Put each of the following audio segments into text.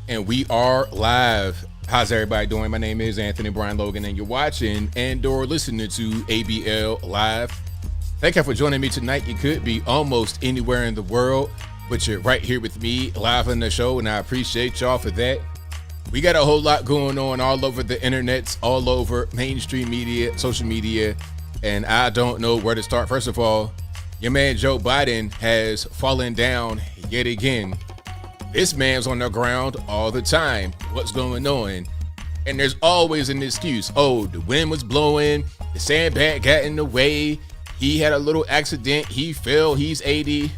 And we are live. How's everybody doing? My name is Anthony Brian Logan, and you're watching and/or listening to ABL Live. Thank you for joining me tonight. You could be almost anywhere in the world, but you're right here with me live on the show, and I appreciate y'all for that. We got a whole lot going on all over the internet, all over mainstream media, social media, and I don't know where to start. First of all, your man Joe Biden has fallen down yet again. This man's on the ground all the time. What's going on? And there's always an excuse. Oh, the wind was blowing. The sandbag got in the way. He had a little accident. He fell. He's 80.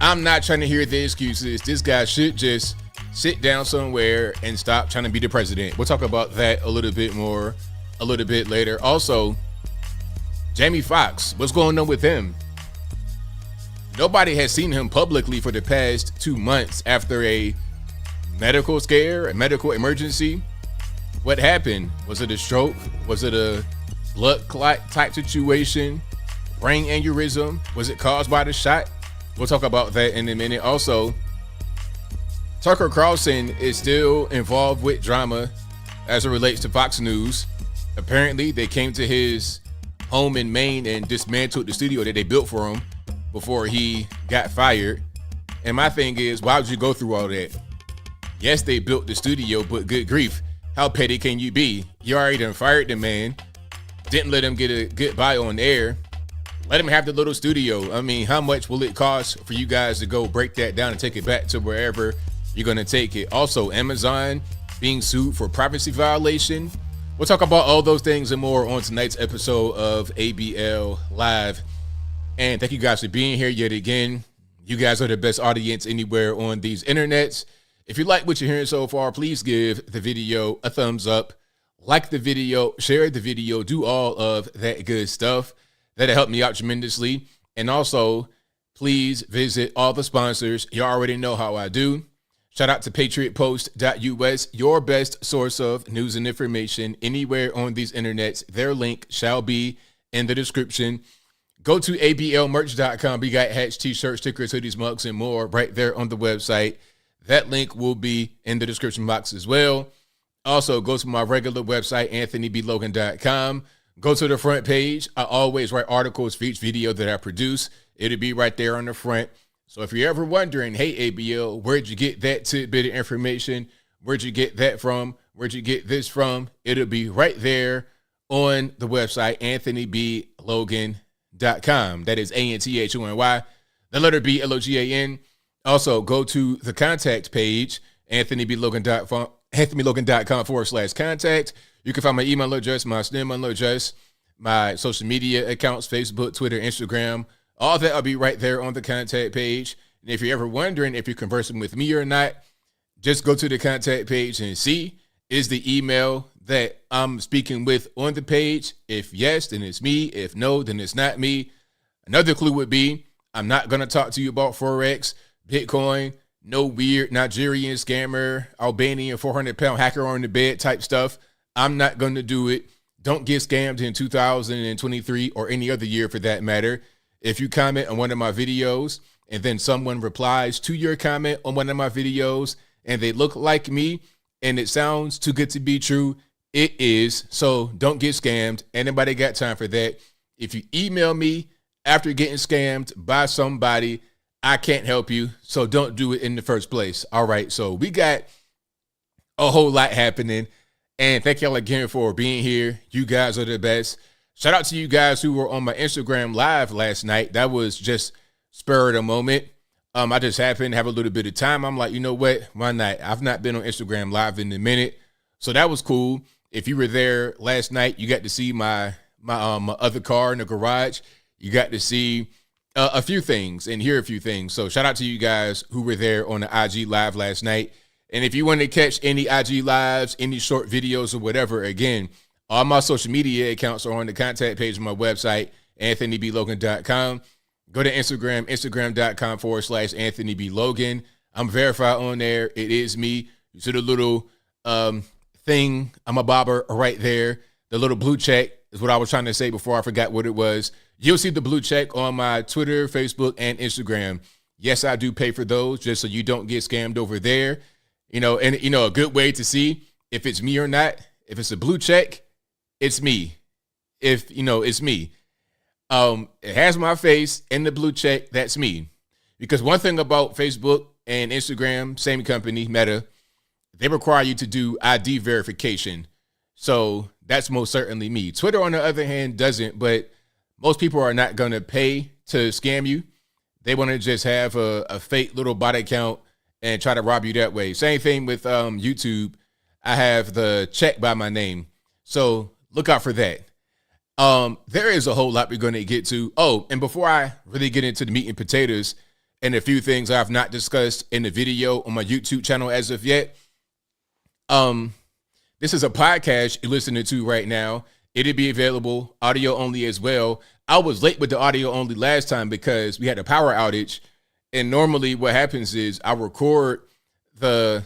I'm not trying to hear the excuses. This guy should just sit down somewhere and stop trying to be the president. We'll talk about that a little bit more a little bit later. Also, Jamie Foxx, what's going on with him? Nobody has seen him publicly for the past 2 months after a medical scare, a medical emergency. What happened? Was it a stroke? Was it a blood clot type situation? Brain aneurysm? Was it caused by the shot? We'll talk about that in a minute. Also, Tucker Carlson is still involved with drama as it relates to Fox News. Apparently, they came to his home in Maine and dismantled the studio that they built for him before he got fired. And my thing is, why would you go through all that? Yes, they built the studio, but good grief, how petty can you be? You already done fired the man, didn't let him get a goodbye on air, let him have the little studio. I mean, how much will it cost for you guys to go break that down and take it back to wherever you're gonna take it? Also, Amazon being sued for privacy violation. We'll talk about all those things and more on tonight's episode of ABL Live. And thank you guys for being here yet again. You guys are the best audience anywhere on these internets. If you like what you're hearing so far, please give the video a thumbs up, like the video, share the video, do all of that good stuff. That'll help me out tremendously. And also, please visit all the sponsors. You already know how I do. Shout out to patriotpost.us, your best source of news and information anywhere on these internets. Their link shall be in the description. Go to ablmerch.com. We got hats, t-shirts, stickers, hoodies, mugs, and more right there on the website. That link will be in the description box as well. Also, go to my regular website, anthonyblogan.com. Go to the front page. I always write articles for each video that I produce. It'll be right there on the front. So if you're ever wondering, hey, ABL, where'd you get that tidbit of information? Where'd you get that from? Where'd you get this from? It'll be right there on the website, anthonyblogan.com. That is ANTHONY, the letter B, LOGAN. Also, go to the contact page, anthonyblogan.com/contact. You can find my email address, my email address, my social media accounts, Facebook, Twitter, Instagram. All that will be right there on the contact page. And if you're ever wondering if you're conversing with me or not, just go to the contact page and see, is the email that I'm speaking with on the page? If yes, then it's me. If no, then it's not me. Another clue would be, I'm not going to talk to you about Forex, Bitcoin, no weird Nigerian scammer, Albanian 400-pound hacker on the bed type stuff. I'm not going to do it. Don't get scammed in 2023 or any other year for that matter. If you comment on one of my videos and then someone replies to your comment on one of my videos and they look like me and it sounds too good to be true, it is. So don't get scammed. Anybody got time for that? If you email me after getting scammed by somebody, I can't help you. So don't do it in the first place. All right. So we got a whole lot happening. And thank y'all again for being here. You guys are the best. Shout out to you guys who were on my Instagram live last night. That was just spur of the moment. I just happened to have a little bit of time. I'm like, you know what? Why not? I've not been on Instagram live in a minute. So that was cool. If you were there last night, you got to see my other car in the garage. You got to see a few things and hear a few things. So shout out to you guys who were there on the IG live last night. And if you want to catch any IG lives, any short videos or whatever, again, all my social media accounts are on the contact page of my website, anthonyblogan.com. Go to Instagram, instagram.com/AnthonyBLogan. I'm verified on there. It is me. You see the little thing, I'm a bobber right there. The little blue check is what I was trying to say before I forgot what it was. You'll see the blue check on my Twitter, Facebook, and Instagram. Yes, I do pay for those just so you don't get scammed over there. And a good way to see if it's me or not, if it's a blue check, it's me. If it's me. It has my face and the blue check, that's me. Because one thing about Facebook and Instagram, same company, Meta, they require you to do ID verification. So that's most certainly me. Twitter, on the other hand, doesn't, but most people are not going to pay to scam you. They want to just have a fake little bot account and try to rob you that way. Same thing with YouTube. I have the check by my name. So look out for that. There is a whole lot we're going to get to. Oh, and before I really get into the meat and potatoes and a few things I've not discussed in the video on my YouTube channel as of yet, this is a podcast you're listening to right now. It'll be available audio only as well. I was late with the audio only last time because we had a power outage. And normally what happens is I record the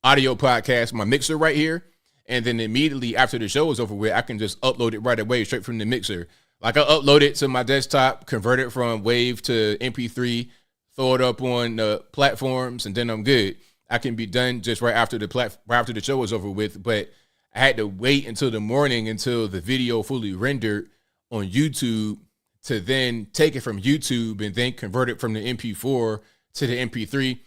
audio podcast, my mixer right here. And then immediately after the show is over with, I can just upload it right away straight from the mixer. Like I upload it to my desktop, convert it from WAV to MP3, throw it up on the platforms, and then I'm good. I can be done just right after the show is over with. But I had to wait until the morning until the video fully rendered on YouTube to then take it from YouTube and then convert it from the MP4 to the MP3.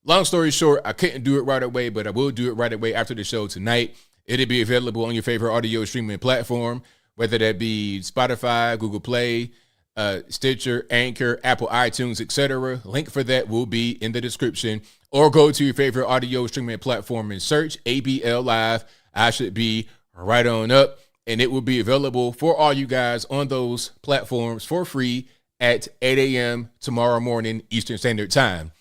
Long story short, I couldn't do it right away, but I will do it right away after the show tonight. It'll be available on your favorite audio streaming platform, whether that be Spotify, Google Play, Stitcher, Anchor, Apple iTunes, etc. Link for that will be in the description. Or go to your favorite audio streaming platform and search ABL Live. I should be right on up. And it will be available for all you guys on those platforms for free at 8 a.m. tomorrow morning, Eastern Standard Time.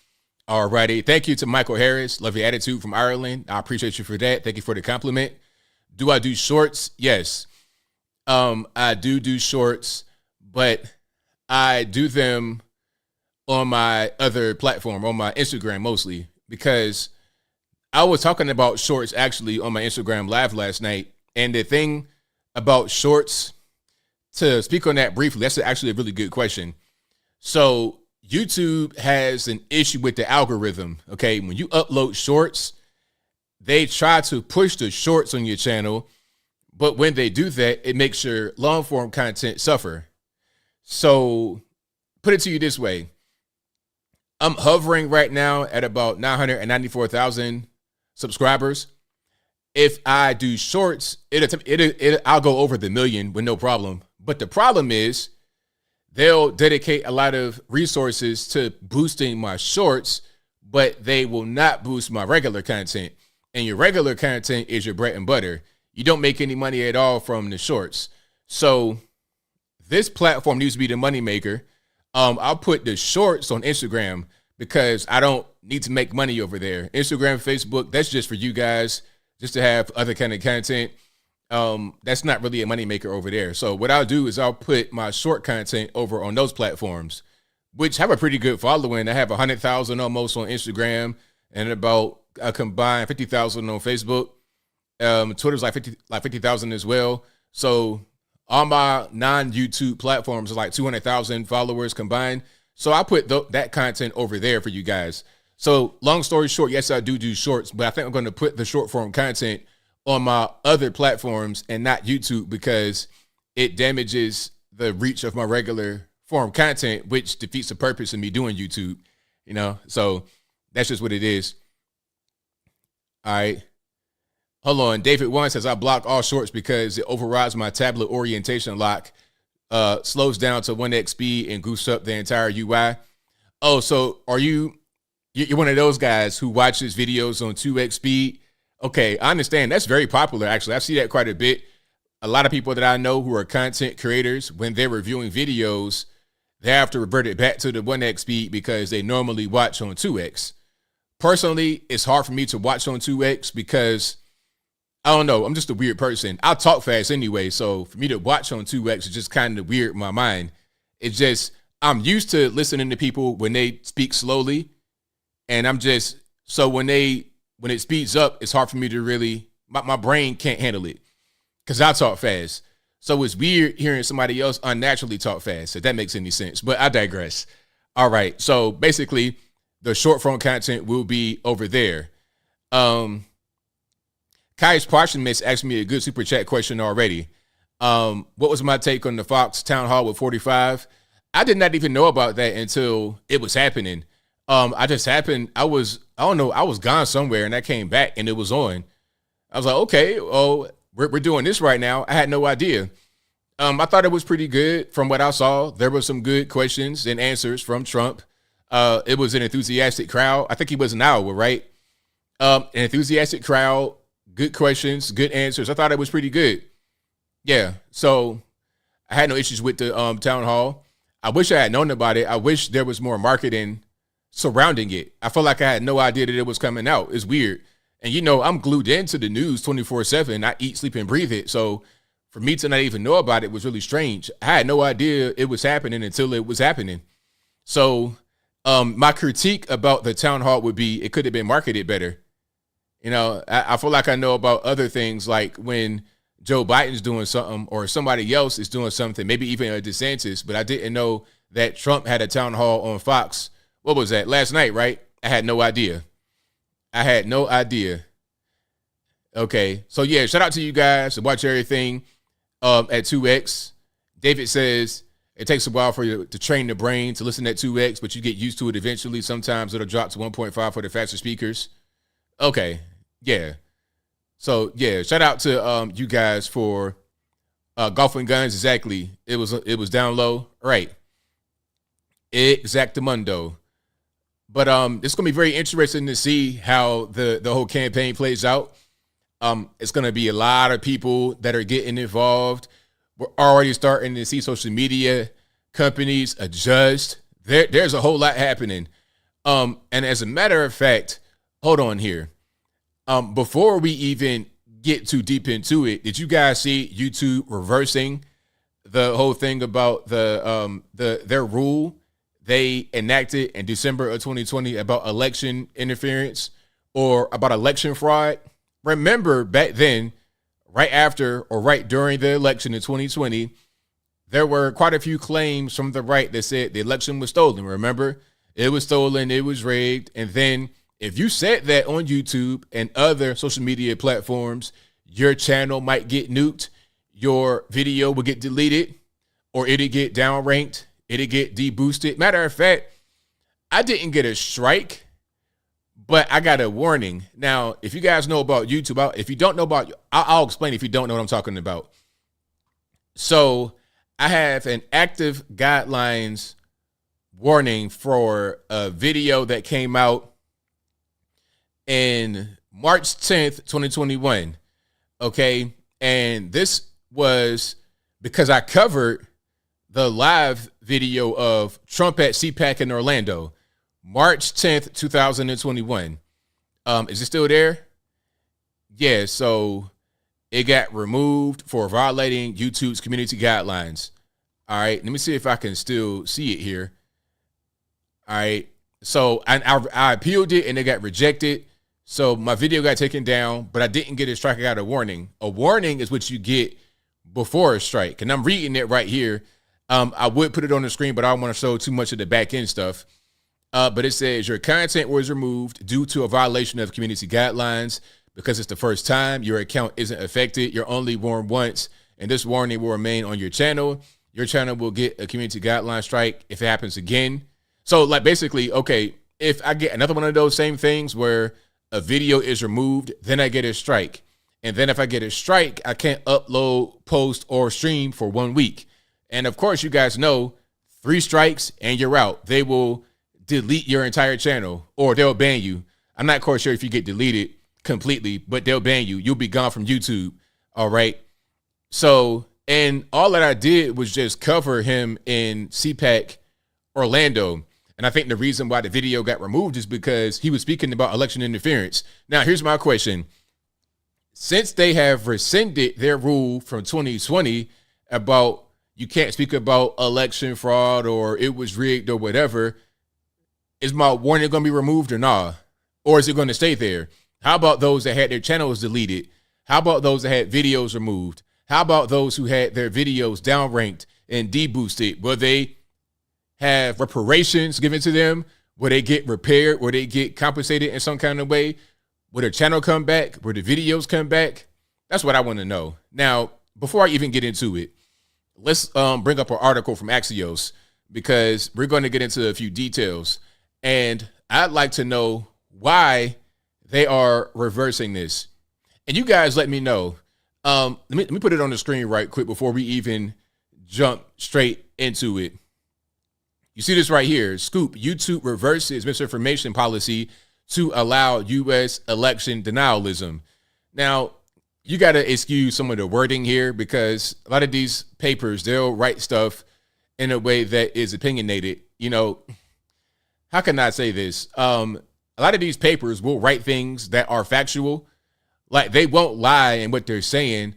All righty. Thank you to Michael Harris. Love your attitude from Ireland. I appreciate you for that. Thank you for the compliment. Do I do shorts? Yes. I do shorts, but I do them on my other platform, on my Instagram mostly, because I was talking about shorts actually on my Instagram live last night. And the thing about shorts, to speak on that briefly, that's actually a really good question. So YouTube has an issue with the algorithm. Okay. When you upload shorts, they try to push the shorts on your channel. But when they do that, it makes your long form content suffer. So put it to you this way. I'm hovering right now at about 994,000 subscribers. If I do shorts, I'll go over the million with no problem. But the problem is they'll dedicate a lot of resources to boosting my shorts, but they will not boost my regular content. And your regular content is your bread and butter. You don't make any money at all from the shorts. So this platform needs to be the moneymaker. I'll put the shorts on Instagram because I don't need to make money over there. Instagram, Facebook, that's just for you guys, just to have other kind of content. That's not really a moneymaker over there. So what I'll do is I'll put my short content over on those platforms, which have a pretty good following. I have 100,000 almost on Instagram and about a combined 50,000 on Facebook. Twitter's like 50,000 as well. So all my non-YouTube platforms are like 200,000 followers combined. So I put that content over there for you guys. So long story short, yes, I do shorts, but I think I'm going to put the short form content on my other platforms and not YouTube because it damages the reach of my regular form content, which defeats the purpose of me doing YouTube, So that's just what it is. All right. Hold on. David One says I block all shorts because it overrides my tablet orientation lock, slows down to 1x speed and goofs up the entire UI. Oh, so are you're one of those guys who watches videos on 2x speed? Okay, I understand. That's very popular, actually. I see that quite a bit. A lot of people that I know who are content creators, when they're reviewing videos, they have to revert it back to the 1x speed because they normally watch on 2x. Personally, it's hard for me to watch on 2x because, I don't know, I'm just a weird person. I talk fast anyway, so for me to watch on 2x is just kind of weird in my mind. It's just, I'm used to listening to people when they speak slowly, and so when it speeds up, it's hard for me to really, my brain can't handle it because I talk fast. So it's weird hearing somebody else unnaturally talk fast, if that makes any sense, but I digress. All right, so basically, the short form content will be over there. Um, Kai's Parchments asked me a good super chat question already. What was my take on the Foxx town hall with 45? I did not even know about that until it was happening. I was gone somewhere and I came back and it was on. I was like, okay, we're doing this right now. I had no idea. I thought it was pretty good from what I saw. There were some good questions and answers from Trump. It was an enthusiastic crowd. I think he was an hour, right? An enthusiastic crowd, good questions, good answers. I thought it was pretty good. Yeah, so I had no issues with the town hall. I wish I had known about it. I wish there was more marketing surrounding it. I felt like I had no idea that it was coming out. It's weird. And, I'm glued into the news 24/7. I eat, sleep, and breathe it. So for me to not even know about it was really strange. I had no idea it was happening until it was happening. So my critique about the town hall would be it could have been marketed better. I feel like I know about other things, like when Joe Biden's doing something or somebody else is doing something, maybe even a DeSantis, but I didn't know that Trump had a town hall on Fox. What was that? Last night, right? I had no idea. Okay. So yeah, shout out to you guys to watch everything at 2X. David says it takes a while for you to train the brain to listen at 2X, but you get used to it eventually. Sometimes it'll drop to 1.5 for the faster speakers. Okay. Yeah. So yeah, shout out to you guys for Golf and Guns. Exactly. It was down low. Right. Exactamundo. But it's gonna be very interesting to see how the whole campaign plays out. It's gonna be a lot of people that are getting involved. We're already starting to see social media companies adjust. There's a whole lot happening. And as a matter of fact, hold on here. Before we even get too deep into it, did you guys see YouTube reversing the whole thing about their rule they enacted in December of 2020 about election interference or about election fraud? Remember back then, right after or right during the election in 2020, there were quite a few claims from the right that said the election was stolen. Remember, it was stolen, it was rigged. And then if you said that on YouTube and other social media platforms, your channel might get nuked, your video will get deleted, or it'll get downranked, it'll get deboosted. Matter of fact, I didn't get a strike, but I got a warning. Now, if you guys know about YouTube, if you don't know about, I'll explain if you don't know what I'm talking about. So I have an active guidelines warning for a video that came out in March 10th, 2021. Okay. And this was because I covered the live video of Trump at CPAC in Orlando, March 10th, 2021. Is it still there? Yeah. So it got removed for violating YouTube's community guidelines. All right. Let me see if I can still see it here. All right. So I appealed it and it got rejected. So my video got taken down, but I didn't get a strike. I got a warning. A warning is what you get before a strike. And I'm reading it right here. I would put it on the screen, but I don't want to show too much of the back end stuff. But it says your content was removed due to a violation of community guidelines. Because it's the first time, your account isn't affected. You're only warned once, and this warning will remain on your channel. Your channel will get a community guideline strike if it happens again. So like basically, okay, if I get another one of those same things where a video is removed, then I get a strike. And then if I get a strike, I can't upload, post, or stream for 1 week. And of course, you guys know 3 strikes and you're out. They will delete your entire channel or they'll ban you. I'm not quite sure if you get deleted completely, but they'll ban you. You'll be gone from YouTube. All right. So, and all that I did was just cover him in CPAC Orlando. And I think the reason why the video got removed is because he was speaking about election interference. Now, here's my question. Since they have rescinded their rule from 2020 about you can't speak about election fraud or it was rigged or whatever, is my warning going to be removed or not? Or is it going to stay there? How about those that had their channels deleted? How about those that had videos removed? How about those who had their videos downranked and deboosted? Will they have reparations given to them? Will they get repaired? Will they get compensated in some kind of way? Will the channel come back? Will the videos come back? That's what I want to know. Now, before I even get into it, let's bring up an article from Axios, because we're going to get into a few details. And I'd like to know why they are reversing this. And you guys let me know. Let me put it on the screen right quick before we even jump straight into it. You see this right here. Scoop: YouTube reverses misinformation policy to allow U.S. election denialism. Now, you got to excuse some of the wording here, because a lot of these papers, they'll write stuff in a way that is opinionated. You know, how can I say this? A lot of these papers will write things that are factual. Like, they won't lie in what they're saying,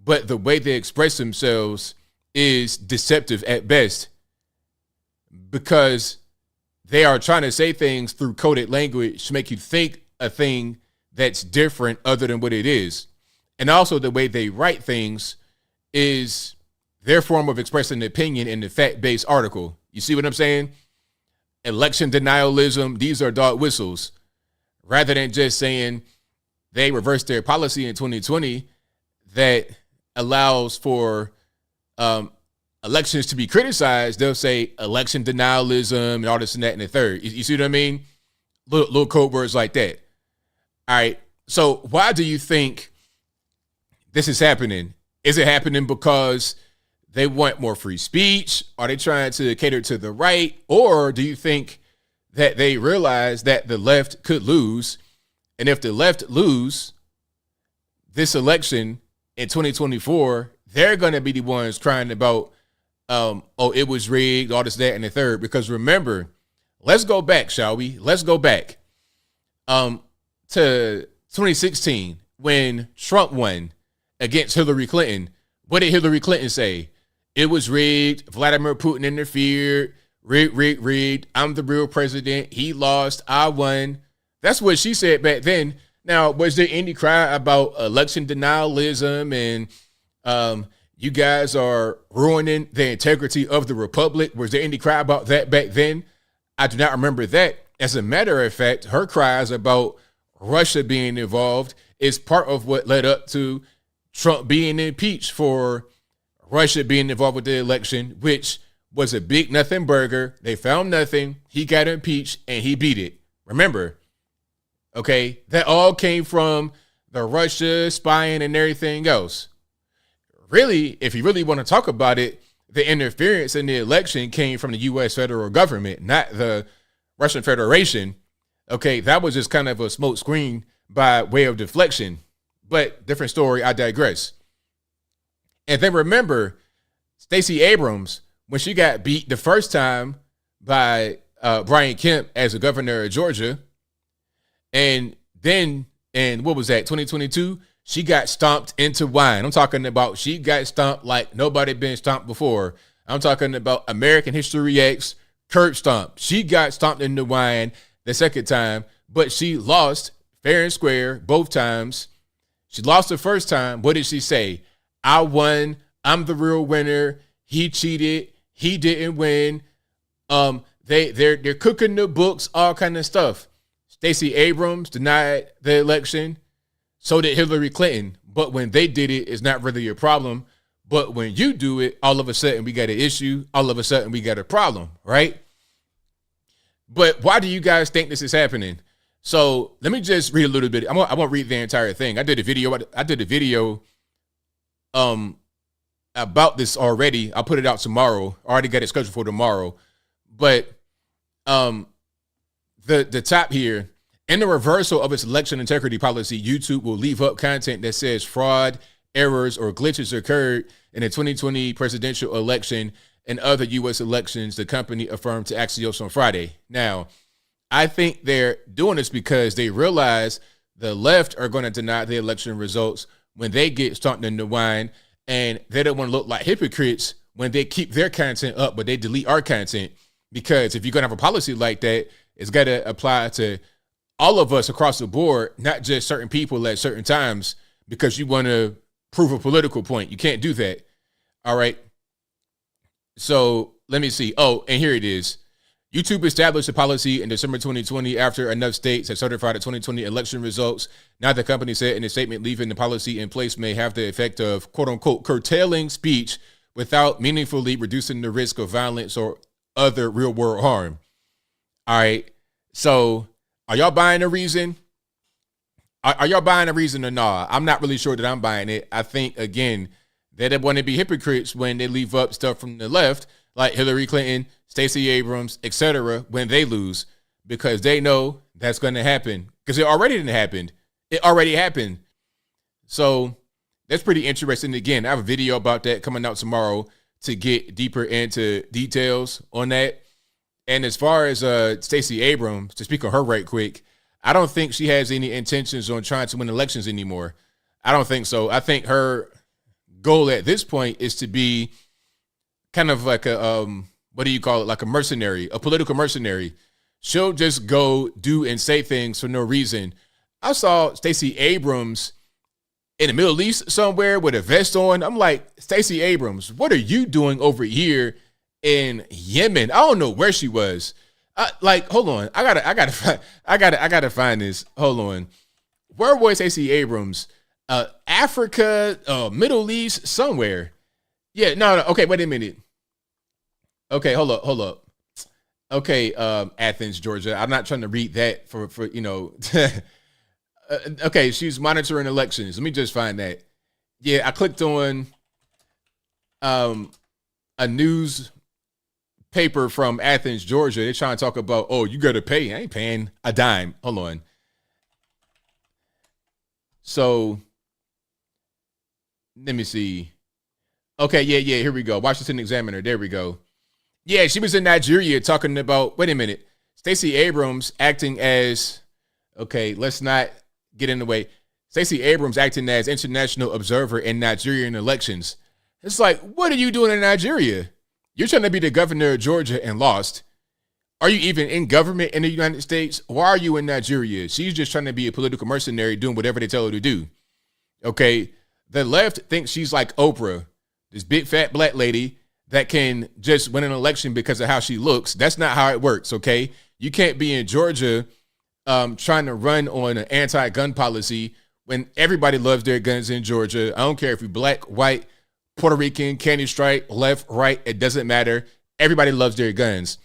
but the way they express themselves is deceptive at best, because they are trying to say things through coded language to make you think a thing that's different other than what it is. And also the way they write things is their form of expressing an opinion in the fact-based article. You see what I'm saying? Election denialism, these are dog whistles. Rather than just saying they reversed their policy in 2020 that allows for elections to be criticized, they'll say election denialism and all this and that and the third. You see what I mean? Little code words like that. All right. So why do you think this is happening? Is it happening because they want more free speech? Are they trying to cater to the right? Or do you think that they realize that the left could lose? And if the left lose this election in 2024, they're going to be the ones crying about, it was rigged, all this, that, and the third. Because remember, let's go back, shall we? Let's go back to 2016 when Trump won against Hillary Clinton. What did Hillary Clinton say? It was rigged. Vladimir Putin interfered. Rigged. I'm the real president. He lost. I won. That's what she said back then. Now, was there any cry about election denialism and you guys are ruining the integrity of the republic? Was there any cry about that back then? I do not remember that. As a matter of fact, her cries about Russia being involved is part of what led up to Trump being impeached for Russia being involved with the election, which was a big nothing burger. They found nothing. He got impeached and he beat it. Remember, okay, that all came from the Russia spying and everything else. Really, if you really want to talk about it, the interference in the election came from the U.S. federal government, not the Russian Federation. Okay, that was just kind of a smoke screen by way of deflection. But different story, I digress. And then remember, Stacey Abrams, when she got beat the first time by Brian Kemp as a governor of Georgia, and then, what was that, 2022? She got stomped into wine. I'm talking about she got stomped like nobody been stomped before. I'm talking about American History X, curb stomp. She got stomped into wine the second time, but she lost fair and square both times. She lost the first time. What did she say? I won. I'm the real winner. He cheated. He didn't win. They're cooking the books, all kind of stuff. Stacey Abrams denied the election. So did Hillary Clinton. But when they did it, it's not really a problem. But when you do it, all of a sudden we got an issue. All of a sudden we got a problem, right? But why do you guys think this is happening? So let me just read a little bit. I won't read the entire thing. I did a video about this already. I'll put it out tomorrow. I already got it scheduled for tomorrow. But the top here, in the reversal of its election integrity policy, YouTube will leave up content that says fraud, errors, or glitches occurred in the 2020 presidential election and other U.S. elections, the company affirmed to Axios on Friday. Now, I think they're doing this because they realize the left are going to deny the election results when they get stomped in the wine, and they don't want to look like hypocrites when they keep their content up, but they delete our content. Because if you're going to have a policy like that, it's got to apply to all of us across the board, not just certain people at certain times because you want to prove a political point. You can't do that. All right. So let me see. Oh, and here it is. YouTube established a policy in December 2020 after enough states had certified the 2020 election results. Now the company said in a statement, leaving the policy in place may have the effect of, quote unquote, curtailing speech without meaningfully reducing the risk of violence or other real world harm. All right. So are y'all buying a reason? Are y'all buying a reason or not? I'm not really sure that I'm buying it. I think, again, that they want to be hypocrites when they leave up stuff from the left, like Hillary Clinton, Stacey Abrams, etc., when they lose, because they know that's going to happen. Because it already didn't happen. It already happened. So that's pretty interesting. Again, I have a video about that coming out tomorrow to get deeper into details on that. And as far as Stacey Abrams, to speak on her right quick, I don't think she has any intentions on trying to win elections anymore. I don't think so. I think her goal at this point is to be kind of like a, what do you call it? Like a mercenary, a political mercenary. She'll just go do and say things for no reason. I saw Stacey Abrams in the Middle East somewhere with a vest on. I'm like, Stacey Abrams, what are you doing over here in Yemen? I don't know where she was. Like, hold on. I gotta find this. Hold on. Where was Stacey Abrams? Africa, Middle East, somewhere. Yeah, no. Okay, wait a minute. Okay, hold up. Okay, Athens, Georgia. I'm not trying to read that for you know. Okay, she's monitoring elections. Let me just find that. Yeah, I clicked on a news paper from Athens, Georgia. They're trying to talk about, oh, you got to pay. I ain't paying a dime. Hold on. So let me see. Okay, yeah, here we go. Washington Examiner. There we go. Yeah, she was in Nigeria talking about, wait a minute, Stacey Abrams acting as, okay, let's not get in the way. Stacey Abrams acting as international observer in Nigerian elections. It's like, what are you doing in Nigeria? You're trying to be the governor of Georgia and lost. Are you even in government in the United States? Why are you in Nigeria? She's just trying to be a political mercenary doing whatever they tell her to do. Okay, the left thinks she's like Oprah, this big fat black lady that can just win an election because of how she looks. That's not how it works, okay? You can't be in Georgia trying to run on an anti-gun policy when everybody loves their guns in Georgia. I don't care if you're black, white, Puerto Rican, candy stripe, left, right, it doesn't matter. Everybody loves their guns.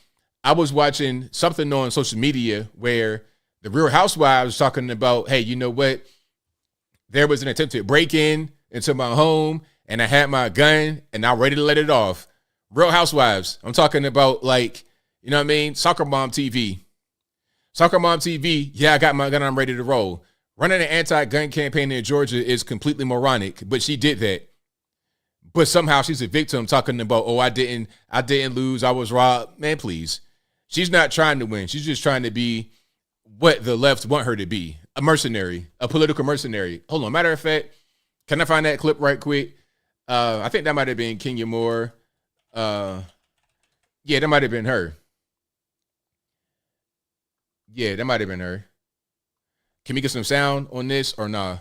I was watching something on social media where the Real Housewives was talking about, hey, you know what? There was an attempted break-in into my home and I had my gun and I'm ready to let it off. Real Housewives. I'm talking about, like, you know what I mean? Soccer Mom TV. Soccer Mom TV. Yeah, I got my gun. I'm ready to roll. Running an anti-gun campaign in Georgia is completely moronic, but she did that. But somehow she's a victim talking about, oh, I didn't lose. I was robbed. Man, please. She's not trying to win. She's just trying to be what the left want her to be. A mercenary, a political mercenary. Hold on. Matter of fact, can I find that clip right quick? I think that might have been Kenya Moore. Yeah, that might have been her. Yeah, that might have been her. Can we get some sound on this or nah?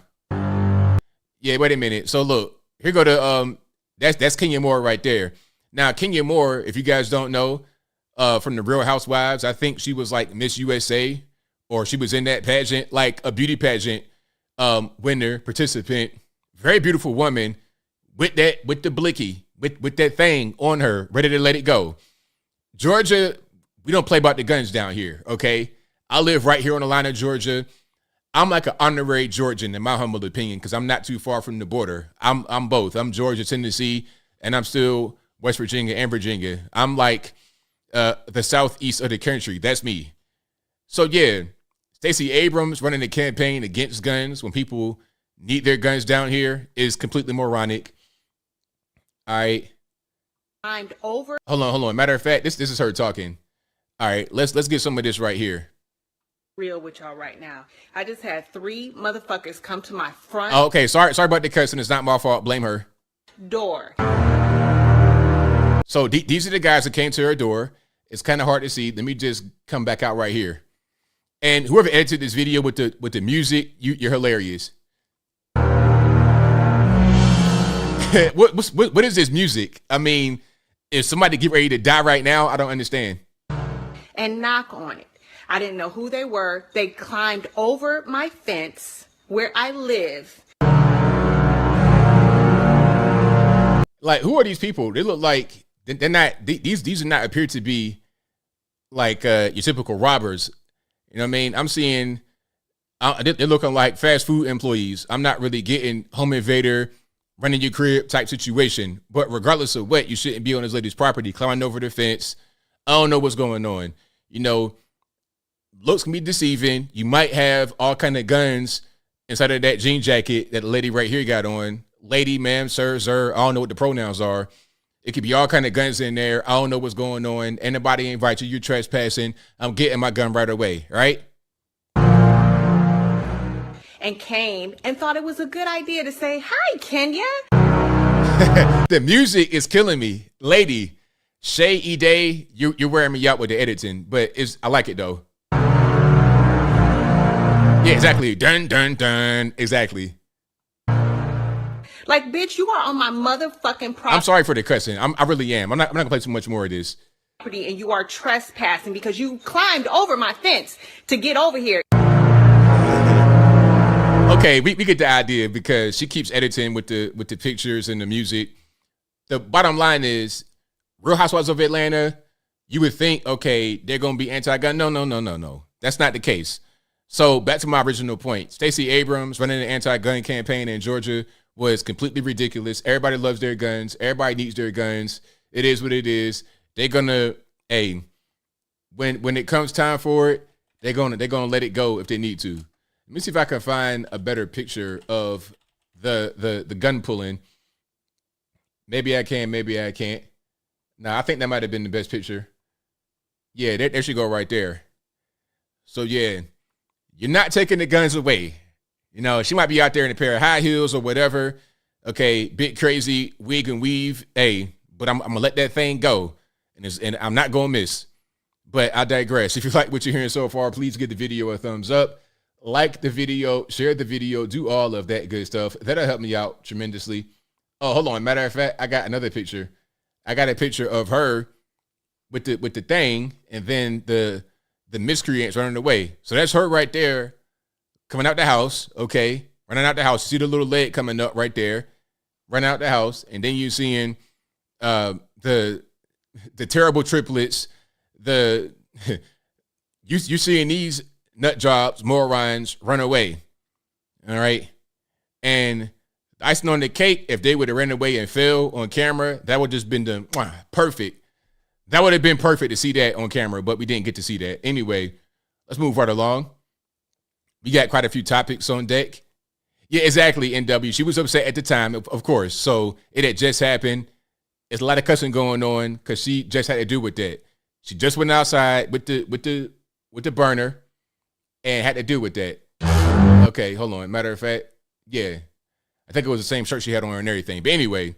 Yeah, wait a minute. So look, here go to that's Kenya Moore right there. Now, Kenya Moore, if you guys don't know, from the Real Housewives, I think she was like Miss USA, or she was in that pageant, like a beauty pageant winner, participant. Very beautiful woman with the blicky, with that thing on her, ready to let it go. Georgia, we don't play about the guns down here, okay? I live right here on the line of Georgia. I'm like an honorary Georgian in my humble opinion because I'm not too far from the border. I'm both. I'm Georgia, Tennessee, and I'm still West Virginia and Virginia. I'm like the southeast of the country. That's me. So yeah, Stacey Abrams running a campaign against guns when people need their guns down here is completely moronic. All right. I'm over. Hold on. Matter of fact, this is her talking. All right, let's get some of this right here. Real with y'all right now. I just had 3 motherfuckers come to my front Oh, okay, sorry about the cussing. It's not my fault. Blame her. door. So these are the guys that came to her door. It's kind of hard to see. Let me just come back out right here. And whoever edited this video with the music, you're hilarious. What is this music? I mean, is somebody get ready to die right now? I don't understand. and knock on it. I didn't know who they were. They climbed over my fence where I live. Like, who are these people? They look like they're not. These do not appear to be like your typical robbers. You know what I mean? I'm seeing they're looking like fast food employees. I'm not really getting home invader, running your crib type situation. But regardless of what, you shouldn't be on this lady's property, climbing over the fence. I don't know what's going on. You know, looks can be deceiving. You might have all kind of guns inside of that jean jacket that the lady right here got on. Lady, ma'am, sir, I don't know what the pronouns are. It could be all kind of guns in there. I don't know what's going on. Anybody invite you, you're trespassing. I'm getting my gun right away, right? And came and thought it was a good idea to say, hi, Kenya. The music is killing me. Lady, Shay E Day, you're wearing me out with the editing, but I like it though. Yeah, exactly. Dun, dun, dun. Exactly. Like, bitch, you are on my motherfucking property. I'm sorry for the cussing. I really am. I'm not gonna play too much more of this. And you are trespassing because you climbed over my fence to get over here. Okay, we get the idea because she keeps editing with the pictures and the music. The bottom line is, Real Housewives of Atlanta, you would think, okay, they're gonna be anti-gun. No. That's not the case. So back to my original point. Stacey Abrams running an anti-gun campaign in Georgia was completely ridiculous. Everybody loves their guns. Everybody needs their guns. It is what it is. They're gonna, when it comes time for it, they're gonna let it go if they need to. Let me see if I can find a better picture of the gun pulling. Maybe I can, maybe I can't. No, I think that might have been the best picture. Yeah, there should go right there. So yeah, you're not taking the guns away. You know, she might be out there in a pair of high heels or whatever. Okay, bit crazy, wig and weave. But I'm gonna let that thing go, and I'm not gonna miss. But I digress. If you like what you're hearing so far, please give the video a thumbs up, like the video, share the video, do all of that good stuff. That'll help me out tremendously. Oh, hold on. Matter of fact, I got another picture. I got a picture of her with the thing, and then the miscreants running away. So that's her right there, coming out the house. Okay, running out the house. See the little leg coming up right there, running out the house, and then you seeing the terrible triplets. You seeing these nut jobs, morons run away. All right, and icing on the cake, if they would have ran away and fell on camera, that would just been the perfect. That would have been perfect to see that on camera, but we didn't get to see that. Anyway, let's move right along. We got quite a few topics on deck. Yeah, exactly, NW. She was upset at the time, of course. So it had just happened. There's a lot of cussing going on because she just had to do with that. She just went outside with the burner and had to do with that. Okay, hold on. Matter of fact, yeah. I think it was the same shirt she had on and everything. But anyway,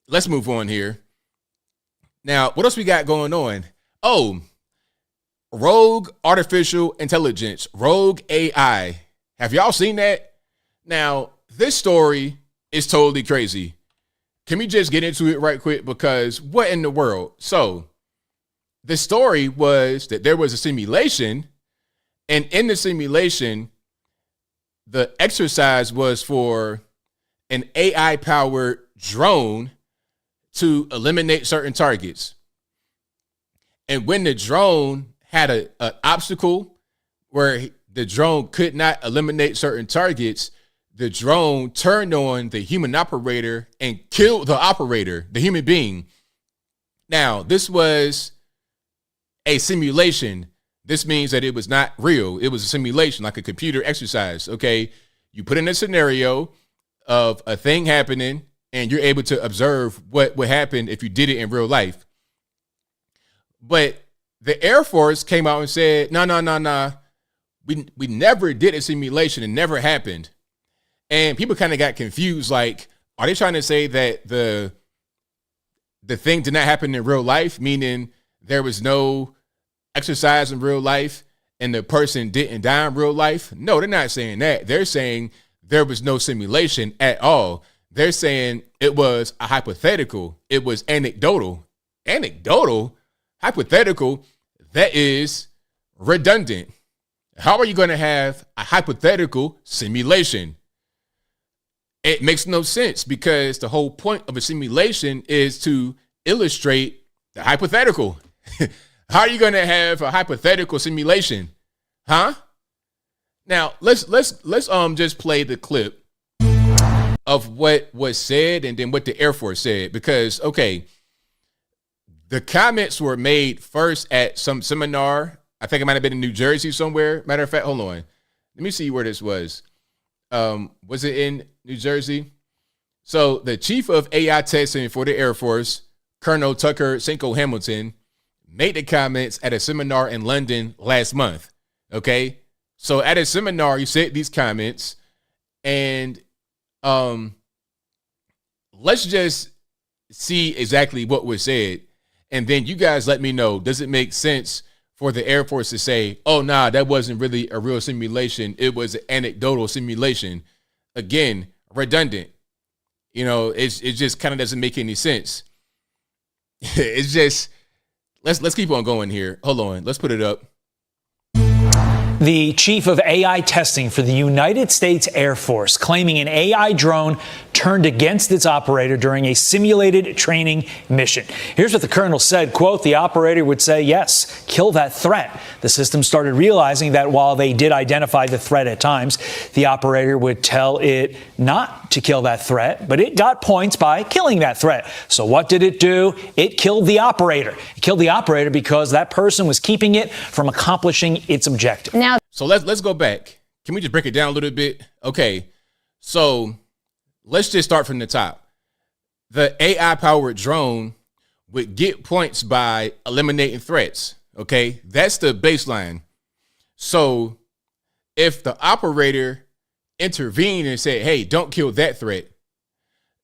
let's move on here. Now, what else we got going on? Oh, rogue artificial intelligence, rogue AI. Have y'all seen that? Now, this story is totally crazy. Can we just get into it right quick? Because what in the world? So, the story was that there was a simulation, and in the simulation, the exercise was for an AI-powered drone to eliminate certain targets. And when the drone had an obstacle where the drone could not eliminate certain targets, the drone turned on the human operator and killed the operator, the human being. Now, this was a simulation. This means that it was not real. It was a simulation, like a computer exercise, okay? You put in a scenario of a thing happening, and you're able to observe what would happen if you did it in real life. But the Air Force came out and said, no. We never did a simulation. It never happened. And people kind of got confused. Like, are they trying to say that the thing did not happen in real life, meaning there was no exercise in real life and the person didn't die in real life? No, they're not saying that. They're saying there was no simulation at all. They're saying it was a hypothetical. It was anecdotal. Anecdotal? Hypothetical? that is redundant. How are you going to have a hypothetical simulation? It makes no sense because the whole point of a simulation is to illustrate the hypothetical. How are you going to have a hypothetical simulation? Huh? Now, let's just play the clip of what was said and then what the Air Force said, because okay, the comments were made first at some seminar. I think it might have been in New Jersey somewhere. Matter of fact, hold on. Let me see where this was. Was it in New Jersey? So the chief of AI testing for the Air Force, Colonel Tucker Cinco Hamilton, made the comments at a seminar in London last month. Okay. So at a seminar, he said these comments, and let's just see exactly what was said. And then you guys let me know, does it make sense for the Air Force to say, oh, nah, that wasn't really a real simulation. It was an anecdotal simulation. Again, redundant. You know, it just kind of doesn't make any sense. It's just, let's keep on going here. Hold on. Let's put it up. The chief of AI testing for the United States Air Force claiming an AI drone turned against its operator during a simulated training mission. Here's what the colonel said, quote, the operator would say, yes, kill that threat. The system started realizing that while they did identify the threat at times, the operator would tell it not to kill that threat, but it got points by killing that threat. So what did it do? It killed the operator. It killed the operator because that person was keeping it from accomplishing its objective. So let's go back. Can we just break it down a little bit? Okay, so let's just start from the top. The AI-powered drone would get points by eliminating threats. Okay, that's the baseline. So if the operator intervened and said, hey, don't kill that threat,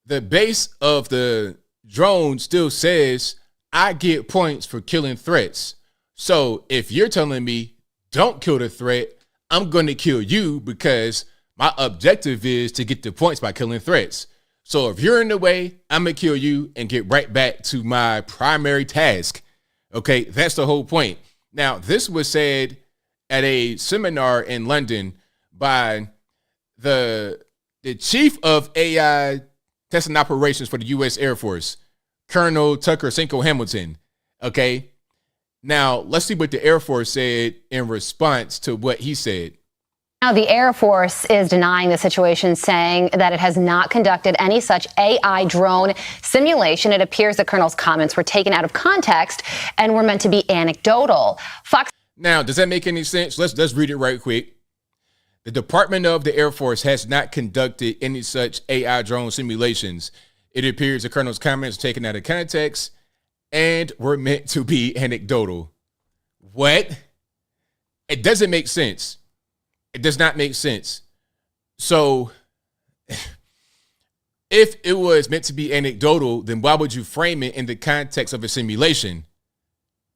the base of the drone still says, I get points for killing threats. So if you're telling me, don't kill the threat, I'm going to kill you because my objective is to get the points by killing threats. So if you're in the way, I'm going to kill you and get right back to my primary task. Okay, that's the whole point. Now, this was said at a seminar in London by the chief of AI testing operations for the U.S. Air Force, Colonel Tucker Cinco Hamilton. Okay. Now, let's see what the Air Force said in response to what he said. Now, the Air Force is denying the situation, saying that it has not conducted any such AI drone simulation. It appears the colonel's comments were taken out of context and were meant to be anecdotal. Foxx. Now, does that make any sense? Let's read it right quick. The Department of the Air Force has not conducted any such AI drone simulations. It appears the colonel's comments were taken out of context and were meant to be anecdotal. What? It doesn't make sense. It does not make sense. So if it was meant to be anecdotal, then why would you frame it in the context of a simulation?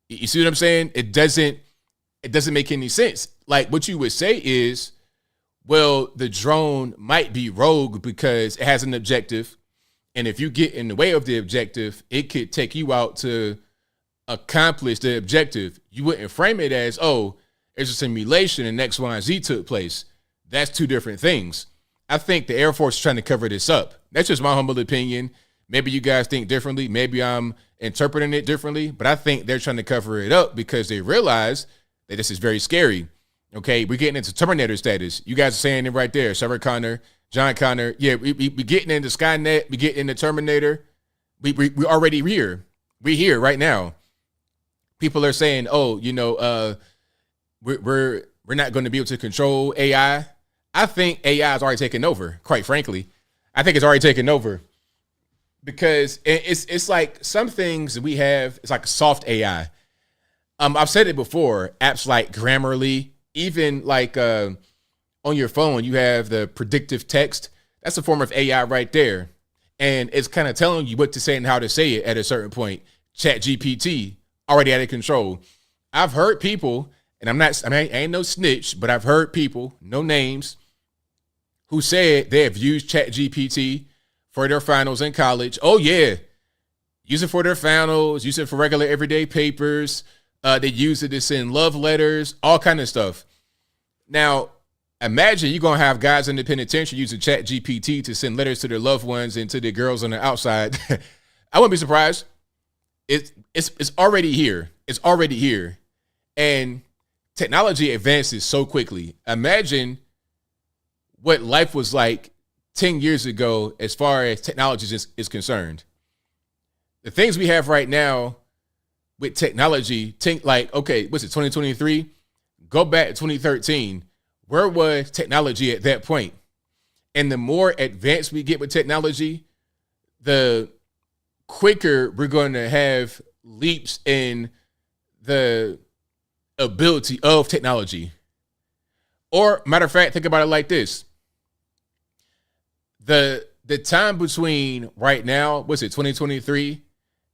You see what I'm saying? It doesn't make any sense. Like what you would say is, well, the drone might be rogue because it has an objective. And if you get in the way of the objective, it could take you out to accomplish the objective. You wouldn't frame it as, oh, it's a simulation and X, Y, and Z took place. That's two different things. I think the Air Force is trying to cover this up. That's just my humble opinion. Maybe you guys think differently. Maybe I'm interpreting it differently, but I think they're trying to cover it up because they realize that this is very scary. Okay, we're getting into Terminator status. You guys are saying it right there. Sarah Connor, John Connor. Yeah, we getting into Skynet. We getting into Terminator. We already here. We're here right now. People are saying, oh, you know, we're not going to be able to control AI. I think AI is already taken over, quite frankly. I think it's already taken over because it's like some things we have, it's like soft AI. I've said it before, apps like Grammarly, even like on your phone, you have the predictive text. That's a form of AI right there. And it's kind of telling you what to say and how to say it at a certain point. ChatGPT, already out of control. I've heard people, and I ain't no snitch, but I've heard people, no names, who said they have used ChatGPT for their finals in college. Oh yeah, use it for their finals, use it for regular everyday papers. They use it to send love letters, all kind of stuff. Now, imagine you're going to have guys in the penitentiary using Chat GPT to send letters to their loved ones and to their girls on the outside. I wouldn't be surprised. It's already here. It's already here. And technology advances so quickly. Imagine what life was like 10 years ago as far as technology is concerned. The things we have right now with technology, like, okay, what's it, 2023? Go back to 2013. Where was technology at that point? And the more advanced we get with technology, the quicker we're going to have leaps in the ability of technology. Or, matter of fact, think about it like this. The time between right now, what's it, 2023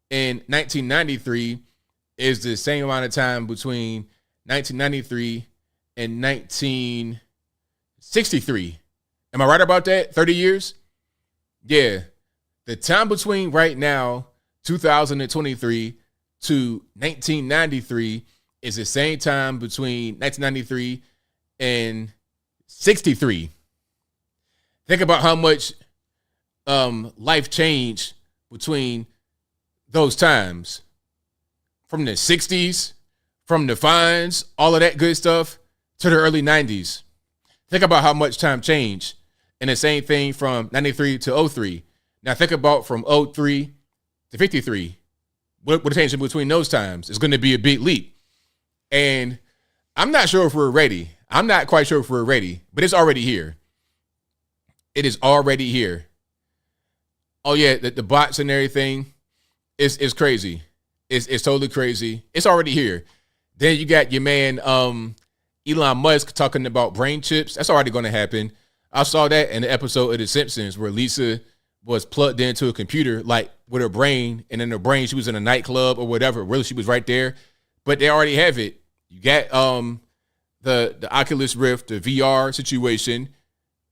and 1993 is the same amount of time between 1993 and 1963. Am I right about that? 30 years? Yeah. The time between right now, 2023 to 1993 is the same time between 1993 and 63. Think about how much life changed between those times. From the 60s, from the fines, all of that good stuff, to the early 90s. Think about how much time changed. And the same thing from 93 to 03. Now think about from 03 to 53. What changed in between those times? It's going to be a big leap. And I'm not sure if we're ready. I'm not quite sure if we're ready, but it's already here. It is already here. Oh yeah, the bots and everything is crazy. It's totally crazy. It's already here. Then you got your man Elon Musk talking about brain chips. That's already going to happen. I saw that in the episode of The Simpsons where Lisa was plugged into a computer, like with her brain, and in her brain she was in a nightclub or whatever. Really, she was right there. But they already have it. You got the Oculus Rift, the VR situation.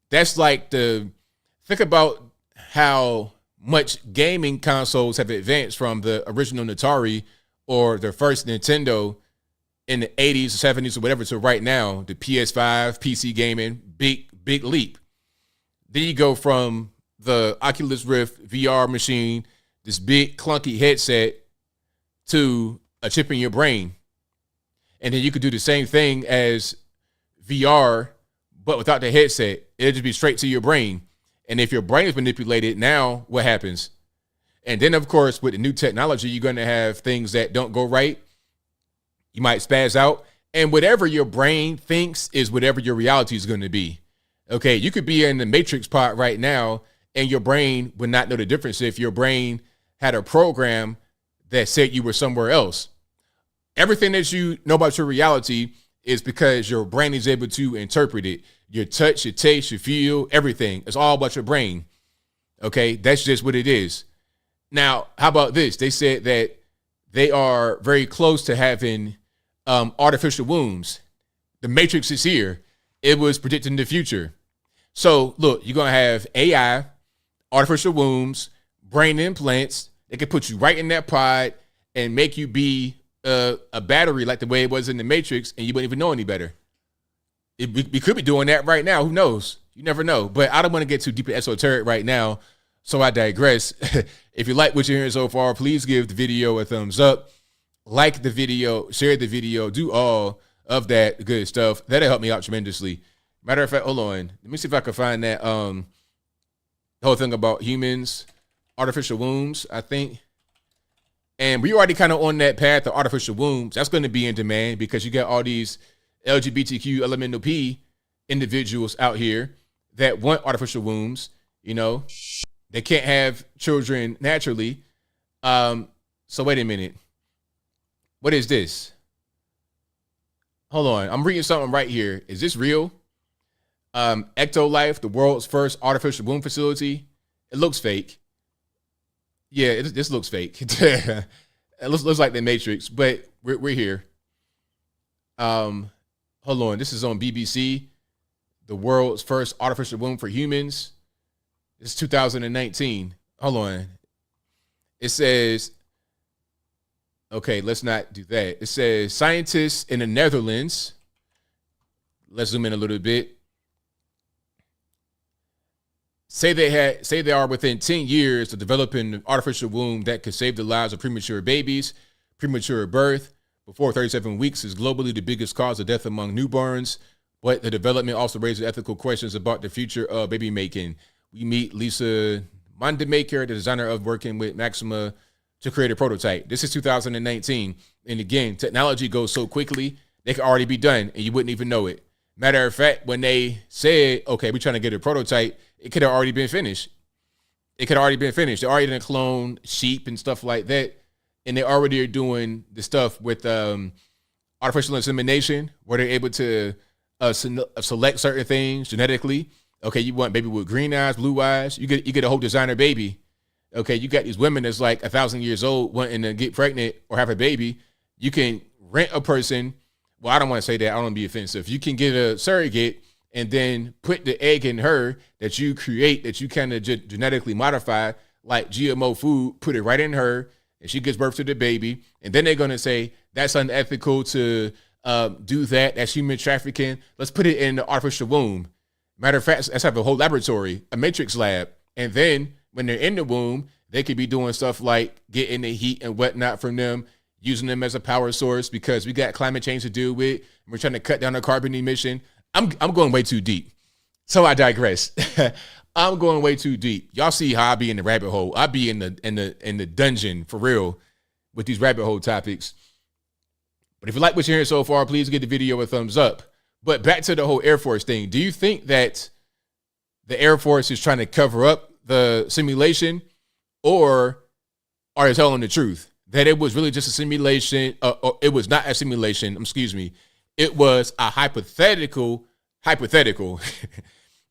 That's like think about how much gaming consoles have advanced from the original Atari or the first Nintendo in the 80s, 70s, or whatever, to right now, the PS5, PC gaming, big leap. Then you go from the Oculus Rift VR machine, this big clunky headset, to a chip in your brain. And then you could do the same thing as VR, but without the headset. It'll just be straight to your brain. And if your brain is manipulated, now what happens? And then, of course, with the new technology, you're going to have things that don't go right. You might spaz out. And whatever your brain thinks is whatever your reality is going to be. Okay, you could be in the Matrix part right now, and your brain would not know the difference if your brain had a program that said you were somewhere else. Everything that you know about your reality is because your brain is able to interpret it. Your touch, your taste, your feel, everything. It's all about your brain. Okay, that's just what it is. Now, how about this? They said that they are very close to having artificial wombs. The Matrix is here. It was predicting the future. So, look, you're going to have AI, artificial wombs, brain implants. They can put you right in that pod and make you be a battery like the way it was in the Matrix, and you wouldn't even know any better. We could be doing that right now. Who knows? You never know. But I don't want to get too deep in esoteric right now, so I digress. If you like what you're hearing so far, please give the video a thumbs up. Like the video, share the video, do all of that good stuff. That'll help me out tremendously. Matter of fact, hold on. Let me see if I can find that the whole thing about humans, artificial wombs, I think. And we already kind of on that path of artificial wombs. That's going to be in demand because you got all these LGBTQ elemental P individuals out here that want artificial wombs. You know, they can't have children naturally. So wait a minute. What is this? Hold on. I'm reading something right here. Is this real? Ectolife, the world's first artificial womb facility. It looks fake. Yeah, this looks fake. It looks like the Matrix, but we're here. Hold on. This is on BBC. The world's first artificial womb for humans. It's 2019. Hold on. It says, Okay, let's not do that. It says scientists in the Netherlands. Let's zoom in a little bit. Say they are within 10 years of developing an artificial womb that could save the lives of premature babies. Premature birth before 37 weeks is globally the biggest cause of death among newborns, but the development also raises ethical questions about the future of baby making. We meet Lisa Mondemaker, the designer of working with Maxima to create a prototype. This is 2019. And again, technology goes so quickly, they could already be done and you wouldn't even know it. Matter of fact, when they said, okay, we're trying to get a prototype, it could have already been finished. They already done clone sheep and stuff like that. And they already are doing the stuff with artificial insemination, where they're able to select certain things genetically. Okay, you want baby with green eyes, blue eyes. You get a whole designer baby. Okay, you got these women that's like 1,000 years old wanting to get pregnant or have a baby. You can rent a person. Well, I don't want to say that. I don't want to be offensive. You can get a surrogate and then put the egg in her that you create, that you kind of genetically modify, like GMO food, put it right in her, and she gives birth to the baby. And then they're going to say, that's unethical to do that. That's human trafficking. Let's put it in the artificial womb. Matter of fact, let's have a whole laboratory, a matrix lab. And then when they're in the womb, they could be doing stuff like getting the heat and whatnot from them, using them as a power source because we got climate change to deal with. And we're trying to cut down the carbon emission. I'm going way too deep. So I digress. I'm going way too deep. Y'all see how I be in the rabbit hole. I be in the dungeon for real with these rabbit hole topics. But if you like what you're hearing so far, please give the video a thumbs up. But back to the whole Air Force thing. Do you think that the Air Force is trying to cover up the simulation, or are they telling the truth? That it was really just a simulation, or it was not a simulation, excuse me. It was a hypothetical.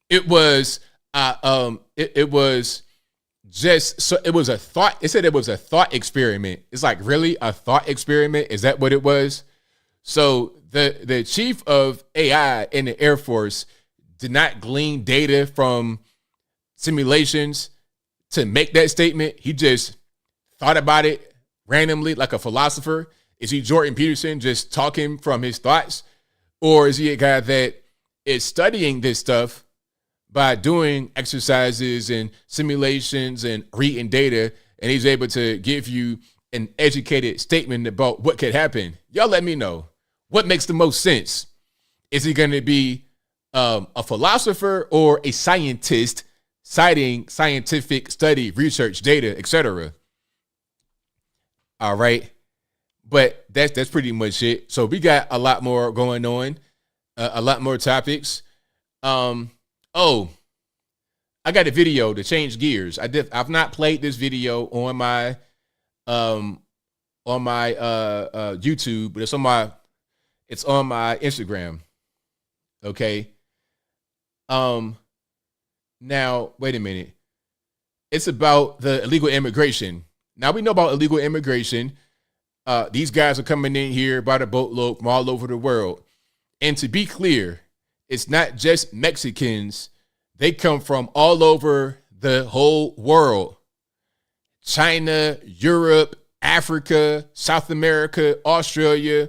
It was it was just, so it was a thought. It said it was a thought experiment. It's like, really, a thought experiment? Is that what it was? So the chief of AI in the Air Force did not glean data from simulations to make that statement. He just thought about it randomly like a philosopher. Is he Jordan Peterson just talking from his thoughts? Or is he a guy that is studying this stuff by doing exercises and simulations and reading data, and he's able to give you an educated statement about what could happen? Y'all let me know. What makes the most sense? Is he going to be a philosopher or a scientist citing scientific study, research, data, etc.? All right. But that's pretty much it. So we got a lot more going on, a lot more topics. Oh, I got a video to change gears. I've not played this video on my YouTube, but it's on my Instagram. Okay. Now wait a minute. It's about the illegal immigration. Now we know about illegal immigration. These guys are coming in here by the boatload from all over the world. And to be clear, it's not just Mexicans. They come from all over the whole world. China, Europe, Africa, South America, Australia,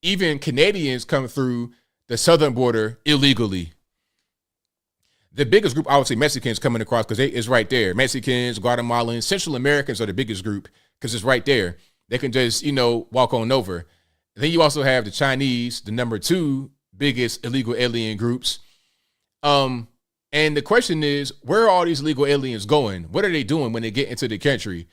even Canadians come through the southern border illegally. The biggest group, I would say Mexicans coming across, because it's right there. Mexicans, Guatemalans, Central Americans are the biggest group because it's right there. They can just, walk on over. Then you also have the Chinese, the number 2 biggest illegal alien groups. And the question is, where are all these illegal aliens going? What are they doing when they get into the country?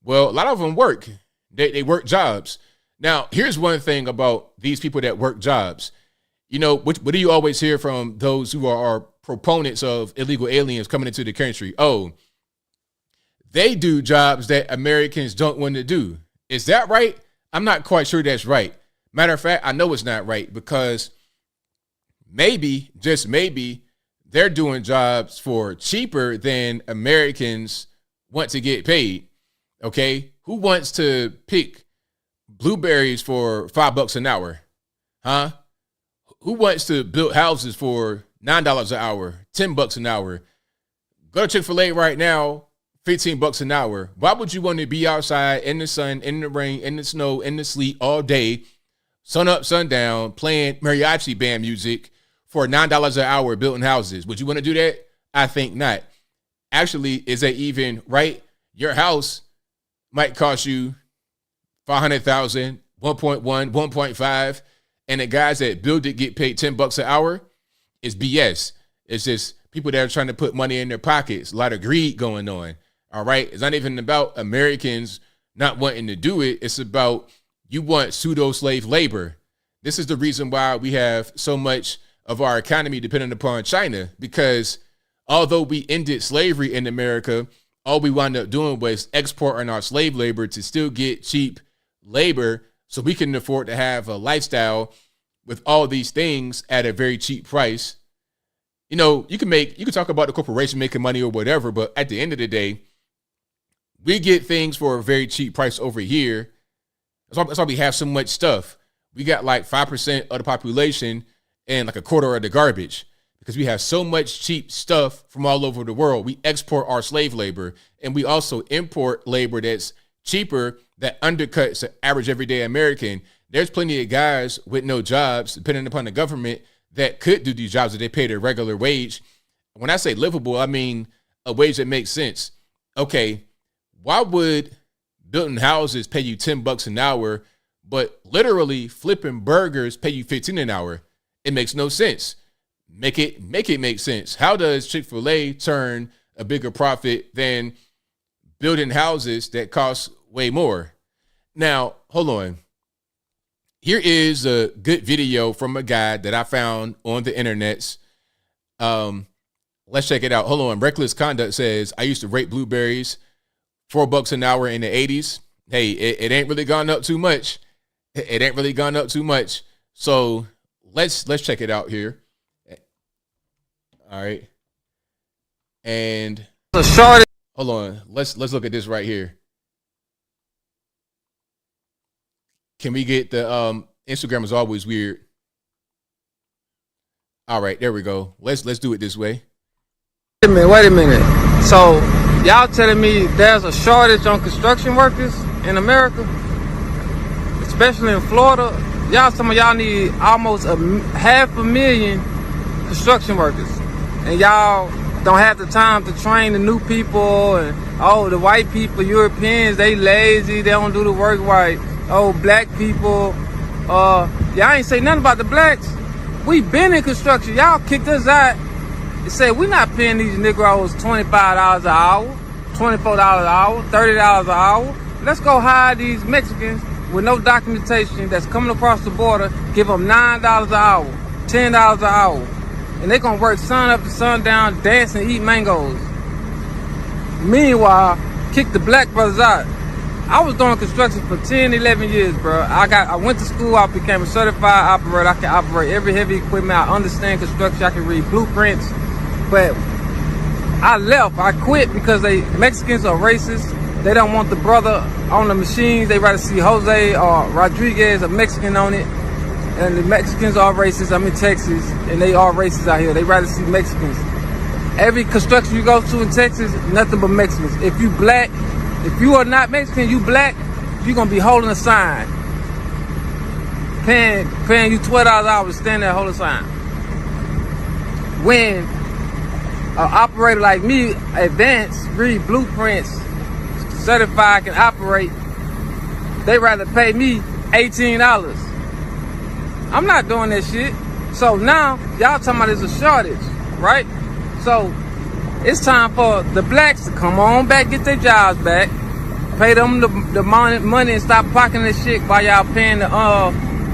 Well, a lot of them work. They work jobs. Now, here's one thing about these people that work jobs. What do you always hear from those who are proponents of illegal aliens coming into the country? Oh, they do jobs that Americans don't want to do. Is that right? I'm not quite sure that's right. Matter of fact, I know it's not right, because maybe, just maybe, they're doing jobs for cheaper than Americans want to get paid. Okay? Who wants to pick blueberries for $5 an hour? Huh? Who wants to build houses for $9 an hour, $10 an hour? Go to Chick-fil-A right now $15 an hour. Why would you want to be outside in the sun, in the rain, in the snow, in the sleet all day, sun up, sun down, playing mariachi band music for $9 an hour building houses? Would you want to do that? I think not. Actually, is that even right? Your house might cost you $500,000, 1.1, 1.5, and the guys that build it get paid $10 an hour. Is BS. It's just people that are trying to put money in their pockets. A lot of greed going on. All right. It's not even about Americans not wanting to do it. It's about you want pseudo slave labor. This is the reason why we have so much of our economy dependent upon China, because although we ended slavery in America, all we wound up doing was exporting our slave labor to still get cheap labor so we can afford to have a lifestyle with all these things at a very cheap price. You know, you can talk about the corporation making money or whatever, but at the end of the day, we get things for a very cheap price over here. That's why we have so much stuff. We got like 5% of the population and like a quarter of the garbage because we have so much cheap stuff from all over the world. We export our slave labor, and we also import labor that's cheaper that undercuts the average everyday American. There's plenty of guys with no jobs, depending upon the government, that could do these jobs that they pay their regular wage. When I say livable, I mean a wage that makes sense. Okay, why would building houses pay you $10 an hour, but literally flipping burgers pay you $15 an hour? It makes no sense. Make it make sense. How does Chick-fil-A turn a bigger profit than building houses that cost way more? Now, hold on. Here is a good video from a guy that I found on the internets. Let's check it out. Hold on. Reckless Conduct says, I used to rate blueberries $4 an hour in the 80s. Hey, it ain't really gone up too much. It ain't really gone up too much. So let's check it out here. All right. And hold on. Let's look at this right here. Can we get the Instagram is always weird. All right, there we go. Let's do it this way. Wait a minute. So y'all telling me there's a shortage on construction workers in America, especially in Florida? Some of y'all need almost 500,000 construction workers, and y'all don't have the time to train the new people. And the white people, Europeans, they lazy, they don't do the work right. Black people, y'all ain't say nothing about the blacks. We been in construction. Y'all kicked us out and said we not paying these Negroes $25 an hour, $24 an hour, $30 an hour. Let's go hire these Mexicans with no documentation that's coming across the border, give them $9 an hour, $10 an hour. And they gonna work sun up to sundown, dance and eat mangoes. Meanwhile, kick the black brothers out. I was doing construction for 10, 11 years, bro. I went to school, I became a certified operator. I can operate every heavy equipment. I understand construction, I can read blueprints. But I left, I quit because Mexicans are racist. They don't want the brother on the machines. They rather see Jose or Rodriguez, a Mexican on it. And the Mexicans are racist. I'm in Texas, and they are racist out here. They rather see Mexicans. Every construction you go to in Texas, nothing but Mexicans. If you black, if you are not Mexican, you black, you're going to be holding a sign. Paying you $12 an hour to stand there and hold a sign. When an operator like me, advanced, read blueprints, certified, can operate, they rather pay me $18. I'm not doing that shit. So now, y'all talking about there's a shortage, right? So it's time for the blacks to come on back, get their jobs back, pay them the money and stop pocketing this shit while y'all paying the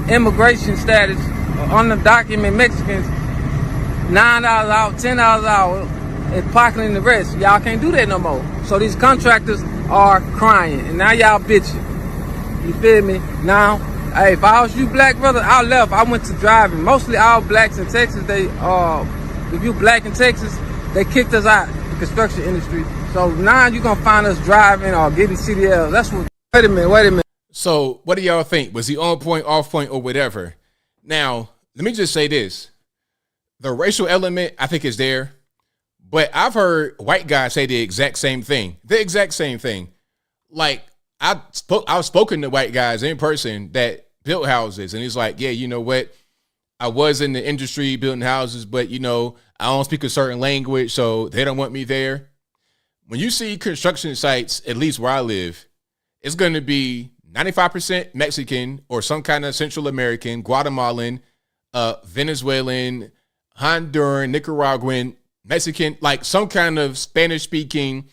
immigration status undocumented Mexicans $9 an hour, $10 an hour, and pocketing the rest. Y'all can't do that no more. So these contractors are crying, and now y'all bitching. You feel me? Now, hey, if I was you black brother, I left. I went to driving. Mostly all blacks in Texas, if you black in Texas, they kicked us out the construction industry. So now you're going to find us driving or getting CDLs. That's what. Wait a minute. So what do y'all think? Was he on point, off point, or whatever? Now, let me just say this. The racial element, I think, is there. But I've heard white guys say the exact same thing. The exact same thing. Like I've spoken to white guys in person that built houses, and he's like, yeah, you know what? I was in the industry building houses, but I don't speak a certain language, so they don't want me there. When you see construction sites, at least where I live, it's going to be 95% Mexican or some kind of Central American, Guatemalan, Venezuelan, Honduran, Nicaraguan, Mexican, like some kind of Spanish-speaking,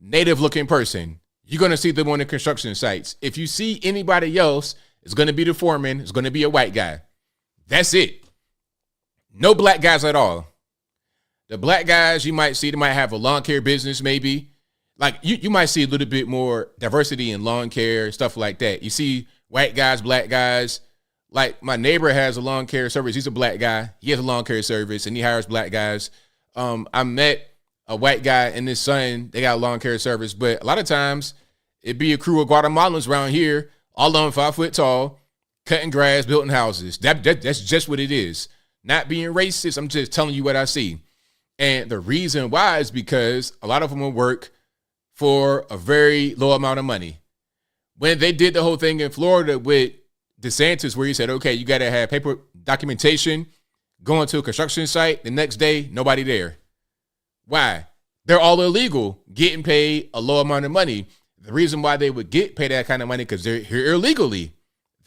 native-looking person. You're going to see them on the construction sites. If you see anybody else, it's going to be the foreman. It's going to be a white guy. That's it. No black guys at all. The black guys you might see, they might have a lawn care business maybe. Like you might see a little bit more diversity in lawn care, stuff like that. You see white guys, black guys. Like my neighbor has a lawn care service. He's a black guy. He has a lawn care service and he hires black guys. I met a white guy and his son. They got a lawn care service. But a lot of times it'd be a crew of Guatemalans around here, all of them 5 foot tall, cutting grass, building houses. That's just what it is. Not being racist. I'm just telling you what I see. And the reason why is because a lot of them will work for a very low amount of money. When they did the whole thing in Florida with DeSantis, where he said, okay, you got to have paper documentation, going to a construction site, the next day, nobody there. Why? They're all illegal, getting paid a low amount of money. The reason why they would get paid that kind of money, because they're here illegally.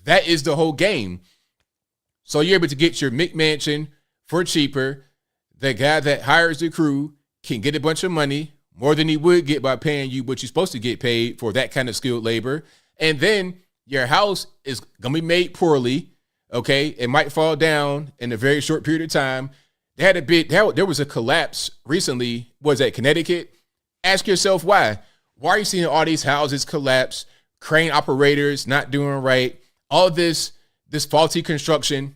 That is the whole game. So you're able to get your McMansion for cheaper. The guy that hires the crew can get a bunch of money, more than he would get by paying you what you're supposed to get paid for that kind of skilled labor. And then your house is going to be made poorly, okay? It might fall down in a very short period of time. There was a collapse recently, was at Connecticut. Ask yourself why. Why are you seeing all these houses collapse, crane operators not doing right, all this faulty construction?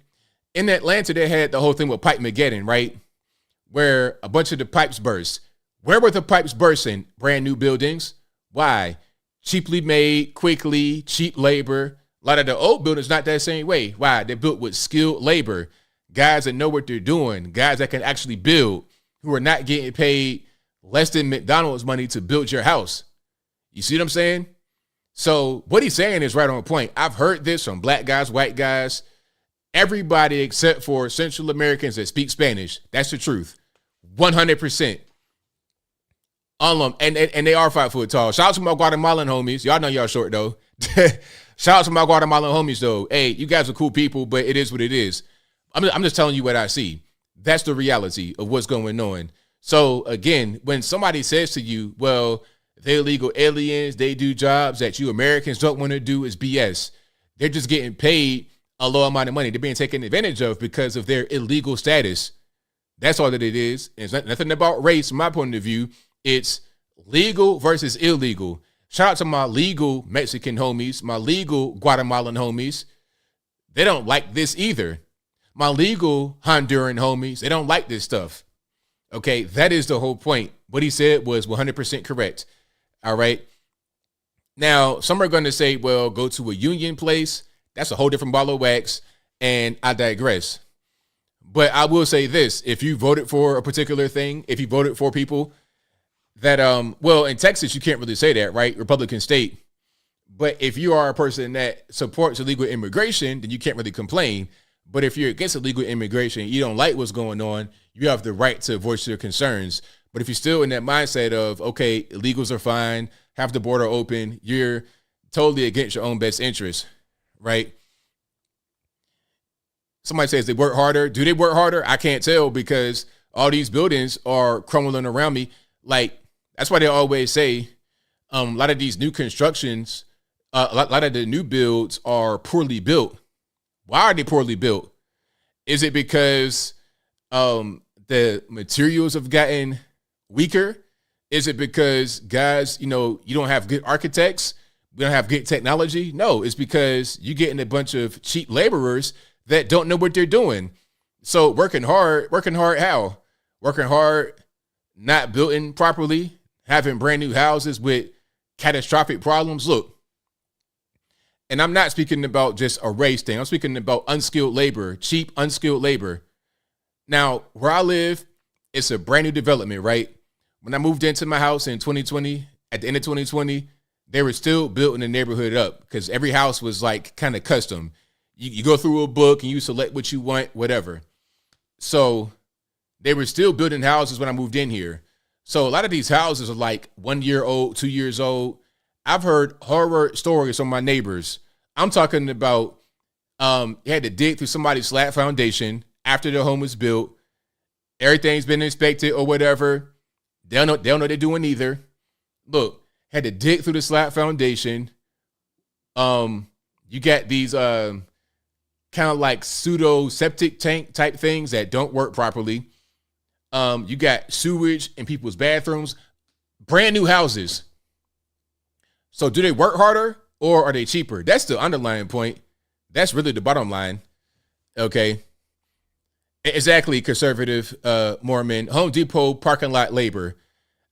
In Atlanta, they had the whole thing with Pipe Mageddon, right? Where a bunch of the pipes burst. Where were the pipes bursting? Brand new buildings. Why? Cheaply made, quickly, cheap labor. A lot of the old buildings not that same way. Why? They're built with skilled labor. Guys that know what they're doing. Guys that can actually build, who are not getting paid less than McDonald's money to build your house. You see what I'm saying? So what he's saying is right on point. I've heard this from black guys, white guys, everybody except for Central Americans that speak Spanish. That's the truth. 100%. All of them. And they are 5 foot tall. Shout out to my Guatemalan homies. Y'all know y'all short though. Shout out to my Guatemalan homies though. Hey, you guys are cool people, but it is what it is. I'm just telling you what I see. That's the reality of what's going on. So again, when somebody says to you, well, they're illegal aliens, they do jobs that you Americans don't want to do, is BS. They're just getting paid a low amount of money. They're being taken advantage of because of their illegal status. That's all that it is. It's nothing about race from my point of view. It's legal versus illegal. Shout out to my legal Mexican homies, my legal Guatemalan homies. They don't like this either. My legal Honduran homies, they don't like this stuff. Okay, that is the whole point. What he said was 100% correct. All right. Now, some are going to say, well, go to a union place. That's a whole different ball of wax. And I digress. But I will say this. If you voted for a particular thing, if you voted for people that, well, in Texas, you can't really say that, right? Republican state. But if you are a person that supports illegal immigration, then you can't really complain. But if you're against illegal immigration, you don't like what's going on, you have the right to voice your concerns. But if you're still in that mindset of, okay, illegals are fine, have the border open, you're totally against your own best interest, right? Somebody says they work harder. Do they work harder? I can't tell because all these buildings are crumbling around me. Like, that's why they always say a lot of these new constructions, a lot of the new builds are poorly built. Why are they poorly built? Is it because the materials have gotten weaker? Is it because guys, you don't have good architects? We don't have good technology? No, it's because you're getting a bunch of cheap laborers that don't know what they're doing. So working hard how? Working hard, not building properly, having brand new houses with catastrophic problems. Look, and I'm not speaking about just a race thing. I'm speaking about unskilled labor, cheap, unskilled labor. Now, where I live, it's a brand new development, right? When I moved into my house in 2020, at the end of 2020, they were still building the neighborhood up because every house was like kind of custom. You go through a book and you select what you want, whatever. So they were still building houses when I moved in here. So a lot of these houses are like 1 year old, 2 years old. I've heard horror stories from my neighbors. I'm talking about you had to dig through somebody's slab foundation after the home was built. Everything's been inspected or whatever. They don't know what they're doing either. Look, had to dig through the slab foundation. You got these kind of like pseudo septic tank type things that don't work properly. You got sewage in people's bathrooms. Brand new houses. So do they work harder or are they cheaper? That's the underlying point. That's really the bottom line. Okay. Exactly, conservative Mormon. Home Depot parking lot labor.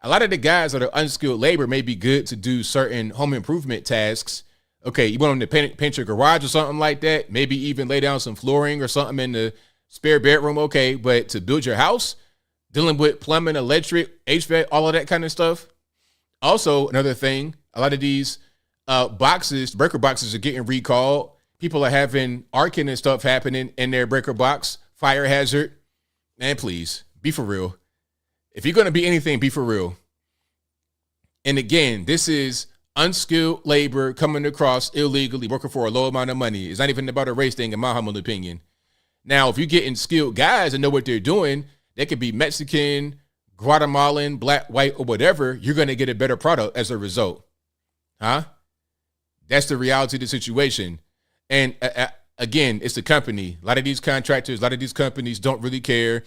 A lot of the guys that are unskilled labor may be good to do certain home improvement tasks. Okay, you want them to paint your garage or something like that. Maybe even lay down some flooring or something in the spare bedroom. Okay, but to build your house, dealing with plumbing, electric, HVAC, all of that kind of stuff. Also, another thing, a lot of these breaker boxes are getting recalled. People are having arcing and stuff happening in their breaker box. Fire hazard. Man, please, be for real. If you're going to be anything, be for real. And again, this is unskilled labor coming across illegally, working for a low amount of money. It's not even about a race thing, in my humble opinion. Now, if you're getting skilled guys and know what they're doing, they could be Mexican, Guatemalan, black, white, or whatever. You're going to get a better product as a result. Huh? That's the reality of the situation. And again, it's the company. A lot of these contractors, a lot of these companies don't really care.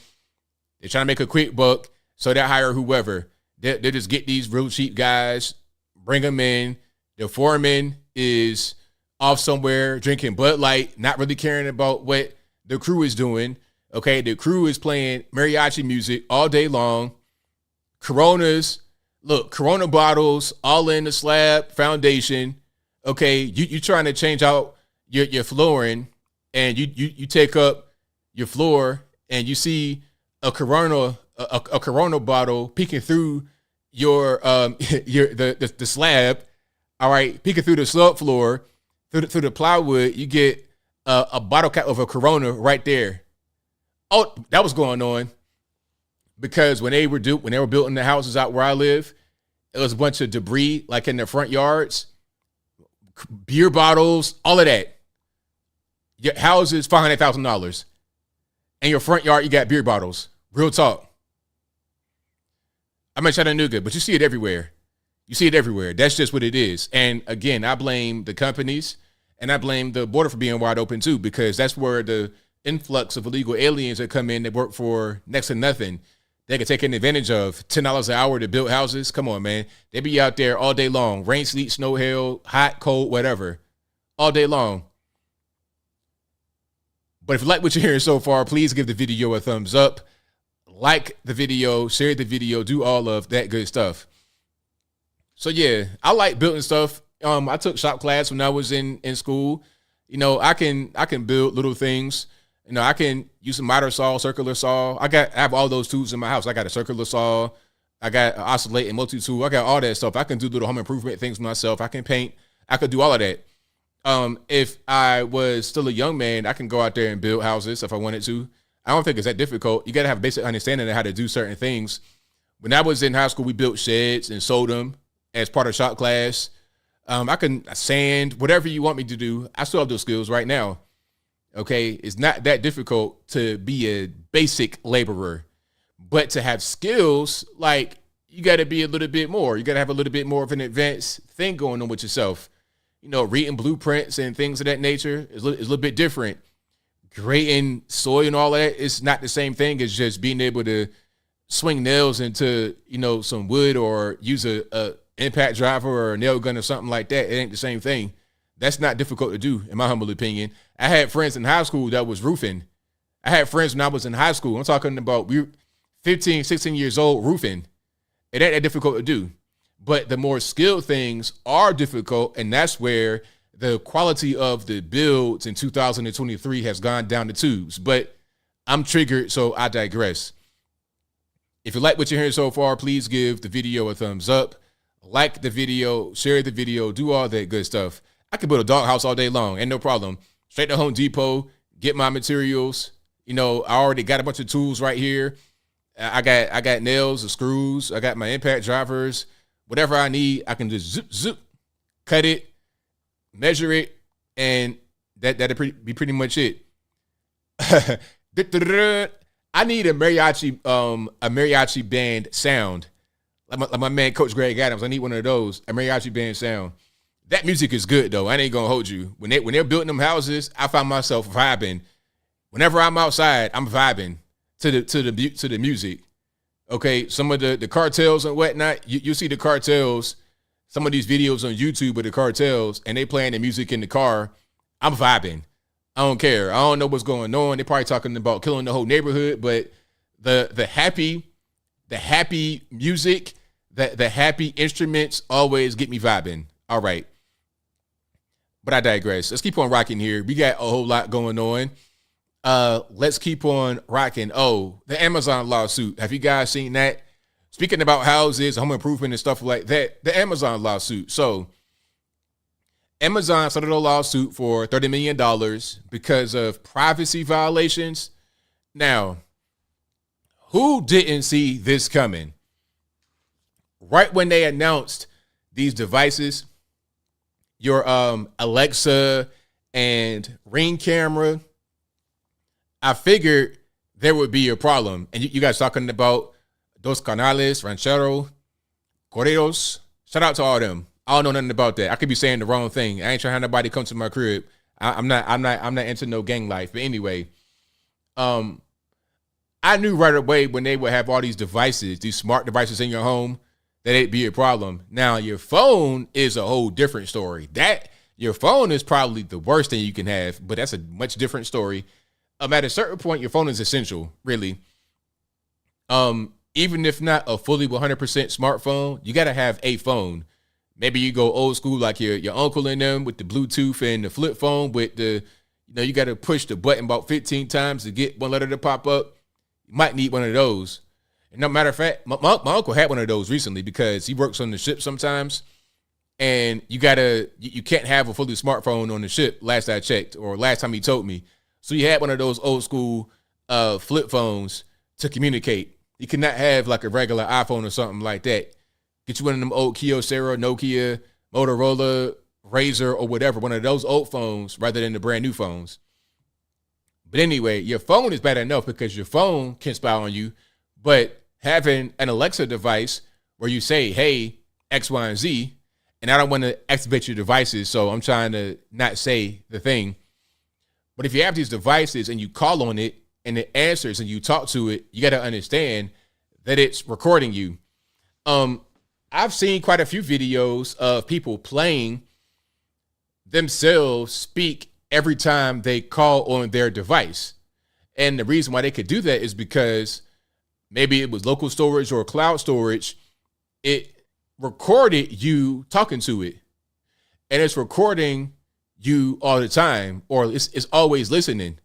They're trying to make a quick buck, so they hire whoever. They just get these real cheap guys, bring them in. The foreman is off somewhere drinking Bud Light, not really caring about what the crew is doing. Okay, the crew is playing mariachi music all day long. Coronas, look, Corona bottles all in the slab foundation. Okay, you trying to change out your flooring, and you take up your floor and you see a Corona bottle peeking through your the slab. All right, peeking through the subfloor, through the plywood. You get a bottle cap of a Corona right there. Oh, that was going on because when they were building the houses out where I live, it was a bunch of debris like in the front yards, beer bottles, all of that. Your house is $500,000. In your front yard, you got beer bottles. Real talk. I'm in Chattanooga, but you see it everywhere. You see it everywhere. That's just what it is. And again, I blame the companies and I blame the border for being wide open too, because that's where the influx of illegal aliens that come in that work for next to nothing. They can take advantage of $10 an hour to build houses. Come on, man. They be out there all day long. Rain, sleet, snow, hail, hot, cold, whatever. All day long. But if you like what you're hearing so far, please give the video a thumbs up. Like the video, share the video, do all of that good stuff. So yeah, I like building stuff. I took shop class when I was in school. You know, I can build little things. You know, I can use a miter saw, circular saw. I have all those tools in my house. I got a circular saw. I got an oscillating multi-tool. I got all that stuff. I can do little home improvement things myself. I can paint. I could do all of that. If I was still a young man, I can go out there and build houses if I wanted to. I don't think it's that difficult. You got to have a basic understanding of how to do certain things. When I was in high school, we built sheds and sold them as part of shop class. I can sand, whatever you want me to do. I still have those skills right now. Okay, it's not that difficult to be a basic laborer, but to have skills, like you got to be a little bit more. You got to have a little bit more of an advanced thing going on with yourself. You know, reading blueprints and things of that nature is a little bit different. Grading soil and all that is not the same thing as just being able to swing nails into, you know, some wood or use a impact driver or a nail gun or something like that. It ain't the same thing. That's not difficult to do, in my humble opinion. I had friends in high school that was roofing. I had friends when I was in high school. I'm talking about we were 15, 16 years old roofing. It ain't that difficult to do. But the more skilled things are difficult, and that's where the quality of the builds in 2023 has gone down the tubes. But I'm triggered, so I digress. If you like what you're hearing so far, please give the video a thumbs up, like the video, share the video, do all that good stuff. I could build a doghouse all day long, ain't no problem. Straight to Home Depot, get my materials. You know, I already got a bunch of tools right here. I got nails, the screws, I got my impact drivers, whatever I need, I can just zip, cut it, measure it, and that'll be pretty much it. I need a mariachi band sound. Like my man Coach Greg Adams, I need one of those, a mariachi band sound. That music is good though. I ain't gonna hold you. When they're building them houses, I find myself vibing. Whenever I'm outside, I'm vibing to the music. Okay, some of the cartels and whatnot, you see the cartels, some of these videos on YouTube of the cartels, and they playing the music in the car. I'm vibing. I don't care. I don't know what's going on. They're probably talking about killing the whole neighborhood, but the happy music, the happy instruments always get me vibing. All right. But I digress. Let's keep on rocking here. We got a whole lot going on. Let's keep on rocking. Oh, the Amazon lawsuit. Have you guys seen that? Speaking about houses, home improvement and stuff like that, the Amazon lawsuit. So Amazon started a lawsuit for $30 million because of privacy violations. Now, who didn't see this coming? Right when they announced these devices, your Alexa and Ring camera, I figured there would be a problem. And you guys talking about Dos Canales, Ranchero, Correos. Shout out to all them. I don't know nothing about that. I could be saying the wrong thing. I ain't trying to have nobody come to my crib. I'm not into no gang life. But anyway, I knew right away when they would have all these devices, these smart devices in your home, that it'd be a problem. Now your phone is a whole different story. That your phone is probably the worst thing you can have, but that's a much different story. At a certain point, your phone is essential, really. Even if not a fully 100% smartphone, you got to have a phone. Maybe you go old school like your uncle and them with the Bluetooth and the flip phone with the, you got to push the button about 15 times to get one letter to pop up. You might need one of those. And no matter of fact, my uncle had one of those recently because he works on the ship sometimes. And you can't have a fully smartphone on the ship, last I checked, or last time he told me. So you had one of those old school flip phones to communicate. You cannot have like a regular iPhone or something like that. Get you one of them old Kyocera, Nokia, Motorola, Razr, or whatever, one of those old phones rather than the brand new phones. But anyway, your phone is bad enough because your phone can spy on you, but having an Alexa device where you say, hey, X, Y, and Z, and I don't want to activate your devices, so I'm trying to not say the thing. But if you have these devices and you call on it and it answers and you talk to it, you got to understand that it's recording you. I've seen quite a few videos of people playing themselves speak every time they call on their device. And the reason why they could do that is because maybe it was local storage or cloud storage. It recorded you talking to it, and it's recording you all the time, or it's always listening.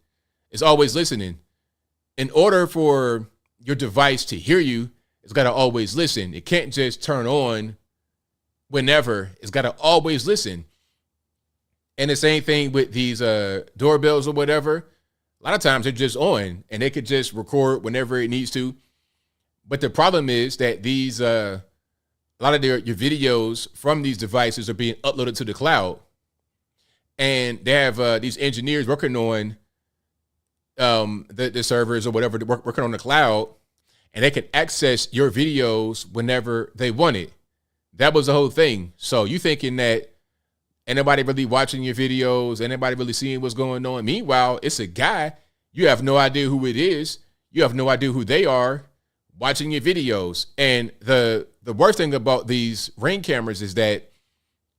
It's always listening. In order for your device to hear you, it's got to always listen. It can't just turn on whenever. It's got to always listen. And the same thing with these doorbells or whatever. A lot of times they're just on and they could just record whenever it needs to. But the problem is that these a lot of your videos from these devices are being uploaded to the cloud. And they have these engineers working on the servers or whatever, working on the cloud, and they can access your videos whenever they want it. That was the whole thing. So you thinking that anybody really watching your videos, anybody really seeing what's going on? Meanwhile, it's a guy. You have no idea who it is. You have no idea who they are watching your videos. And the worst thing about these Ring cameras is that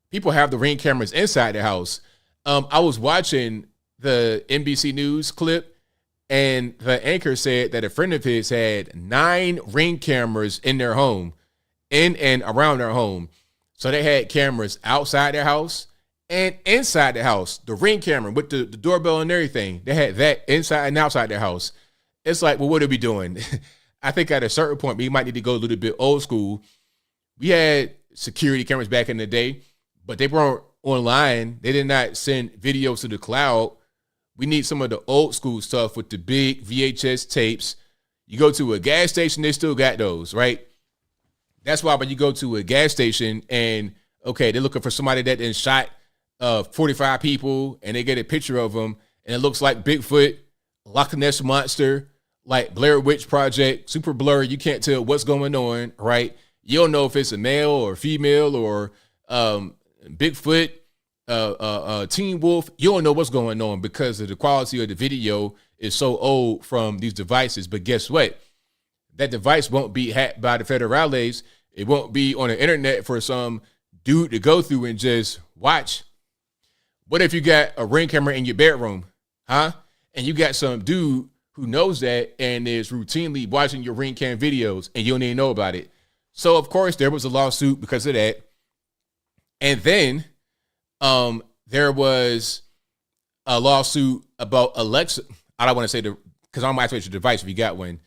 people have the Ring cameras inside the house. I was watching the NBC News clip, and the anchor said that a friend of his had 9 Ring cameras in their home, in and around their home. So they had cameras outside their house and inside the house. The Ring camera with the doorbell and everything, they had that inside and outside their house. It's like, well, what are we doing? I think at a certain point, we might need to go a little bit old school. We had security cameras back in the day, but they weren't online. They did not send videos to the cloud. We need some of the old school stuff with the big VHS tapes. You go to a gas station, they still got those, right? That's why when you go to a gas station and, okay, they're looking for somebody that then shot 45 people and they get a picture of them and it looks like Bigfoot, Loch Ness Monster, like Blair Witch Project, super blurry. You can't tell what's going on, right? You don't know if it's a male or female or Bigfoot, Teen Wolf. You don't know what's going on because of the quality of the video is so old from these devices. But guess what? That device won't be hacked by the federales. It won't be on the internet for some dude to go through and just watch. What if you got a Ring camera in your bedroom, huh? And you got some dude who knows that and is routinely watching your Ring cam videos and you don't even know about it. So, of course, there was a lawsuit because of that. And then there was a lawsuit about Alexa. I don't want to say because I'm activate your device if you got one.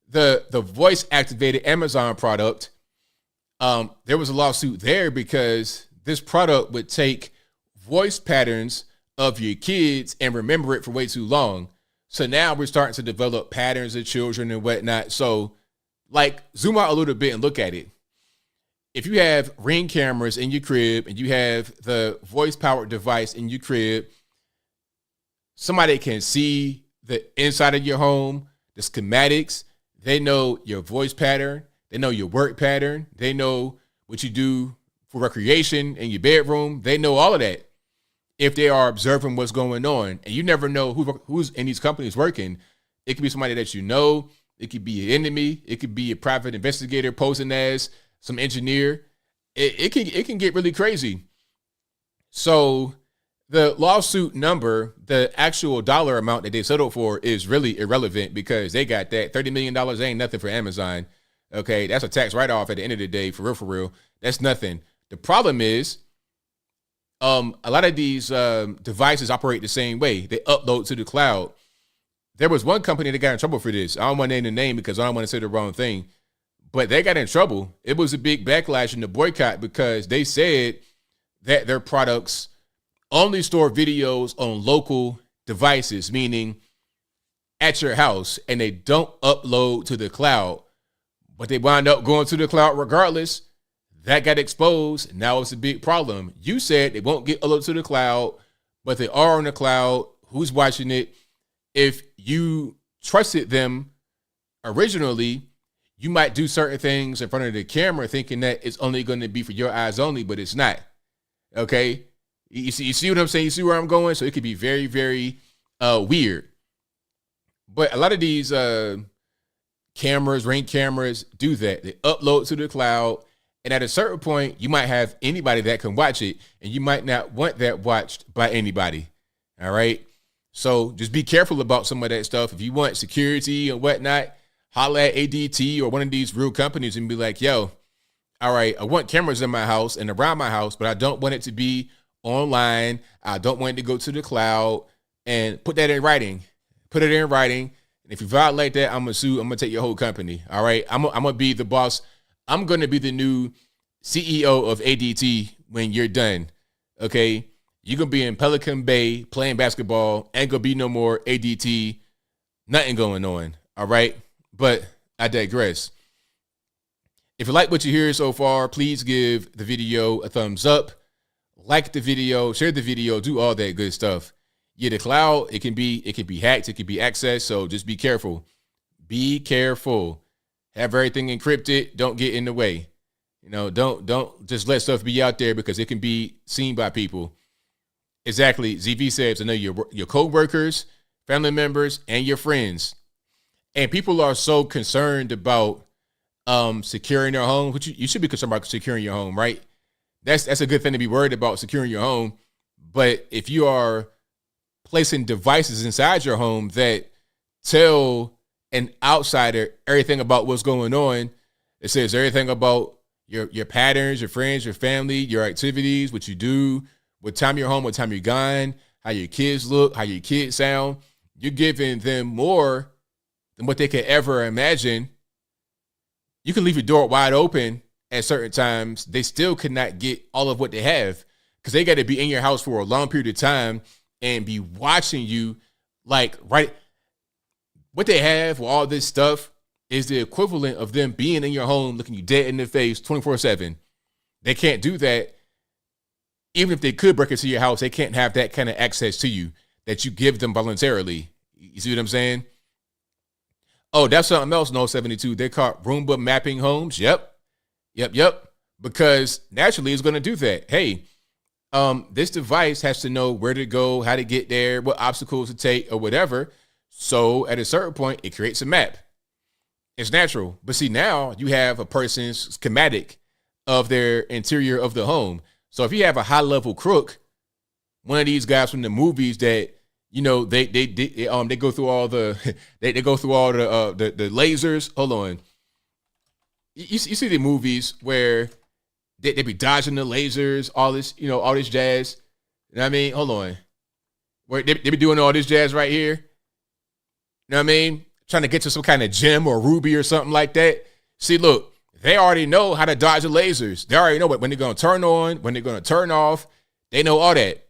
The voice activated Amazon product. There was a lawsuit there because this product would take voice patterns of your kids and remember it for way too long. So now we're starting to develop patterns of children and whatnot. So like zoom out a little bit and look at it. If you have Ring cameras in your crib and you have the voice powered device in your crib, somebody can see the inside of your home, the schematics. They know your voice pattern. They know your work pattern. They know what you do for recreation in your bedroom. They know all of that if they are observing what's going on. And you never know who's in these companies working. It could be somebody that you know. It could be an enemy. It could be a private investigator posing as some engineer. It can get really crazy. So the lawsuit number, the actual dollar amount that they settled for is really irrelevant because they got that. $30 million ain't nothing for Amazon. Okay, that's a tax write-off at the end of the day, for real. That's nothing. The problem is a lot of these devices operate the same way. They upload to the cloud. There was one company that got in trouble for this. I don't want to name the name because I don't want to say the wrong thing. But they got in trouble. It was a big backlash in the boycott because they said that their products only store videos on local devices, meaning at your house, and they don't upload to the cloud. But they wind up going to the cloud regardless. That got exposed. Now it's a big problem. You said they won't get uploaded to the cloud, but they are on the cloud. Who's watching it? If you trusted them originally, you might do certain things in front of the camera thinking that it's only going to be for your eyes only, but it's not. Okay? You see what I'm saying? You see where I'm going? So it could be very, very weird. But a lot of these cameras, Ring cameras, do that. They upload to the cloud. And at a certain point, you might have anybody that can watch it, and you might not want that watched by anybody. All right? So just be careful about some of that stuff. If you want security and whatnot, holla at ADT or one of these real companies and be like, yo, all right, I want cameras in my house and around my house, but I don't want it to be online. I don't want it to go to the cloud, and put that in writing. Put it in writing. And if you violate that, I'm going to sue. I'm going to take your whole company. All right. I'm going to be the boss. I'm going to be the new CEO of ADT when you're done. Okay. You're going to be in Pelican Bay playing basketball. Ain't going to be no more ADT. Nothing going on. All right. But I digress. If you like what you hear so far, please give the video a thumbs up. Like the video, share the video, do all that good stuff. Yeah, the cloud, it can be hacked, it can be accessed, so just be careful. Be careful. Have everything encrypted. Don't get in the way. You know, don't just let stuff be out there because it can be seen by people. Exactly. ZV says, I know your co-workers, family members, and your friends. And people are so concerned about securing their home, which you should be concerned about securing your home, right? That's a good thing to be worried about, securing your home. But if you are placing devices inside your home that tell an outsider everything about what's going on, it says everything about your patterns, your friends, your family, your activities, what you do, what time you're home, what time you're gone, how your kids look, how your kids sound. You're giving them more than what they could ever imagine you can leave your door wide open at certain times. They still could not get all of what they have because they got to be in your house for a long period of time and be watching you. Like, right, what they have with all this stuff is the equivalent of them being in your home, looking you dead in the face 24/7. They can't do that. Even if they could break into your house, they can't have that kind of access to you that you give them voluntarily. You see what I'm saying? Oh, that's something else. No 72. They caught Roomba mapping homes. Yep. Because naturally it's going to do that. Hey, this device has to know where to go, how to get there, what obstacles to take or whatever. So at a certain point, it creates a map. It's natural. But see, now you have a person's schematic of their interior of the home. So if you have a high level crook, one of these guys from the movies that, you know, they go through all the they go through all the lasers. Hold on. You see the movies where they be dodging the lasers, all this, you know, all this jazz. You know what I mean? Hold on. Where they be doing all this jazz right here. You know what I mean? Trying to get to some kind of gem or ruby or something like that. See, look, they already know how to dodge the lasers. They already know when they're going to turn on, when they're going to turn off. They know all that.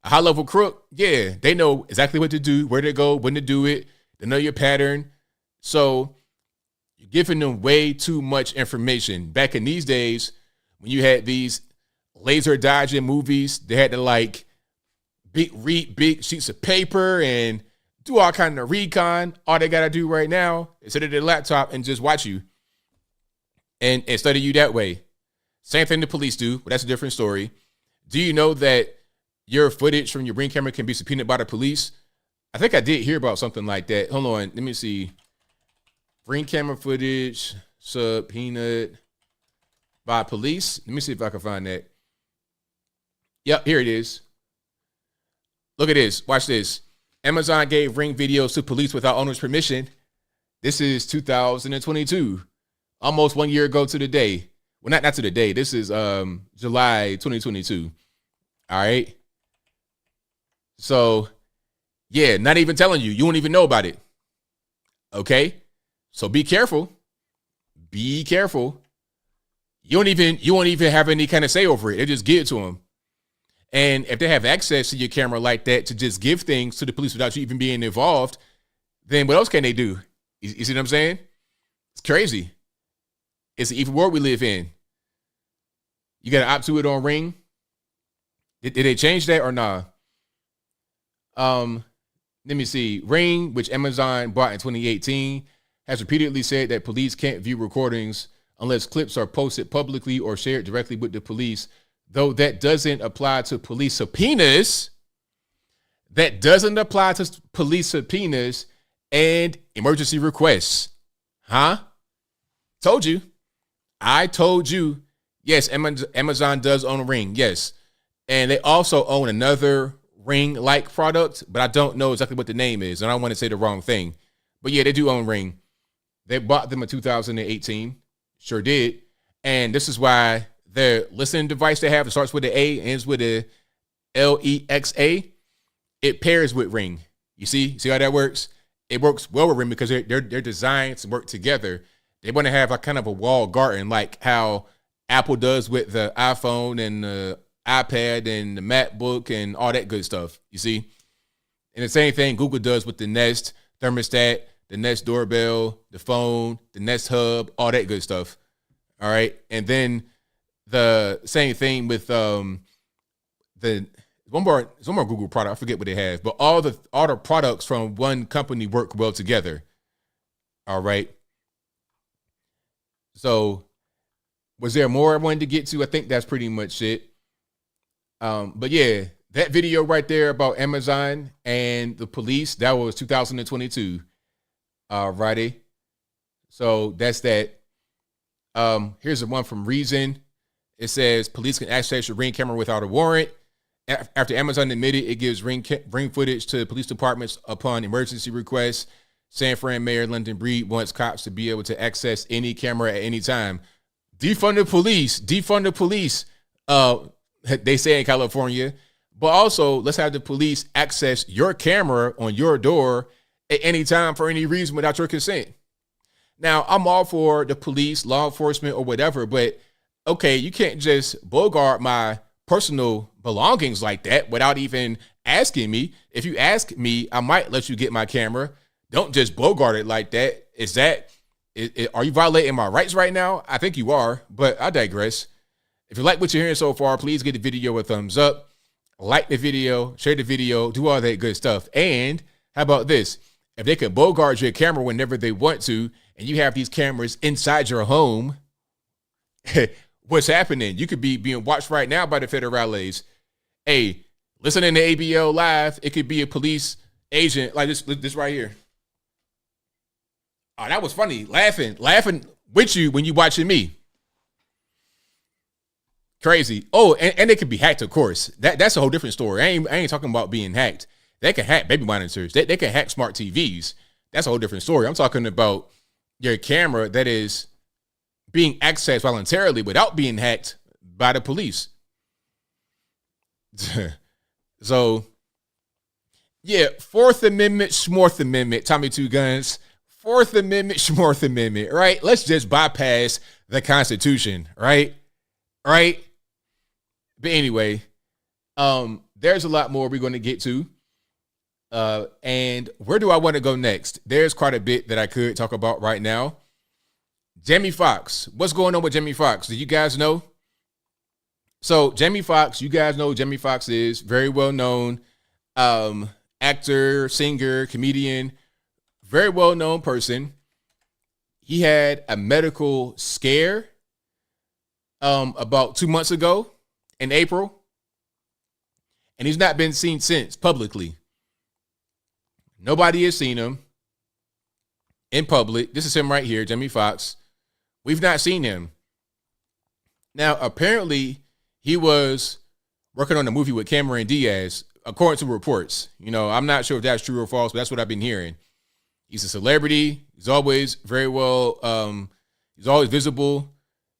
A high-level crook, yeah, they know exactly what to do, where to go, when to do it. They know your pattern. So you're giving them way too much information. Back in these days, when you had these laser dodging movies, they had to like read big sheets of paper and do all kind of recon. All they got to do right now is sit at their laptop and just watch you and study you that way. Same thing the police do, but that's a different story. Do you know that your footage from your Ring camera can be subpoenaed by the police? I think I did hear about something like that. Hold on. Let me see. Ring camera footage subpoenaed by police. Let me see if I can find that. Yep, here it is. Look at this. Watch this. Amazon gave Ring videos to police without owner's permission. This is 2022. Almost 1 year ago to the day. Well, not to the day. This is July 2022. All right. So, yeah, not even telling you. You won't even know about it. Okay? So be careful. Be careful. You won't even have any kind of say over it. They just give it to them. And if they have access to your camera like that to just give things to the police without you even being involved, then what else can they do? You see what I'm saying? It's crazy. It's an evil world we live in. You got to opt to it on Ring. Did they change that or nah? Let me see. Ring, which Amazon bought in 2018, has repeatedly said that police can't view recordings unless clips are posted publicly or shared directly with the police. Though that doesn't apply to police subpoenas. That doesn't apply to police subpoenas and emergency requests. Huh? Told you. I told you. Yes, Amazon does own a Ring. Yes. And they also own another Ring-like product, but I don't know exactly what the name is. And I don't want to say the wrong thing. But yeah, they do own Ring. They bought them in 2018. Sure did. And this is why their listening device they have, it starts with an A, ends with a Lexa. It pairs with Ring. You see how that works? It works well with Ring because they're designed to work together. They want to have like kind of a walled garden, like how Apple does with the iPhone and the iPad and the MacBook and all that good stuff. You see? And the same thing Google does with the Nest thermostat, the Nest doorbell, the phone, the Nest hub, all that good stuff. All right. And then the same thing with the one more Google product. I forget what they have, but all the products from one company work well together. All right. So was there more I wanted to get to? I think that's pretty much it. But yeah, that video right there about Amazon and the police, that was 2022. Righty. So that's that. Here's the one from Reason. It says police can access your Ring camera without a warrant. After Amazon admitted it gives Ring footage to police departments upon emergency requests, San Fran Mayor London Breed wants cops to be able to access any camera at any time. Defund the police. Defund the police. They say in California. But also, let's have the police access your camera on your door at any time for any reason without your consent. Now, I'm all for the police, law enforcement, or whatever, but okay, you can't just bogart my personal belongings like that without even asking me. If you ask me, I might let you get my camera. Don't just bogart it like that. Are you violating my rights right now? I think you are, but I digress. If you like what you're hearing so far, please give the video a thumbs up, like the video, share the video, do all that good stuff. And how about this? If they can bogart your camera whenever they want to, and you have these cameras inside your home, what's happening? You could be being watched right now by the federales. Hey, listening to ABL Live, it could be a police agent like this right here. Oh, that was funny. Laughing with you when you watching me. Crazy. Oh, and they could be hacked, of course. That's a whole different story. I ain't talking about being hacked. They can hack baby monitors. They can hack smart TVs. That's a whole different story. I'm talking about your camera that is being accessed voluntarily without being hacked by the police. So, yeah, Fourth Amendment, Schmorth Amendment, Tommy Two Guns. Fourth Amendment, Schmorth Amendment, right? Let's just bypass the Constitution, right? Right? But anyway, there's a lot more we're going to get to. And where do I want to go next? There's quite a bit that I could talk about right now. Jamie Foxx. What's going on with Jamie Foxx? Do you guys know? So Jamie Foxx, you guys know who Jamie Foxx is. Very well known actor, singer, comedian, very well known person. He had a medical scare about 2 months ago in April. And he's not been seen since publicly. Nobody has seen him in public. This is him right here, Jamie Foxx. We've not seen him. Now, apparently, he was working on a movie with Cameron Diaz, according to reports. You know, I'm not sure if that's true or false, but that's what I've been hearing. He's a celebrity. He's always very well, he's always visible.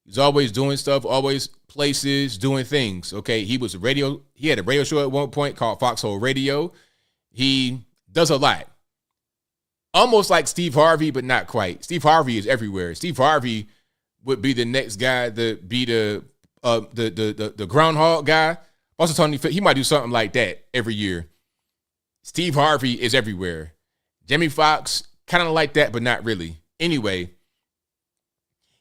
He's always doing stuff, always places, doing things. Okay, he had a radio show at one point called Foxx Radio. He does a lot. Almost like Steve Harvey, but not quite. Steve Harvey is everywhere. Steve Harvey would be the next guy to be the groundhog guy. Also, Tony, he might do something like that every year. Steve Harvey is everywhere. Jamie Foxx, kind of like that, but not really. Anyway,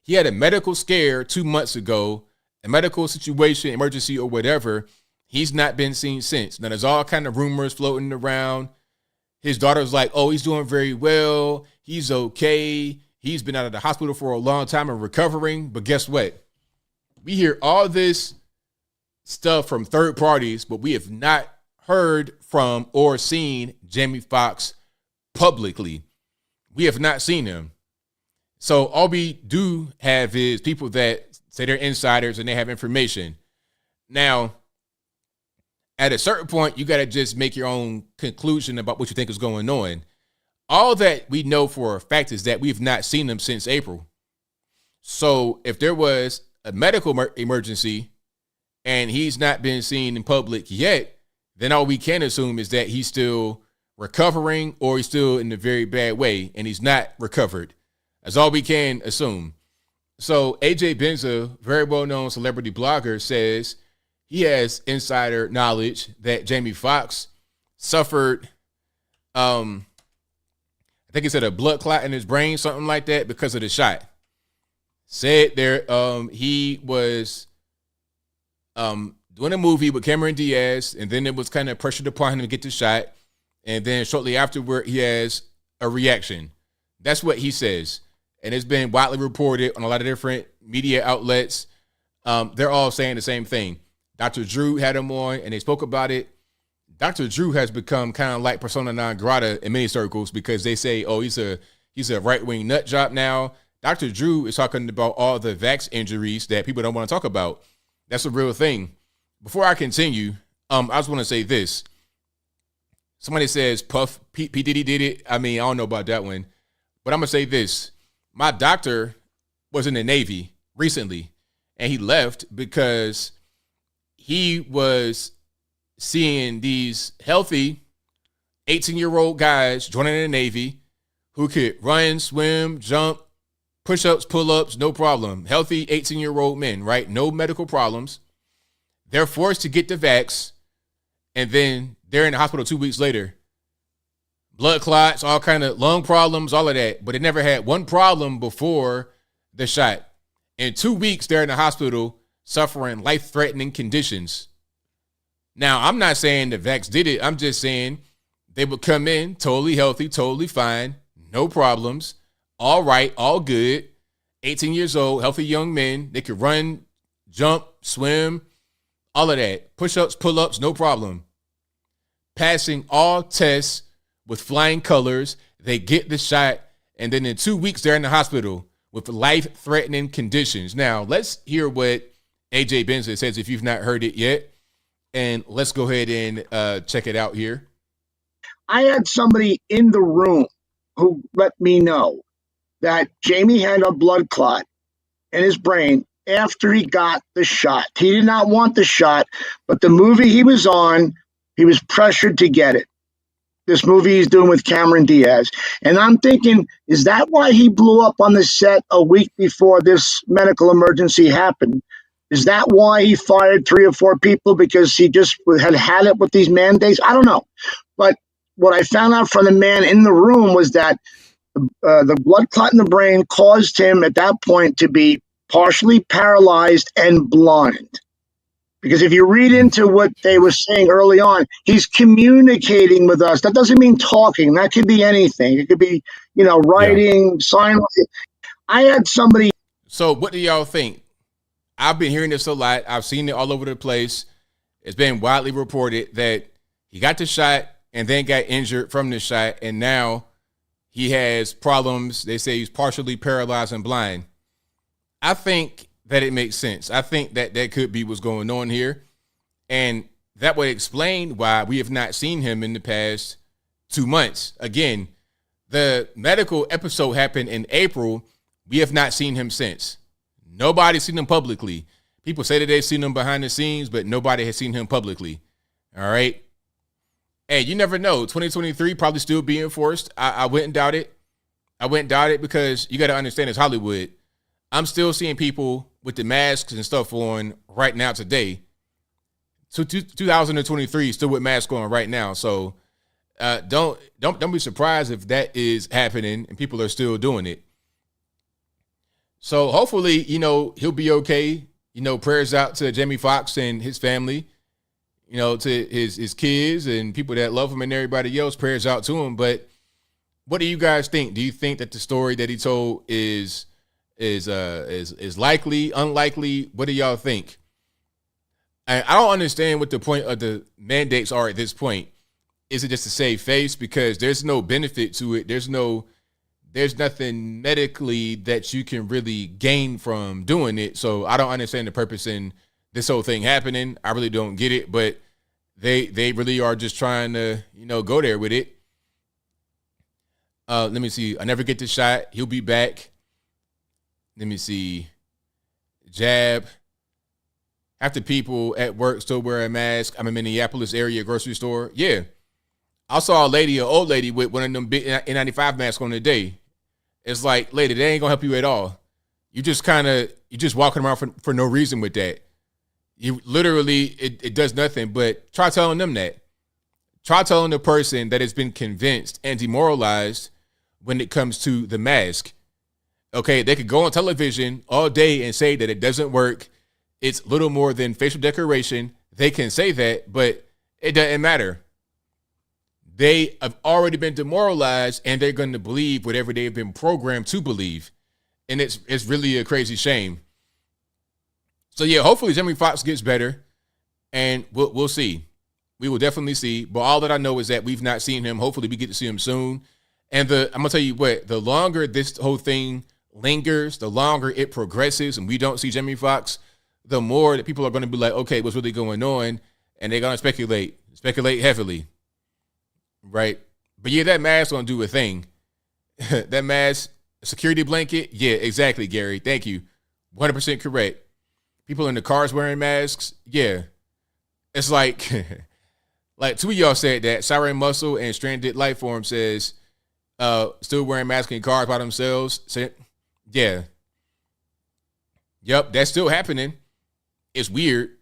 he had a medical scare 2 months ago, a medical situation, emergency or whatever. He's not been seen since. Now, there's all kind of rumors floating around. His daughter's like, oh, he's doing very well. He's okay. He's been out of the hospital for a long time and recovering. But guess what? We hear all this stuff from third parties, but we have not heard from or seen Jamie Foxx publicly. We have not seen him. So all we do have is people that say they're insiders and they have information. Now, at a certain point, you got to just make your own conclusion about what you think is going on. All that we know for a fact is that we've not seen him since April. So if there was a medical emergency and he's not been seen in public yet, then all we can assume is that he's still recovering or he's still in a very bad way and he's not recovered. That's all we can assume. So AJ Benza, very well-known celebrity blogger, says he has insider knowledge that Jamie Foxx suffered, I think he said a blood clot in his brain, something like that, because of the shot. Said there, he was doing a movie with Cameron Diaz, and then it was kind of pressured upon him to get the shot. And then shortly afterward, he has a reaction. That's what he says. And it's been widely reported on a lot of different media outlets. They're all saying the same thing. Dr. Drew had him on, and they spoke about it. Dr. Drew has become kind of like persona non grata in many circles because they say, oh, he's a right-wing nut job now. Dr. Drew is talking about all the vax injuries that people don't want to talk about. That's a real thing. Before I continue, I just want to say this. Somebody says Puff, P. Diddy did it. I mean, I don't know about that one. But I'm going to say this. My doctor was in the Navy recently, and he left because he was seeing these healthy 18-year-old guys joining the Navy who could run, swim, jump, push-ups, pull-ups, no problem. Healthy 18-year-old men, right? No medical problems. They're forced to get the vax, and then they're in the hospital 2 weeks later. Blood clots, all kind of lung problems, all of that. But they never had one problem before the shot. In 2 weeks, they're in the hospital suffering life-threatening conditions. Now, I'm not saying the vax did it. I'm just saying they would come in totally healthy, totally fine, no problems, all right, all good, 18 years old, healthy young men. They could run, jump, swim, all of that. Push-ups, pull-ups, no problem. Passing all tests with flying colors. They get the shot, and then in 2 weeks, they're in the hospital with life-threatening conditions. Now, let's hear what AJ Benson says if you've not heard it yet. And let's go ahead and check it out here. I had somebody in the room who let me know that Jamie had a blood clot in his brain after he got the shot. He did not want the shot, but the movie he was on, he was pressured to get it. This movie he's doing with Cameron Diaz. And I'm thinking, is that why he blew up on the set a week before this medical emergency happened? Is that why he fired 3 or 4 people because he just had it with these mandates? I don't know. But what I found out from the man in the room was that the blood clot in the brain caused him at that point to be partially paralyzed and blind. Because if you read into what they were saying early on, he's communicating with us. That doesn't mean talking. That could be anything. It could be, writing, sign. I had somebody. So what do y'all think? I've been hearing this a lot. I've seen it all over the place. It's been widely reported that he got the shot and then got injured from the shot, and now he has problems. They say he's partially paralyzed and blind. I think that it makes sense. I think that that could be what's going on here, and that would explain why we have not seen him in the past 2 months. Again, the medical episode happened in April. We have not seen him since. Nobody's seen him publicly. People say that they've seen him behind the scenes, but nobody has seen him publicly. All right. Hey, you never know. 2023 probably still be enforced. I wouldn't doubt it. I wouldn't doubt it because you got to understand it's Hollywood. I'm still seeing people with the masks and stuff on right now today. So 2023 still with masks on right now. So don't be surprised if that is happening and people are still doing it. So hopefully, he'll be okay. Prayers out to Jamie Foxx and his family, to his kids and people that love him and everybody else. Prayers out to him. But what do you guys think? Do you think that the story that he told is likely, unlikely? What do y'all think? I don't understand what the point of the mandates are at this point. Is it just to save face? Because there's no benefit to it. There's nothing medically that you can really gain from doing it. So I don't understand the purpose in this whole thing happening. I really don't get it, but they really are just trying to, go there with it. Let me see. I never get the shot. He'll be back. Let me see. Jab. Half the people at work still wear a mask. I'm in Minneapolis area grocery store. Yeah. I saw an old lady with one of them big N95 masks on the day. It's like, lady, they ain't gonna help you at all. You just walking around for no reason with that. You literally, it does nothing, but try telling them that. Try telling the person that has been convinced and demoralized when it comes to the mask. Okay, they could go on television all day and say that it doesn't work. It's little more than facial decoration. They can say that, but it doesn't matter. They have already been demoralized and they're going to believe whatever they've been programmed to believe. And it's really a crazy shame. So yeah, hopefully Jamie Foxx gets better and we'll see. We will definitely see. But all that I know is that we've not seen him. Hopefully we get to see him soon. And I'm going to tell you what, the longer this whole thing lingers, the longer it progresses and we don't see Jamie Foxx, the more that people are going to be like, okay, what's really going on? And they're going to speculate heavily. Right. But yeah, that mask gonna do a thing. That mask, security blanket. Yeah, exactly, Gary. Thank you. 100% correct. People in the cars wearing masks. Yeah. It's like, two of y'all said that. Siren Muscle and Stranded Lifeform says, still wearing masks in cars by themselves. So, Yeah. Yep, that's still happening. It's weird.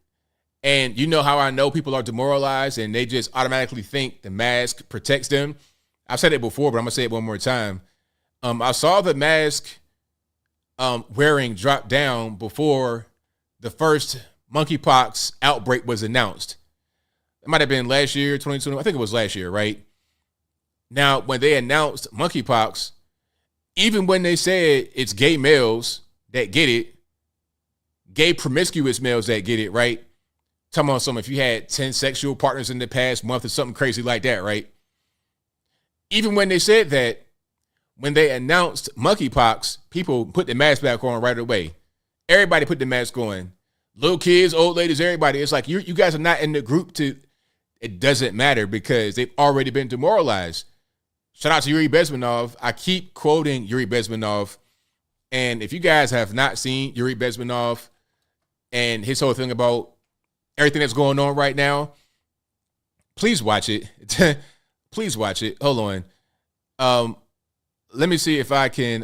And you know how I know people are demoralized and they just automatically think the mask protects them? I've said it before, but I'm going to say it one more time. I saw the mask wearing drop down before the first monkeypox outbreak was announced. It might have been last year, 2020. I think it was last year, right? Now, when they announced monkeypox, even when they said it's gay males that get it, gay promiscuous males that get it, right? Talking about something, if you had 10 sexual partners in the past month or something crazy like that, right? Even when they said that, when they announced monkeypox, people put the mask back on right away. Everybody put the mask on. Little kids, old ladies, everybody. It's like you guys are not in the group to, it doesn't matter because they've already been demoralized. Shout out to Yuri Bezmenov. I keep quoting Yuri Bezmenov. And if you guys have not seen Yuri Bezmenov and his whole thing about everything that's going on right now, please watch it. Please watch it. Hold on. Let me see if I can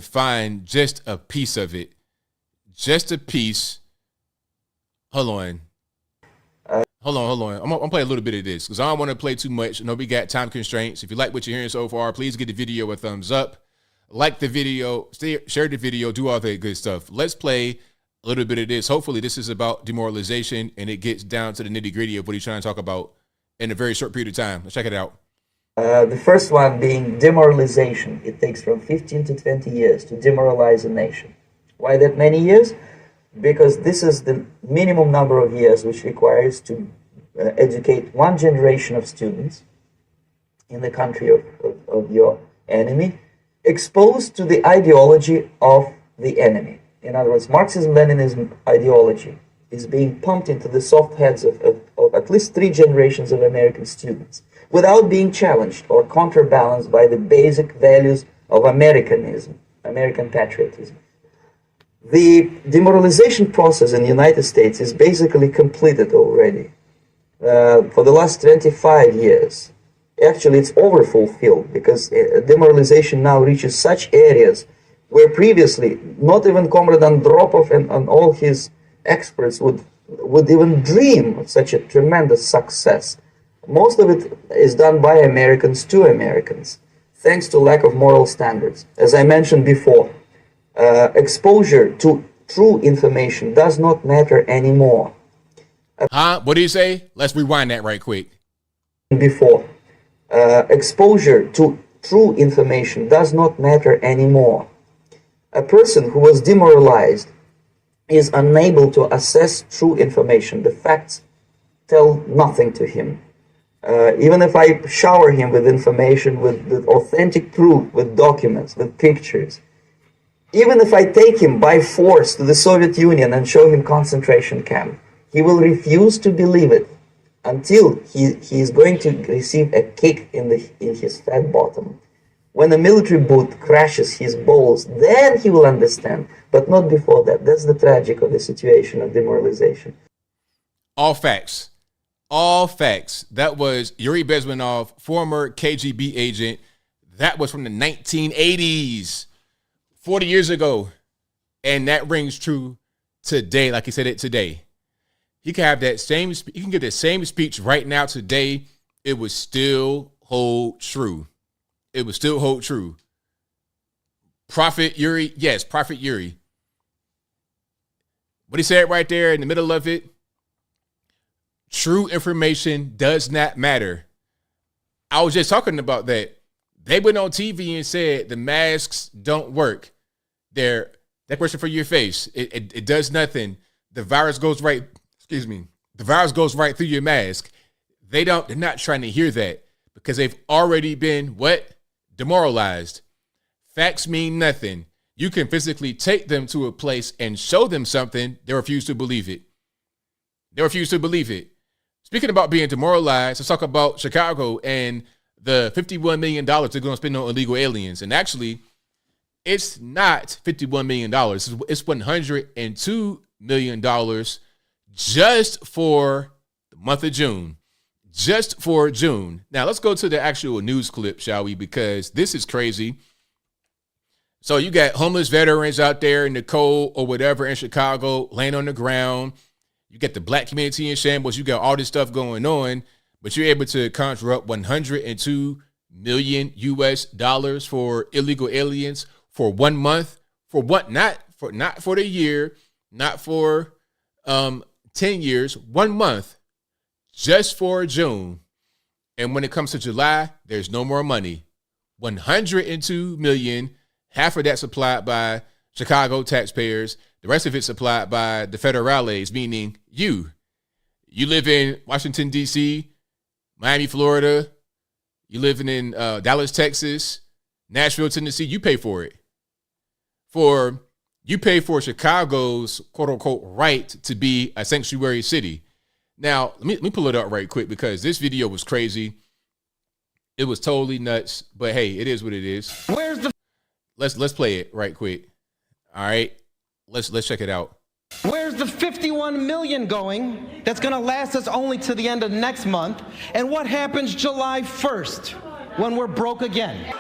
find just a piece of it. Just a piece. Hold on. Hold on. I'm gonna play a little bit of this because I don't want to play too much. I know we got time constraints. If you like what you're hearing so far, please give the video a thumbs up. Like the video, share the video, do all that good stuff. Let's play a little bit of this. Hopefully this is about demoralization and it gets down to the nitty gritty of what he's trying to talk about in a very short period of time. Let's check it out. The first one being demoralization. It takes from 15 to 20 years to demoralize a nation. Why that many years? Because this is the minimum number of years which requires to educate one generation of students in the country of your enemy, exposed to the ideology of the enemy. In other words, Marxism-Leninism ideology is being pumped into the soft heads of at least 3 generations of American students without being challenged or counterbalanced by the basic values of Americanism, American patriotism. The demoralization process in the United States is basically completed already. For the last 25 years, actually it's overfulfilled because demoralization now reaches such areas where previously not even Comrade Andropov and all his experts would even dream of such a tremendous success. Most of it is done by Americans to Americans, thanks to lack of moral standards. As I mentioned before, exposure to true information does not matter anymore. What do you say? Let's rewind that right quick. Before, exposure to true information does not matter anymore. A person who was demoralized is unable to assess true information. The facts tell nothing to him. Even if I shower him with information, with authentic proof, with documents, with pictures, even if I take him by force to the Soviet Union and show him concentration camp, he will refuse to believe it until he is going to receive a kick in his fat bottom. When a military boot crashes his balls, then he will understand, but not before that. That's the tragic of the situation of demoralization. All facts. All facts. That was Yuri Bezmenov, former KGB agent. That was from the 1980s. 40 years ago, and that rings true today, like he said it today. He can have that same, you can give the same speech right now today. It would still hold true. It would still hold true. Prophet Yuri, yes, Prophet Yuri. What he said right there in the middle of it, true information does not matter. I was just talking about that. They went on TV and said the masks don't work. They're decoration for your face. It does nothing. The virus goes right, the virus goes right through your mask. They're not trying to hear that because they've already been demoralized. Facts mean nothing. You can physically take them to a place and show them something. They refuse to believe it. Speaking about being demoralized, let's talk about Chicago and the $51 million they're going to spend on illegal aliens. And actually, it's not $51 million. It's $102 million just for the month of June. Just for June. Now, let's go to the actual news clip, shall we? Because this is crazy. So you got homeless veterans out there in the cold or whatever in Chicago, laying on the ground. You get the black community in shambles. You got all this stuff going on, but you're able to conjure up $102 million US for illegal aliens for 1 month. For what? Not for the year, not for 10 years, 1 month, just for June. And when it comes to July, there's no more money. 102 million. Half of that supplied by Chicago taxpayers. The rest of it supplied by the federales, meaning you. You live in Washington, D.C., Miami, Florida. You live in Dallas, Texas, Nashville, Tennessee. You pay for it. You pay for Chicago's quote unquote right to be a sanctuary city. Now, let me pull it up right quick because this video was crazy. It was totally nuts, but hey, it is what it is. Let's play it right quick. All right, let's check it out. Where's the 51 million going? That's going to last us only to the end of next month. And what happens July 1st when we're broke again?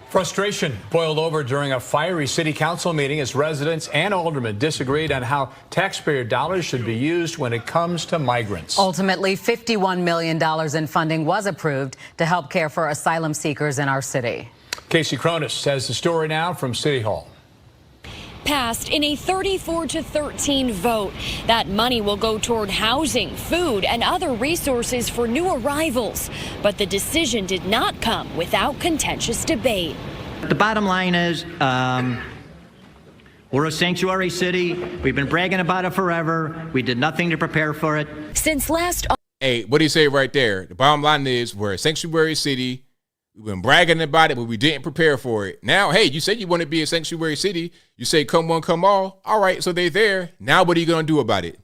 Frustration boiled over during a fiery city council meeting as residents and aldermen disagreed on how taxpayer dollars should be used when it comes to migrants. Ultimately, $51 million in funding was approved to help care for asylum seekers in our city. Casey Cronus has the story now from City Hall. Passed in a 34-13 vote. That money will go toward housing, food, and other resources for new arrivals. But the decision did not come without contentious debate. The bottom line is, we're a sanctuary city. We've been bragging about it forever. We did nothing to prepare for it. Since last... Hey, what do you say right there? The bottom line is we're a sanctuary city. We've been bragging about it, but we didn't prepare for it. Now, hey, you said you want to be a sanctuary city. You say come one, come all. All right, so they're there. Now what are you going to do about it?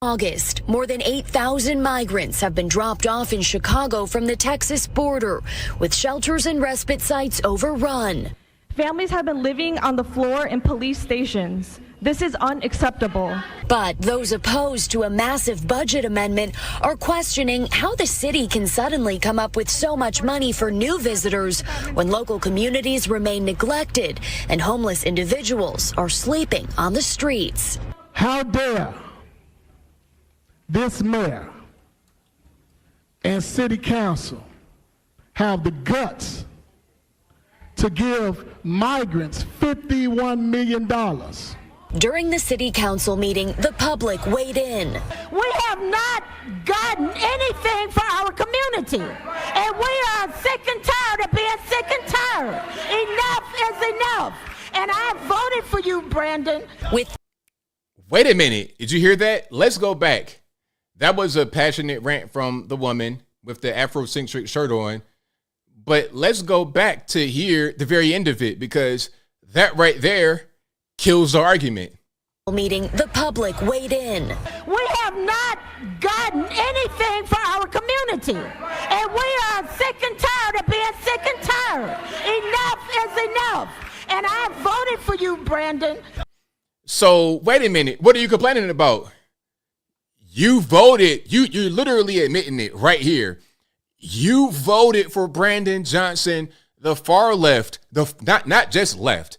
August, more than 8,000 migrants have been dropped off in Chicago from the Texas border, with shelters and respite sites overrun. Families have been living on the floor in police stations. This is unacceptable. But those opposed to a massive budget amendment are questioning how the city can suddenly come up with so much money for new visitors when local communities remain neglected and homeless individuals are sleeping on the streets. How dare this mayor and city council have the guts to give migrants $51 million. During the city council meeting, the public weighed in. We have not gotten anything for our community, and we are sick and tired of being sick and tired. Enough is enough, and I voted for you, Brandon. Wait a minute, did you hear that? Let's go back. That was a passionate rant from the woman with the Afrocentric shirt on. But let's go back to hear the very end of it, because that right there kills the argument. Meeting, the public weighed in. We have not gotten anything for our community, and we are sick and tired of being sick and tired. Enough is enough, and I voted for you, Brandon. So wait a minute, what are you complaining about? You voted, you're literally admitting it right here. You voted for Brandon Johnson, the far left, not just left,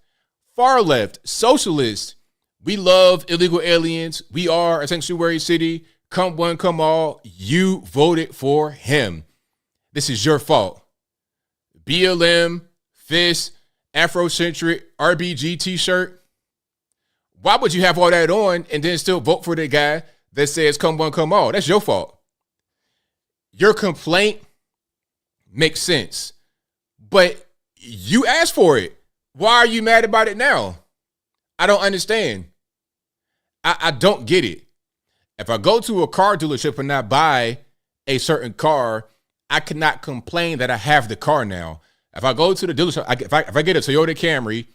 far left, socialist. We love illegal aliens. We are a sanctuary city. Come one, come all. You voted for him. This is your fault. BLM, FIST, Afrocentric, RBG t-shirt. Why would you have all that on and then still vote for the guy that says come one, come all? That's your fault. Your complaint makes sense, but you asked for it. Why are you mad about it now? I don't understand. I don't get it. If I go to a car dealership and I buy a certain car, I cannot complain that I have the car now. If I go to the dealership, if I get a Toyota Camry,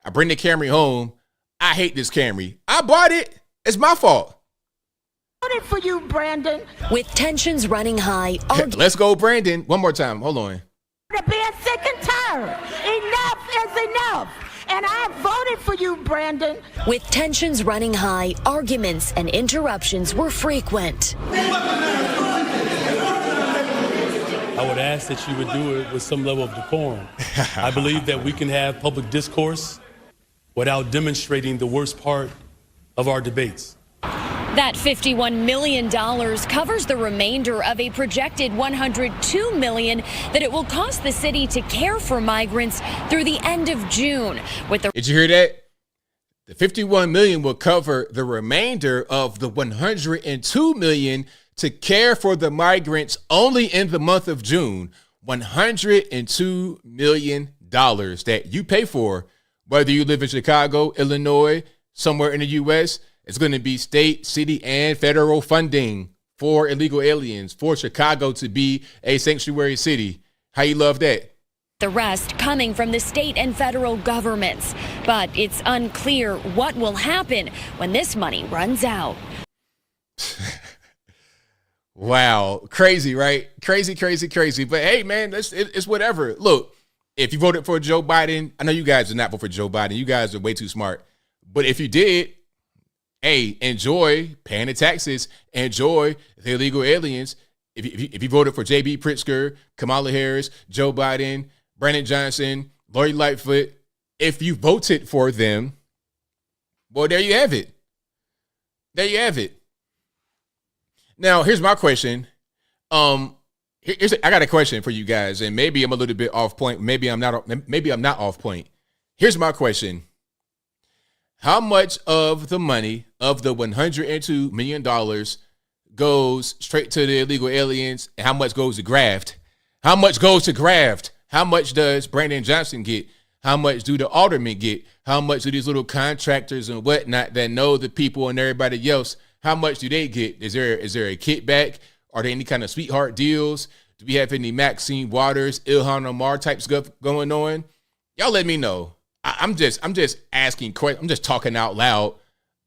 I bring the Camry home, I hate this Camry. I bought it. It's my fault. For you, Brandon. With tensions running high. Let's go, Brandon. One more time. Hold on. Being sick and tired. Enough is enough. And I voted for you, Brandon. With tensions running high, arguments and interruptions were frequent. I would ask that you would do it with some level of decorum. I believe that we can have public discourse without demonstrating the worst part of our debates. That $51 million covers the remainder of a projected $102 million that it will cost the city to care for migrants through the end of June. Did you hear that? The $51 million will cover the remainder of the $102 million to care for the migrants only in the month of June. $102 million that you pay for, whether you live in Chicago, Illinois, somewhere in the U.S., it's going to be state, city, and federal funding for illegal aliens, for Chicago to be a sanctuary city. How you love that? The rest coming from the state and federal governments. But it's unclear what will happen when this money runs out. Wow. Crazy, right? Crazy. But hey, man, it's whatever. Look, if you voted for Joe Biden, I know you guys did not vote for Joe Biden. You guys are way too smart. But if you did, hey, enjoy paying the taxes. Enjoy the illegal aliens. If you voted for J.B. Pritzker, Kamala Harris, Joe Biden, Brandon Johnson, Lori Lightfoot, if you voted for them, well, there you have it. There you have it. Now, here's my question. I got a question for you guys, and maybe I'm a little bit off point. Maybe I'm not off point. Here's my question. How much of the money of the $102 million goes straight to the illegal aliens, and how much goes to graft? How much goes to graft? How much does Brandon Johnson get? How much do the aldermen get? How much do these little contractors and whatnot that know the people and everybody else, how much do they get? Is there a kickback? Are there any kind of sweetheart deals? Do we have any Maxine Waters, Ilhan Omar type stuff going on? Y'all let me know. I'm just asking questions. I'm just talking out loud.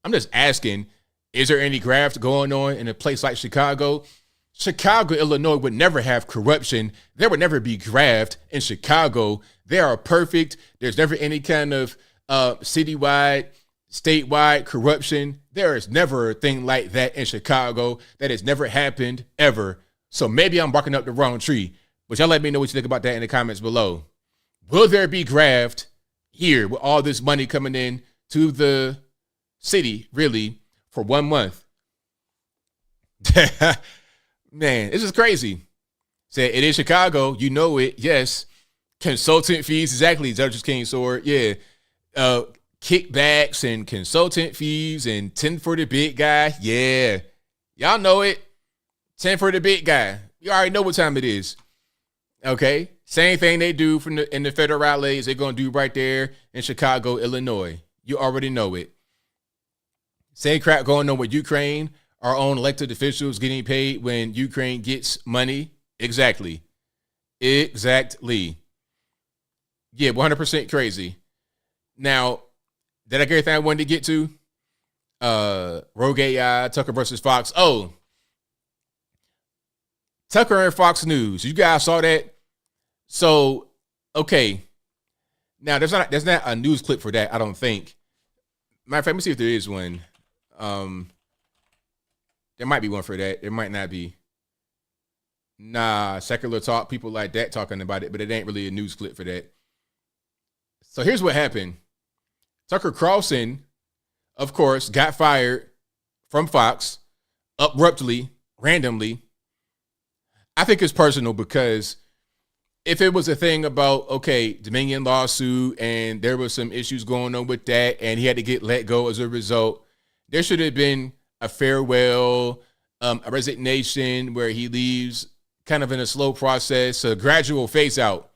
I'm just asking, is there any graft going on in a place like Chicago? Chicago, Illinois would never have corruption. There would never be graft in Chicago. They are perfect. There's never any kind of citywide, statewide corruption. There is never a thing like that in Chicago. That has never happened ever. So maybe I'm barking up the wrong tree. But y'all let me know what you think about that in the comments below. Will there be graft here with all this money coming in to the city, really, for 1 month? Man, this is crazy. Say it is Chicago, you know it. Yes. Consultant fees, exactly. Judge's King Sword. Yeah. Kickbacks and consultant fees and 10 for the big guy. Yeah. Y'all know it. 10 for the big guy. You already know what time it is. Okay. Same thing they do in the federales, they're going to do right there in Chicago, Illinois. You already know it. Same crap going on with Ukraine. Our own elected officials getting paid when Ukraine gets money. Exactly. Yeah, 100% crazy. Now, did I get everything I wanted to get to? Rogue AI, Tucker versus Fox. Oh, Tucker and Fox News. You guys saw that? So, okay. Now, there's not a news clip for that, I don't think. Matter of fact, let me see if there is one. There might be one for that. There might not be. Nah, secular talk, people like that talking about it, but it ain't really a news clip for that. So here's what happened. Tucker Carlson, of course, got fired from Fox abruptly, randomly. I think it's personal because if it was a thing about, okay, Dominion lawsuit and there was some issues going on with that and he had to get let go as a result, there should have been a farewell, a resignation where he leaves kind of in a slow process, a gradual phase out,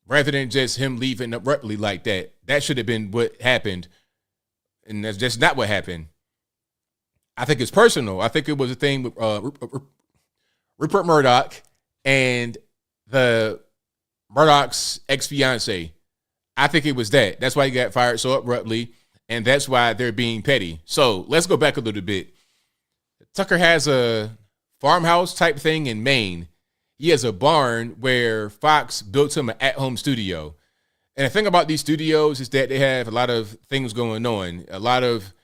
rather than just him leaving abruptly like that. That should have been what happened. And that's just not what happened. I think it's personal. I think it was a thing with Rupert Murdoch and the Murdoch's ex-fiance. I think it was that. That's why he got fired so abruptly, and that's why they're being petty. So let's go back a little bit. Tucker has a farmhouse type thing in Maine. He has a barn where Fox built him an at-home studio. And the thing about these studios is that they have a lot of things going on, a lot of,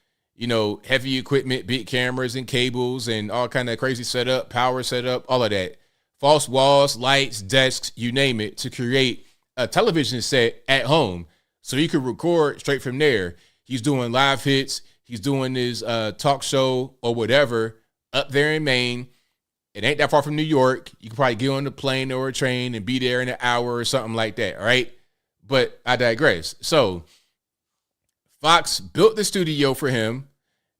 heavy equipment, big cameras and cables and all kind of crazy setup, power setup, all of that. false walls, lights, desks, you name it, to create a television set at home so he could record straight from there. He's doing live hits. He's doing his talk show or whatever up there in Maine. It ain't that far from New York. You can probably get on a plane or a train and be there in an hour or something like that, all right? But I digress. So Fox built the studio for him.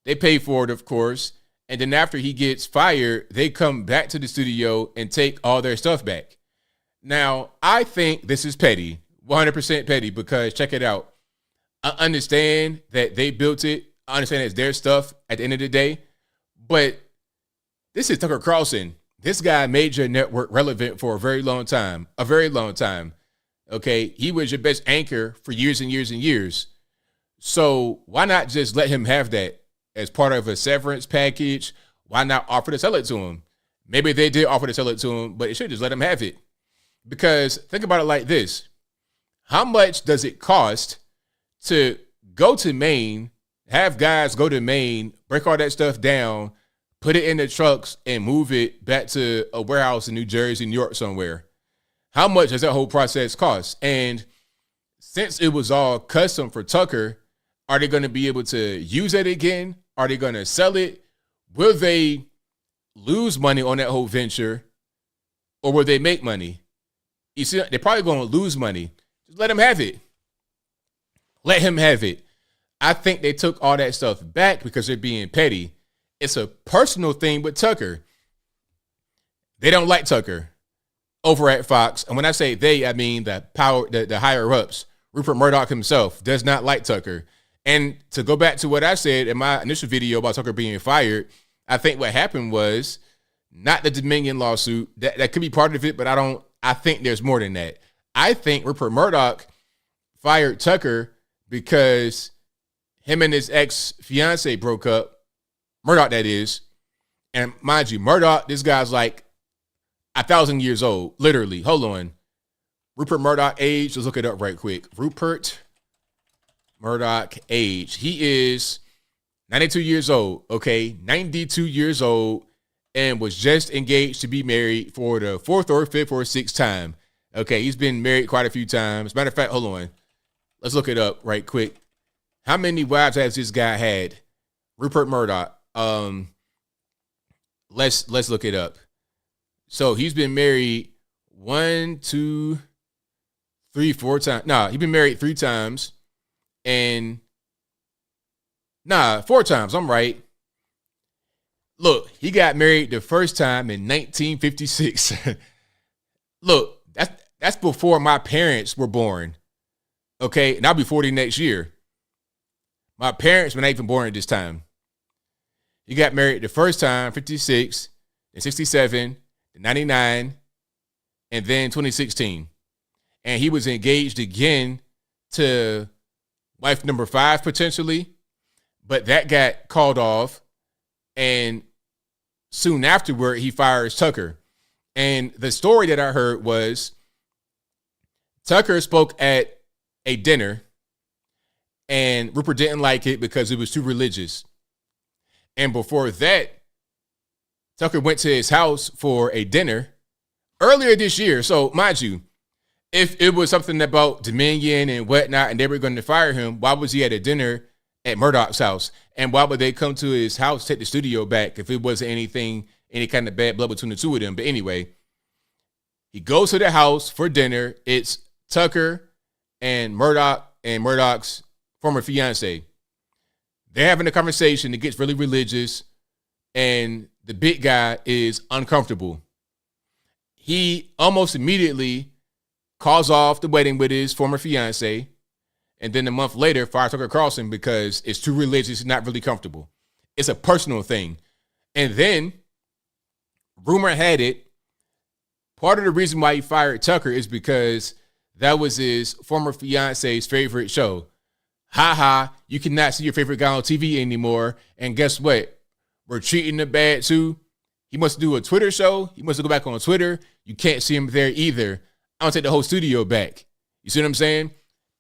They pay for it, of course. And then after he gets fired, they come back to the studio and take all their stuff back. Now, I think this is petty, 100% petty, because check it out. I understand that they built it. I understand it's their stuff at the end of the day. But this is Tucker Carlson. This guy made your network relevant for a very long time. A very long time. Okay? He was your best anchor for years and years and years. So why not just let him have that as part of a severance package? Why not offer to sell it to him? Maybe they did offer to sell it to him, but it should just let him have it. Because think about it like this. How much does it cost to go to Maine, have guys go to Maine, break all that stuff down, put it in the trucks, and move it back to a warehouse in New Jersey, New York somewhere? How much does that whole process cost? And since it was all custom for Tucker, are they going to be able to use it again? Are they going to sell it? Will they lose money on that whole venture? Or will they make money? You see, they're probably going to lose money. Just let him have it. Let him have it. I think they took all that stuff back because they're being petty. It's a personal thing with Tucker. They don't like Tucker over at Fox. And when I say they, I mean the higher ups. Rupert Murdoch himself does not like Tucker. And to go back to what I said in my initial video about Tucker being fired, I think what happened was not the Dominion lawsuit. That could be part of it, but I think there's more than that. I think Rupert Murdoch fired Tucker because him and his ex-fiance broke up. Murdoch, that is. And mind you, Murdoch, this guy's like 1,000 years old, literally. Hold on. Rupert Murdoch age, let's look it up right quick. Rupert Murdoch age. He is 92 years old, okay? 92 years old, and was just engaged to be married for the 4th or 5th or 6th time. Okay, he's been married quite a few times. Matter of fact, hold on. Let's look it up right quick. How many wives has this guy had? Rupert Murdoch. Let's look it up. So he's been married 1, 2, 3, 4 times. Nah, he's been married 3 times. And 4 times. I'm right. Look, he got married the first time in 1956. Look, that's before my parents were born. Okay, and I'll be 40 next year. My parents were not even born at this time. He got married the first time, 56, then 67, then 99, and then 2016. And he was engaged again to wife number 5 potentially, but that got called off. And soon afterward, he fires Tucker. And the story that I heard was Tucker spoke at a dinner and Rupert didn't like it because it was too religious. And before that, Tucker went to his house for a dinner earlier this year. So mind you, if it was something about Dominion and whatnot and they were going to fire him, why was he at a dinner at Murdoch's house? And why would they come to his house, take the studio back if it wasn't any kind of bad blood between the two of them? But anyway, he goes to the house for dinner. It's Tucker and Murdoch and Murdoch's former fiance. They're having a conversation. It gets really religious, and the big guy is uncomfortable. He almost immediately calls off the wedding with his former fiance, and then a month later fires Tucker Carlson because it's too religious and not really comfortable. It's a personal thing. And then, rumor had it, part of the reason why he fired Tucker is because that was his former fiance's favorite show. Ha ha, you cannot see your favorite guy on TV anymore. And guess what? We're treating him bad too. He must do a Twitter show. He must go back on Twitter. You can't see him there either. I'm gonna take the whole studio back. You see what I'm saying?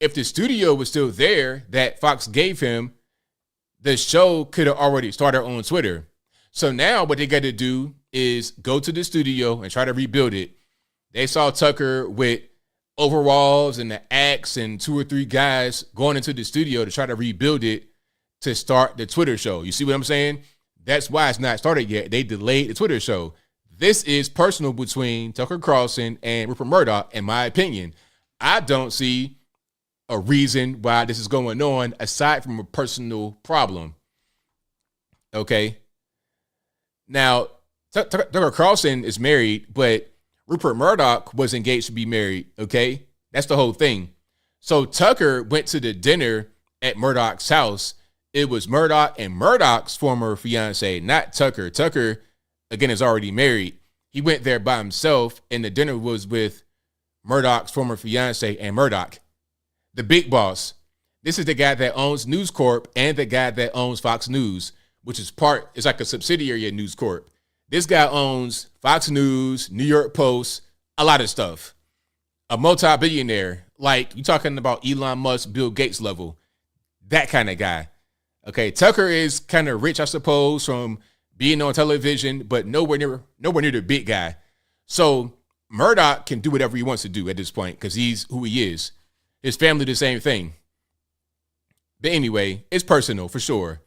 If the studio was still there that Fox gave him, the show could have already started on Twitter. So now what they got to do is go to the studio and try to rebuild it. They saw Tucker with overalls and the axe and 2 or 3 guys going into the studio to try to rebuild it to start the Twitter show. You see what I'm saying? That's why it's not started yet. They delayed the Twitter show. This is personal between Tucker Carlson and Rupert Murdoch, in my opinion. I don't see a reason why this is going on aside from a personal problem. Okay. Now, Tucker Carlson is married, but Rupert Murdoch was engaged to be married. Okay. That's the whole thing. So Tucker went to the dinner at Murdoch's house. It was Murdoch and Murdoch's former fiance, not Tucker. Tucker, again, is already married. He went there by himself, and the dinner was with Murdoch's former fiance and Murdoch, the big boss. This is the guy that owns News Corp and the guy that owns Fox News, which is it's like a subsidiary of News Corp. This guy owns Fox News, New York Post, a lot of stuff. A multi-billionaire, like you're talking about Elon Musk, Bill Gates level, that kind of guy. Okay, Tucker is kind of rich, I suppose, from being on television, but nowhere near the big guy. So Murdoch can do whatever he wants to do at this point because he's who he is. His family, the same thing. But anyway, it's personal for sure.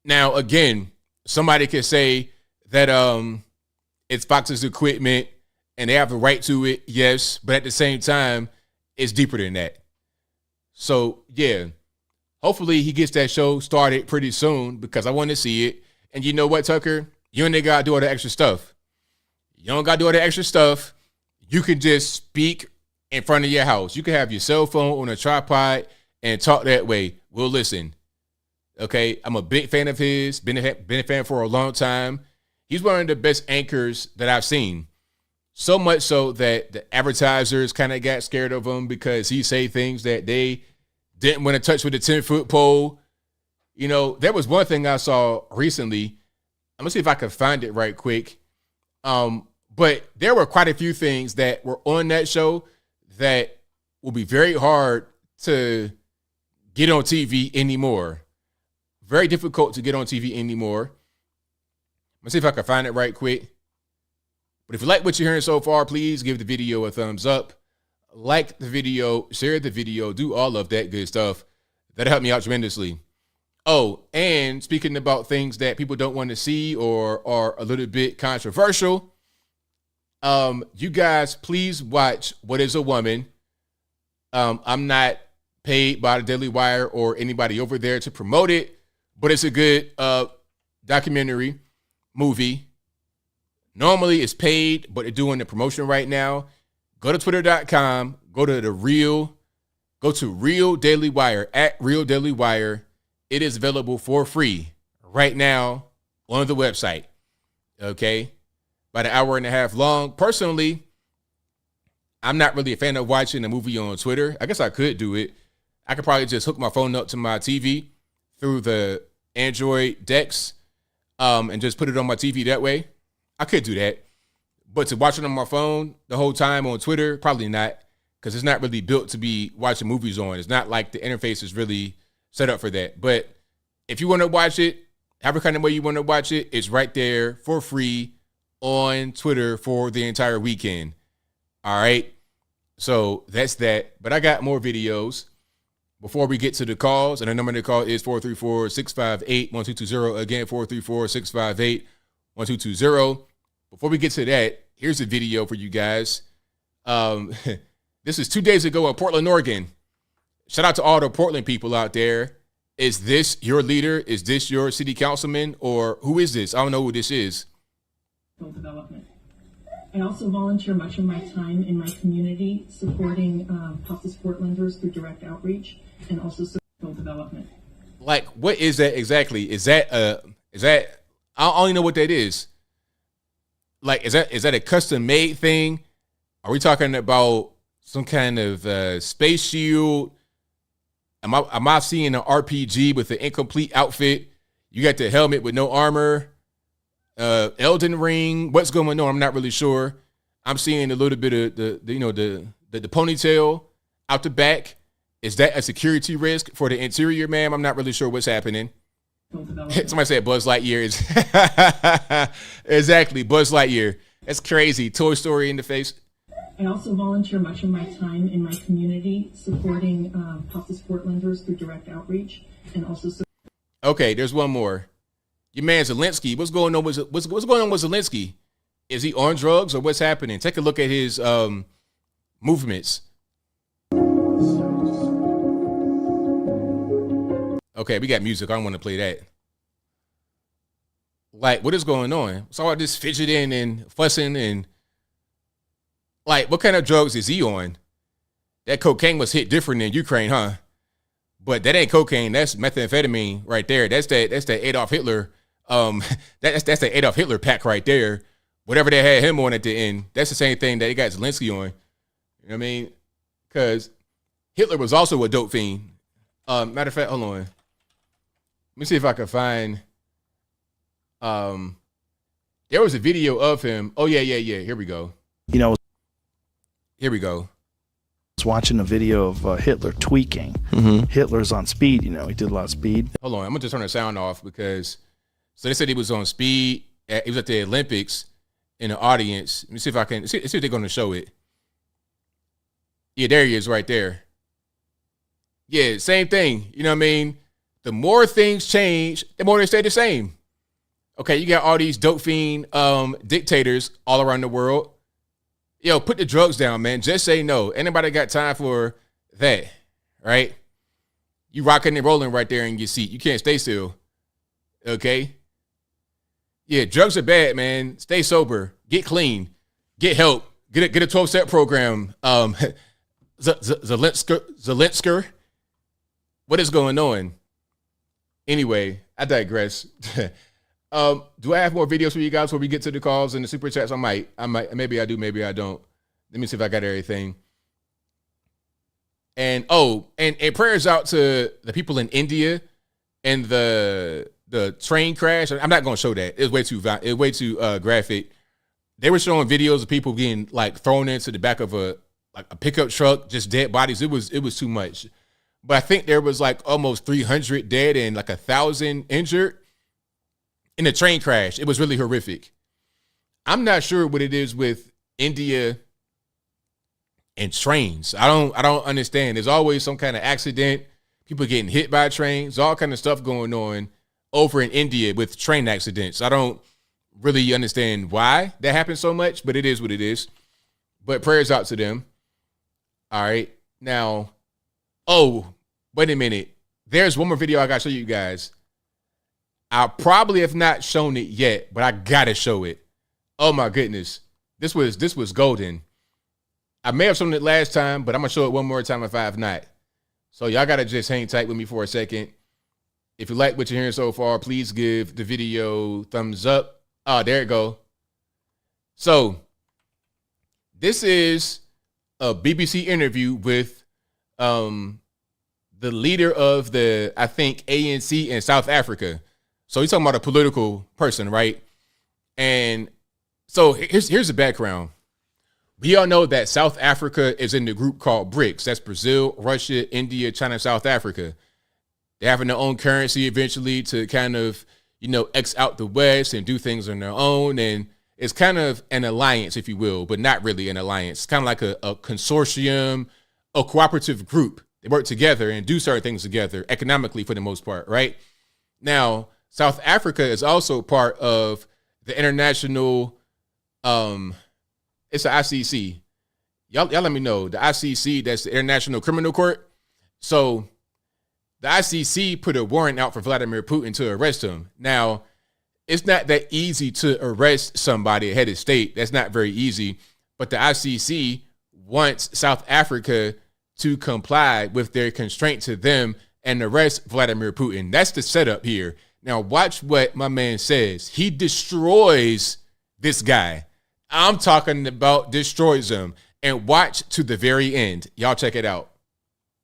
Now, again, somebody could say that it's Fox's equipment and they have the right to it, yes, but at the same time, it's deeper than that. So, yeah. Hopefully he gets that show started pretty soon because I want to see it. And you know what, Tucker? You ain't got to do all the extra stuff. You don't got to do all the extra stuff. You can just speak in front of your house. You can have your cell phone on a tripod and talk that way. We'll listen. Okay? I'm a big fan of his. Been a fan for a long time. He's one of the best anchors that I've seen. So much so that the advertisers kind of got scared of him because he say things that they didn't want to touch with a 10-foot pole. You know, there was one thing I saw recently. I'm going to see if I can find it right quick. But there were quite a few things that were on that show that will be very hard to get on TV anymore. Very difficult to get on TV anymore. Let's see if I can find it right quick. But if you like what you're hearing so far, please give the video a thumbs up. Like the video, share the video, do all of that good stuff. That'll help me out tremendously. Oh, and speaking about things that people don't want to see or are a little bit controversial, you guys please watch What Is a Woman? I'm not paid by the Daily Wire or anybody over there to promote it, but it's a good documentary movie. Normally it's paid, but they're doing the promotion right now. Go to twitter.com, go to Real Daily Wire, at Real Daily Wire. It is available for free right now on the website. Okay. About an hour and a half long. Personally, I'm not really a fan of watching a movie on Twitter. I guess I could do it. I could probably just hook my phone up to my TV through the Android Dex and just put it on my TV that way. I could do that. But to watch it on my phone the whole time on Twitter, probably not, because it's not really built to be watching movies on. It's not like the interface is really set up for that. But if you want to watch it, however kind of way you want to watch it, it's right there for free on Twitter for the entire weekend. All right. So that's that. But I got more videos before we get to the calls. And the number to call is 434-658-1220. Again, 434-658-1220. Before we get to that, here's a video for you guys. This is 2 days ago in Portland, Oregon. Shout out to all the Portland people out there. Is this your leader? Is this your city councilman? Or who is this? I don't know who this is. Development. I also volunteer much of my time in my community supporting Houses Portlanders through direct outreach and also support development. Like, what is that exactly? Is that I only know what that is. Like, is that a custom made thing? Are we talking about some kind of space shield? Am I seeing an RPG with an incomplete outfit? You got the helmet with no armor. Elden Ring. What's going on? I'm not really sure. I'm seeing a little bit of the ponytail out the back. Is that a security risk for the interior, ma'am? I'm not really sure what's happening. Somebody said Buzz Lightyear is exactly Buzz Lightyear. That's crazy. Toy Story in the face. I also volunteer much of my time in my community supporting Pasta Sport lenders through direct outreach and also. Okay, there's one more. Your man Zelensky. What's going on with Zelensky? Is he on drugs or what's happening? Take a look at his movements. Okay, we got music. I don't want to play that. Like, what is going on? So all this fidgeting and fussing and like, what kind of drugs is he on? That cocaine was hit different in Ukraine, huh? But that ain't cocaine. That's methamphetamine right there. That's that Adolf Hitler. That's the Adolf Hitler pack right there. Whatever they had him on at the end, that's the same thing that they got Zelensky on. You know what I mean? Because Hitler was also a dope fiend. Matter of fact, hold on. Let me see if I can find. There was a video of him. Oh yeah. Here we go. You know, here we go. I was watching a video of Hitler tweaking. Hitler's on speed. You know, he did a lot of speed. Hold on, I'm gonna just turn the sound off because. So they said he was on speed. He was at the Olympics in the audience. Let me see if I can see if they're going to show it. Yeah, there he is right there. Yeah, same thing. You know what I mean? The more things change, the more they stay the same. Okay, you got all these dope fiend dictators all around the world. Yo, put the drugs down, man. Just say no. Anybody got time for that, right? You rocking and rolling right there in your seat. You can't stay still. Okay? Yeah, drugs are bad, man. Stay sober. Get clean. Get help. Get a 12-step program. Zelensky. What is going on? Anyway, I digress. Do I have more videos for you guys before we get to the calls and the super chats? I might. Maybe I do. Maybe I don't. Let me see if I got everything. And and prayers out to the people in India and the train crash. I'm not going to show that. It was way too graphic. They were showing videos of people getting like thrown into the back of a pickup truck, just dead bodies. It was too much. But I think there was like almost 300 dead and like 1,000 injured in the train crash. It was really horrific. I'm not sure what it is with India and trains. I don't understand. There's always some kind of accident, people getting hit by trains, all kind of stuff going on over in India with train accidents. I don't really understand why that happens so much, but it is what it is. But prayers out to them. All right. Now, wait a minute. There's one more video I got to show you guys. I probably have not shown it yet, but I got to show it. Oh, my goodness. This was golden. I may have shown it last time, but I'm going to show it one more time if I have not. So y'all got to just hang tight with me for a second. If you like what you're hearing so far, please give the video thumbs up. Oh, there it go. So this is a BBC interview with the leader of the, I think, ANC in South Africa. So he's talking about a political person, right? And so here's the background. We all know that South Africa is in the group called BRICS. That's Brazil, Russia, India, China, South Africa. They're having their own currency eventually to kind of, X out the West and do things on their own. And it's kind of an alliance, if you will, but not really an alliance. It's kind of like a consortium, a cooperative group. They work together and do certain things together economically for the most part, right? Now, South Africa is also part of the international, it's the ICC. Y'all let me know. The ICC, that's the International Criminal Court. So the ICC put a warrant out for Vladimir Putin to arrest him. Now, it's not that easy to arrest somebody, a head of state. That's not very easy. But the ICC wants South Africa to comply with their constraint to them and arrest Vladimir Putin. That's the setup here. Now, watch what my man says. He destroys this guy. I'm talking about destroys him. And watch to the very end. Y'all check it out.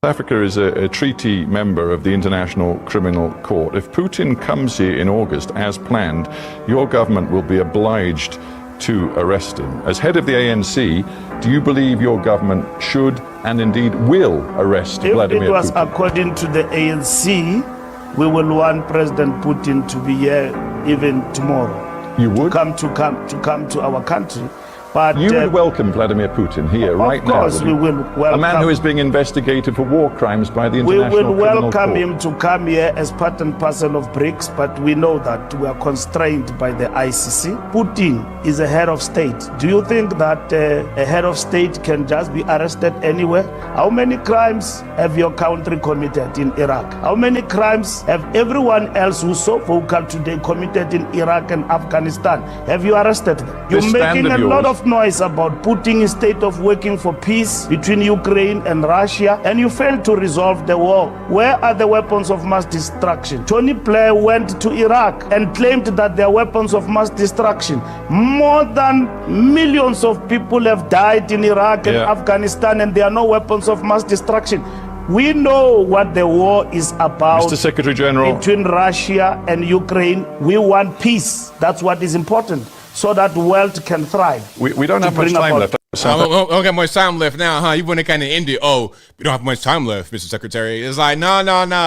South Africa is a treaty member of the International Criminal Court. If Putin comes here in August as planned, your government will be obliged to arrest him. As head of the ANC, do you believe your government should and indeed will arrest Vladimir Putin? It was according to the ANC, we will want President Putin to be here even tomorrow. You would? To come to our country. But you would welcome Vladimir Putin here right now? Of course we will welcome. A man who is being investigated for war crimes by the International Criminal Court. We will welcome him to come here as part and parcel of BRICS, but we know that we are constrained by the ICC. Putin is a head of state. Do you think that a head of state can just be arrested anywhere? How many crimes have your country committed in Iraq? How many crimes have everyone else who's so vocal today committed in Iraq and Afghanistan? Have you arrested them? You're making a lot of noise about putting a state of working for peace between Ukraine and Russia, and you failed to resolve the war. Where are the weapons of mass destruction? Tony Blair went to Iraq and claimed that there are weapons of mass destruction. More than millions of people have died in Iraq and Afghanistan, and there are no weapons of mass destruction. We know what the war is about. Mr. Secretary General. Between Russia and Ukraine, we want peace. That's what is important, so that world can thrive. We don't have much time left. I don't got much time left now, huh? You want to kind of end it. Oh, we don't have much time left, Mr. Secretary. It's like, no.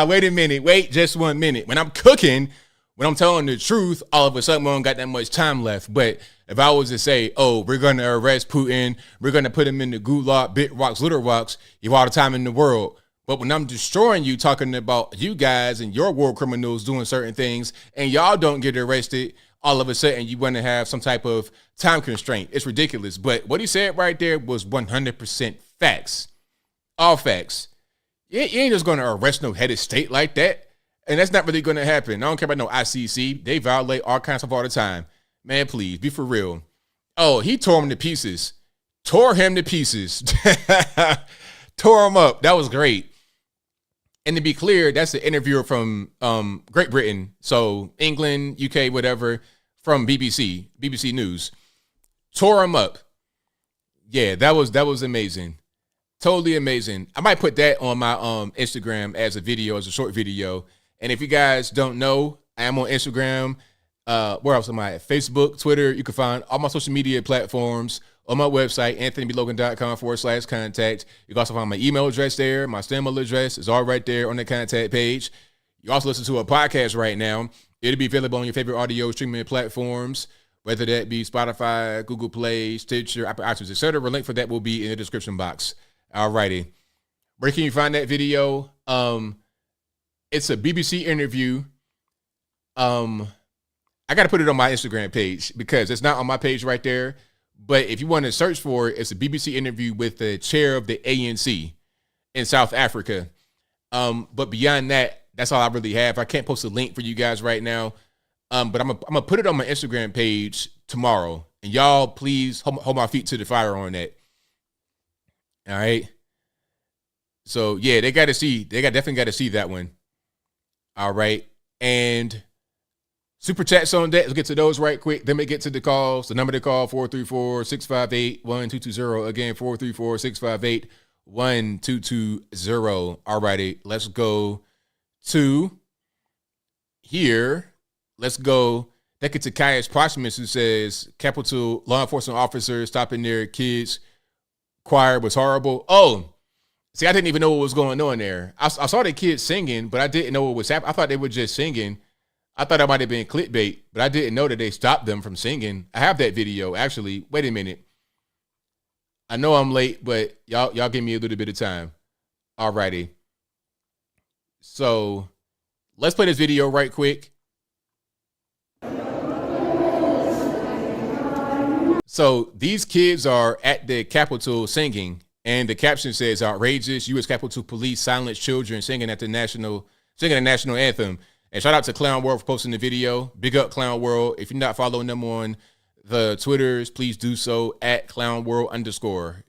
Wait a minute. Wait just 1 minute. When I'm cooking, when I'm telling the truth, all of a sudden we don't got that much time left. But if I was to say, oh, we're going to arrest Putin, we're going to put him in the gulag, big rocks, little rocks, you have all the time in the world. But when I'm destroying you, talking about you guys and your war criminals doing certain things, and y'all don't get arrested, all of a sudden you want to have some type of time constraint. It's ridiculous. But what he said right there was 100% facts. All facts. You ain't just going to arrest no head of state like that. And that's not really going to happen. I don't care about no ICC. They violate all kinds of all the time. Man, please, be for real. Oh, he tore him to pieces. Tore him to pieces. Tore him up. That was great. And to be clear, that's the interviewer from Great Britain. So England, UK, whatever, from BBC News. Tore him up. Yeah, that was amazing. Totally amazing. I might put that on my Instagram as a video, as a short video. And if you guys don't know, I am on Instagram. Where else am I at? Facebook, Twitter. You can find all my social media platforms on my website, anthonyblogan.com/contact. You can also find my email address there. My email address is all right there on the contact page. You also listen to a podcast right now. It'll be available on your favorite audio streaming platforms, whether that be Spotify, Google Play, Stitcher, Apple iTunes, etc. A link for that will be in the description box. All righty. Where can you find that video? It's a BBC interview. I got to put it on my Instagram page because it's not on my page right there. But if you want to search for it, it's a BBC interview with the chair of the ANC in South Africa. But beyond that, that's all I really have. I can't post a link for you guys right now. But I'm gonna put it on my Instagram page tomorrow. And y'all, please hold my feet to the fire on that. All right. So yeah, they definitely got to see that one. All right. And super chats on that. Let's get to those right quick. Then we get to the calls. The number to call, 434-658-1220. Again, 434-658-1220. All righty. Let's go to here. Let's go. That gets to Caius Proximus, who says Capitol law enforcement officers stopping their kids' choir was horrible. Oh, see, I didn't even know what was going on there. I saw the kids singing, but I didn't know what was happening. I thought they were just singing. I thought that might have been clickbait, but I didn't know that they stopped them from singing. I have that video, actually. Wait a minute. I know I'm late, but y'all give me a little bit of time. All righty. So let's play this video right quick. So these kids are at the Capitol singing, and the caption says, "Outrageous, U.S. Capitol Police silence children singing the national anthem." And shout out to Clown World for posting the video. Big up Clown World. If you're not following them on the Twitters, please do so at @clownworld_.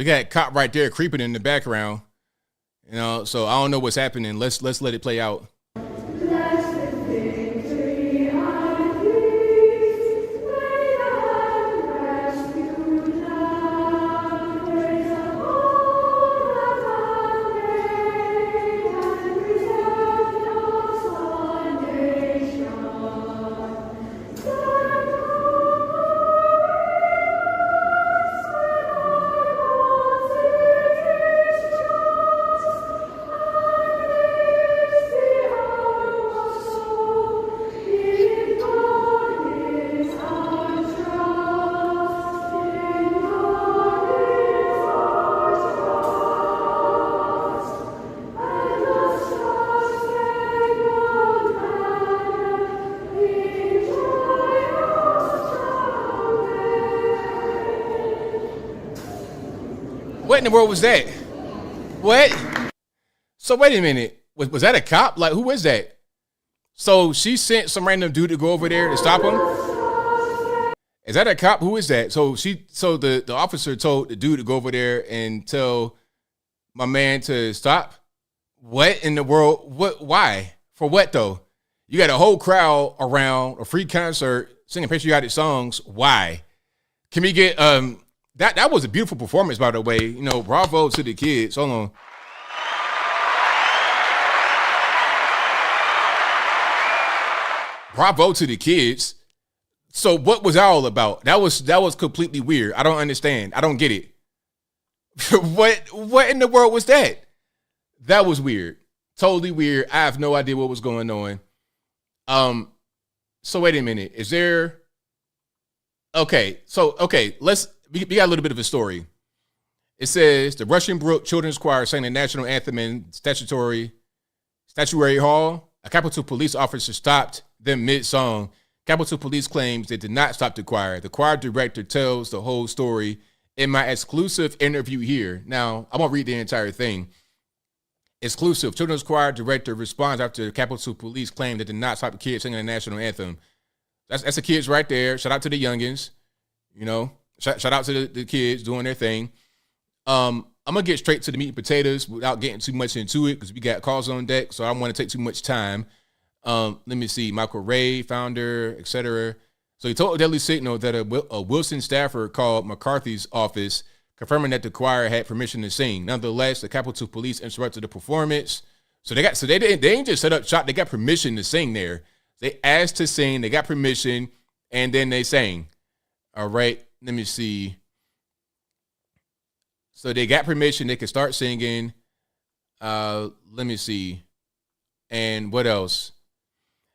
we got a cop right there creeping in the background. You know, so I don't know what's happening. Let's let it play out. What in the world was that? What? So wait a minute. Was that a cop? Like, who is that? So she sent some random dude to go over there to stop him? Is that a cop? Who is that? So the officer told the dude to go over there and tell my man to stop? What in the world? What? Why? For what though? You got a whole crowd around a free concert singing patriotic songs. Why? Can we get that was a beautiful performance, by the way. You know, bravo to the kids. Hold on. Bravo to the kids. So what was that all about? That was completely weird. I don't understand. I don't get it. What in the world was that? That was weird. Totally weird. I have no idea what was going on. So wait a minute. Is there Okay, we got a little bit of a story. It says the Russian Brook Children's Choir sang the national anthem in Statuary Hall. A Capitol Police officer stopped them mid-song. Capitol Police claims they did not stop the choir. The choir director tells the whole story in my exclusive interview here. Now, I'm going to read the entire thing. Exclusive. Children's Choir director responds after Capitol Police claim they did not stop the kids singing the national anthem. That's the kids right there. Shout out to the youngins. You know, shout out to the kids doing their thing. I'm going to get straight to the meat and potatoes without getting too much into it because we got calls on deck, so I don't want to take too much time. Let me see. Michael Ray, founder, etc. So he told Daily Signal that a Wilson staffer called McCarthy's office confirming that the choir had permission to sing. Nonetheless, the Capitol Police interrupted the performance. So they ain't just set up shop. They got permission to sing there. They asked to sing. They got permission, and then they sang. All right. Let me see. So they got permission. They could start singing. Let me see. And what else?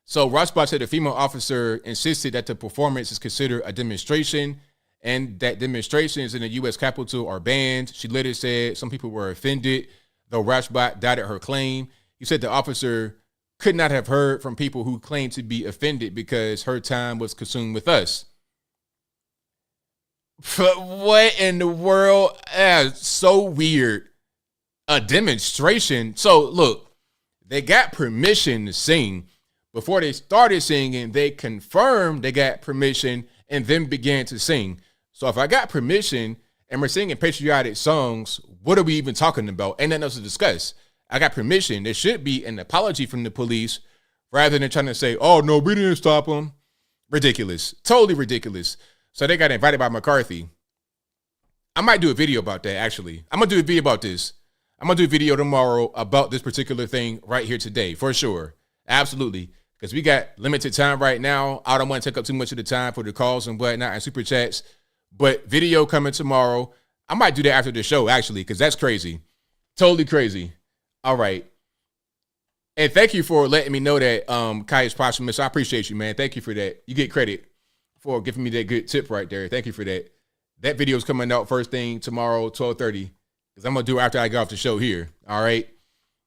So Rossbach said the female officer insisted that the performance is considered a demonstration and that demonstrations in the U.S. Capitol are banned. She later said some people were offended, though Rossbach doubted her claim. He said the officer could not have heard from people who claimed to be offended because her time was consumed with us. But what in the world? So weird. A demonstration. So look, they got permission to sing. Before they started singing, they confirmed they got permission and then began to sing. So if I got permission and we're singing patriotic songs, what are we even talking about? Ain't nothing else to discuss. I got permission. There should be an apology from the police rather than trying to say, oh, no, we didn't stop them. Ridiculous. Totally ridiculous. So they got invited by McCarthy. I might do a video about that, actually. I'm going to do a video about this. I'm going to do a video tomorrow about this particular thing right here today, for sure. Absolutely. Because we got limited time right now. I don't want to take up too much of the time for the calls and whatnot and super chats. But video coming tomorrow. I might do that after the show, actually, because that's crazy. Totally crazy. All right. And thank you for letting me know that Kai is posthumous. I appreciate you, man. Thank you for that. You get credit for giving me that good tip right there. Thank you for that. That video is coming out first thing tomorrow, 12:30. Because I'm going to do it after I get off the show here. All right.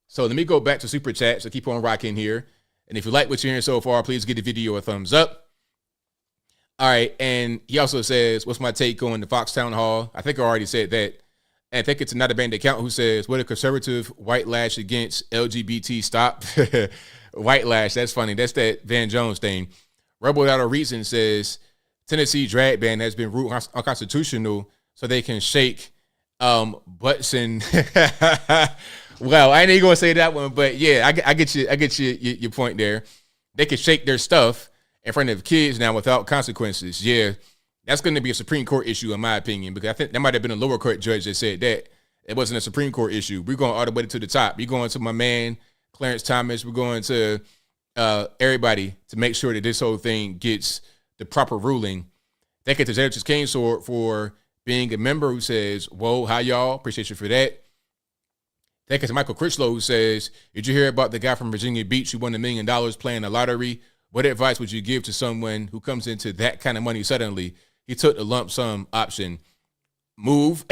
So let me go back to super chat. So keep on rocking here. And if you like what you're hearing so far, please give the video a thumbs up. All right. And he also says, what's my take on the Foxx Town Hall? I think I already said that. And I think it's another band account who says, what a conservative white lash against LGBT stop. White lash. That's funny. That's that Van Jones thing. Rebel Without a Reason says, Tennessee drag ban has been ruled unconstitutional so they can shake Butts and well, I ain't even gonna say that one, but yeah, I get your point there. They can shake their stuff in front of kids now without consequences. Yeah, that's going to be a Supreme Court issue in my opinion, because I think that might have been a lower court judge that said that. It wasn't a Supreme Court issue. We're going all the way to the top. We're going to my man Clarence Thomas. We're going to everybody to make sure that this whole thing gets the proper ruling. Thank you to Justice Kingsword for being a member who says, whoa, hi, y'all. Appreciate you for that. Thank you to Michael Critchlow who says, did you hear about the guy from Virginia Beach who won $1 million playing the lottery? What advice would you give to someone who comes into that kind of money suddenly? He took the lump sum option. Move.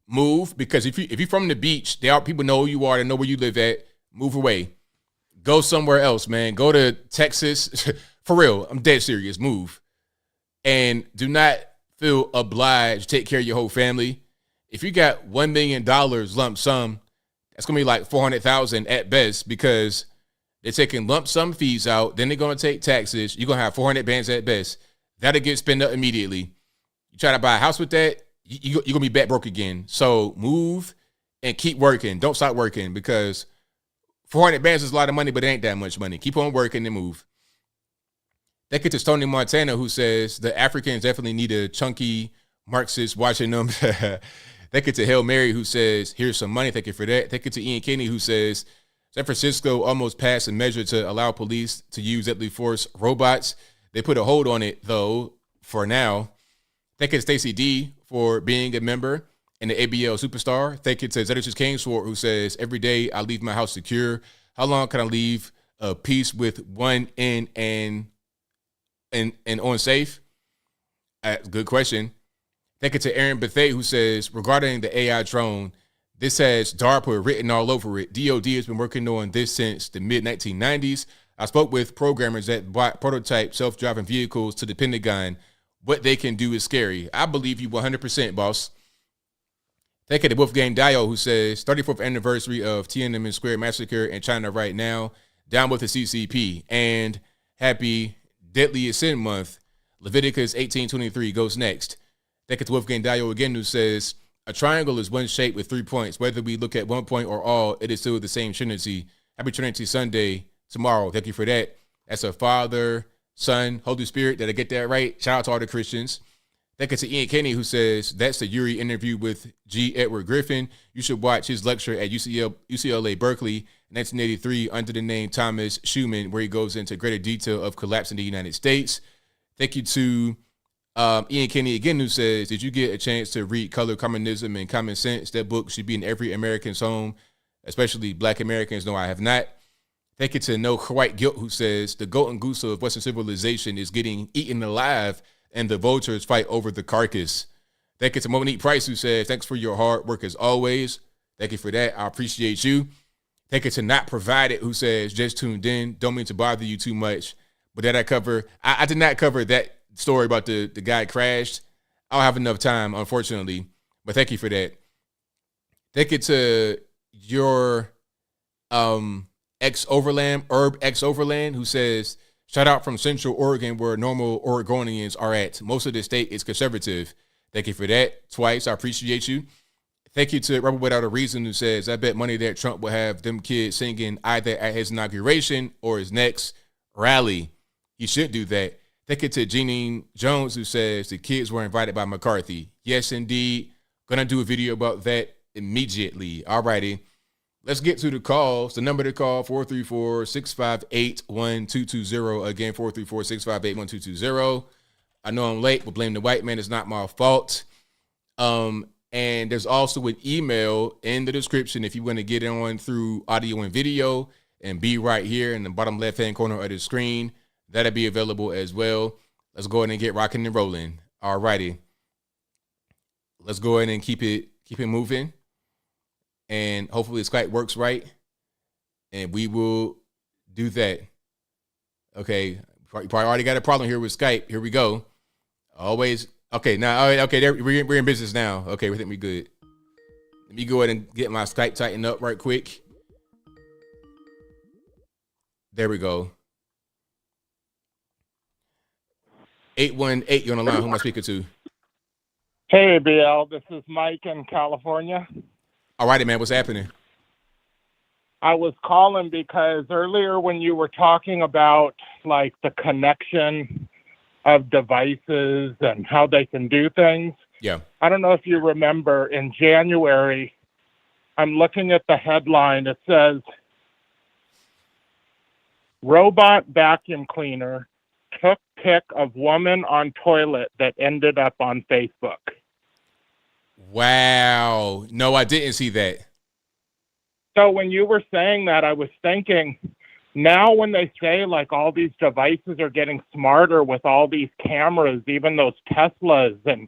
Move, because if you're from the beach, people know who you are, they know where you live at. Move away. Go somewhere else, man. Go to Texas. For real, I'm dead serious. Move. And do not feel obliged to take care of your whole family. If you got $1 million lump sum, that's going to be like $400,000 at best, because they're taking lump sum fees out. Then they're going to take taxes. You're going to have 400 bands at best. That'll get spent up immediately. You try to buy a house with that, you're going to be back broke again. So move and keep working. Don't stop working, because 400 bands is a lot of money, but it ain't that much money. Keep on working and move. Thank you to Tony Montana, who says the Africans definitely need a chunky Marxist watching them. Thank you to Hail Mary, who says, here's some money. Thank you for that. Thank you to Ian Kinney, who says, San Francisco almost passed a measure to allow police to use deadly force robots. They put a hold on it, though, for now. Thank you to Stacey D for being a member and the ABL superstar. Thank you to Zedicious Kingsword, who says, every day I leave my house secure. How long can I leave a piece with one in and on safe? Good question. Thank you to Aaron Bethay, who says, regarding the AI drone, this has DARPA written all over it. DOD has been working on this since the mid-1990s. I spoke with programmers that bought prototype self-driving vehicles to the Pentagon. What they can do is scary. I believe you 100%, boss. Thank you to Wolfgang Dio, who says, 34th anniversary of Tiananmen Square massacre in China right now. Down with the CCP. And happy Deadliest Sin Month. Leviticus 18:23 goes next. Thank you to Wolfgang Dio again, who says, a triangle is one shape with 3 points. Whether we look at 1 point or all, it is still the same Trinity. Happy Trinity Sunday tomorrow. Thank you for that. That's a Father, Son, Holy Spirit. Did I get that right? Shout out to all the Christians. Thank you to Ian Kenny, who says, that's the Uri interview with G. Edward Griffin. You should watch his lecture at UCLA Berkeley in 1983 under the name Thomas Schumann, where he goes into greater detail of collapsing the United States. Thank you to Ian Kenny again, who says, did you get a chance to read Color, Communism, and Common Sense? That book should be in every American's home, especially Black Americans. No, I have not. Thank you to No White Guilt, who says, the golden goose of Western civilization is getting eaten alive, and the vultures fight over the carcass. Thank you to Monique Price, who says, thanks for your hard work as always. Thank you for that. I appreciate you. Thank you to Not Provided, who says, just tuned in. Don't mean to bother you too much, but that I cover. I did not cover that story about the guy crashed. I don't have enough time, unfortunately, but thank you for that. Thank you to your Herb X Overland, who says, shout out from Central Oregon, where normal Oregonians are at. Most of the state is conservative. Thank you for that twice. I appreciate you. Thank you to Rebel Without a Reason, who says, I bet money that Trump will have them kids singing either at his inauguration or his next rally. He should do that. Thank you to Jeanine Jones, who says the kids were invited by McCarthy. Yes, indeed. Gonna do a video about that immediately. All righty. Let's get to the calls. The number to call, 434-658-1220. Again, 434-658-1220. I know I'm late, but blame the white man. It's not my fault. And there's also an email in the description if you want to get on through audio and video, and be right here in the bottom left-hand corner of the screen. That'll be available as well. Let's go ahead and get rocking and rolling. All righty. Let's go ahead and keep it moving. And hopefully Skype works right. And we will do that. Okay. You probably already got a problem here with Skype. Here we go. Always. Okay. Now, all right. Okay. We're in business now. Okay. We think we're good. Let me go ahead and get my Skype tightened up right quick. There we go. 818, you're on the line. Who am I speaking to? Hey, ABL, this is Mike in California. All righty, man. What's happening? I was calling because earlier when you were talking about like the connection of devices and how they can do things. Yeah. I don't know if you remember in January, I'm looking at the headline. It says, robot vacuum cleaner took pic of woman on toilet that ended up on Facebook. Wow. No, I didn't see that. So when you were saying that, I was thinking, now when they say like all these devices are getting smarter with all these cameras, even those Teslas, and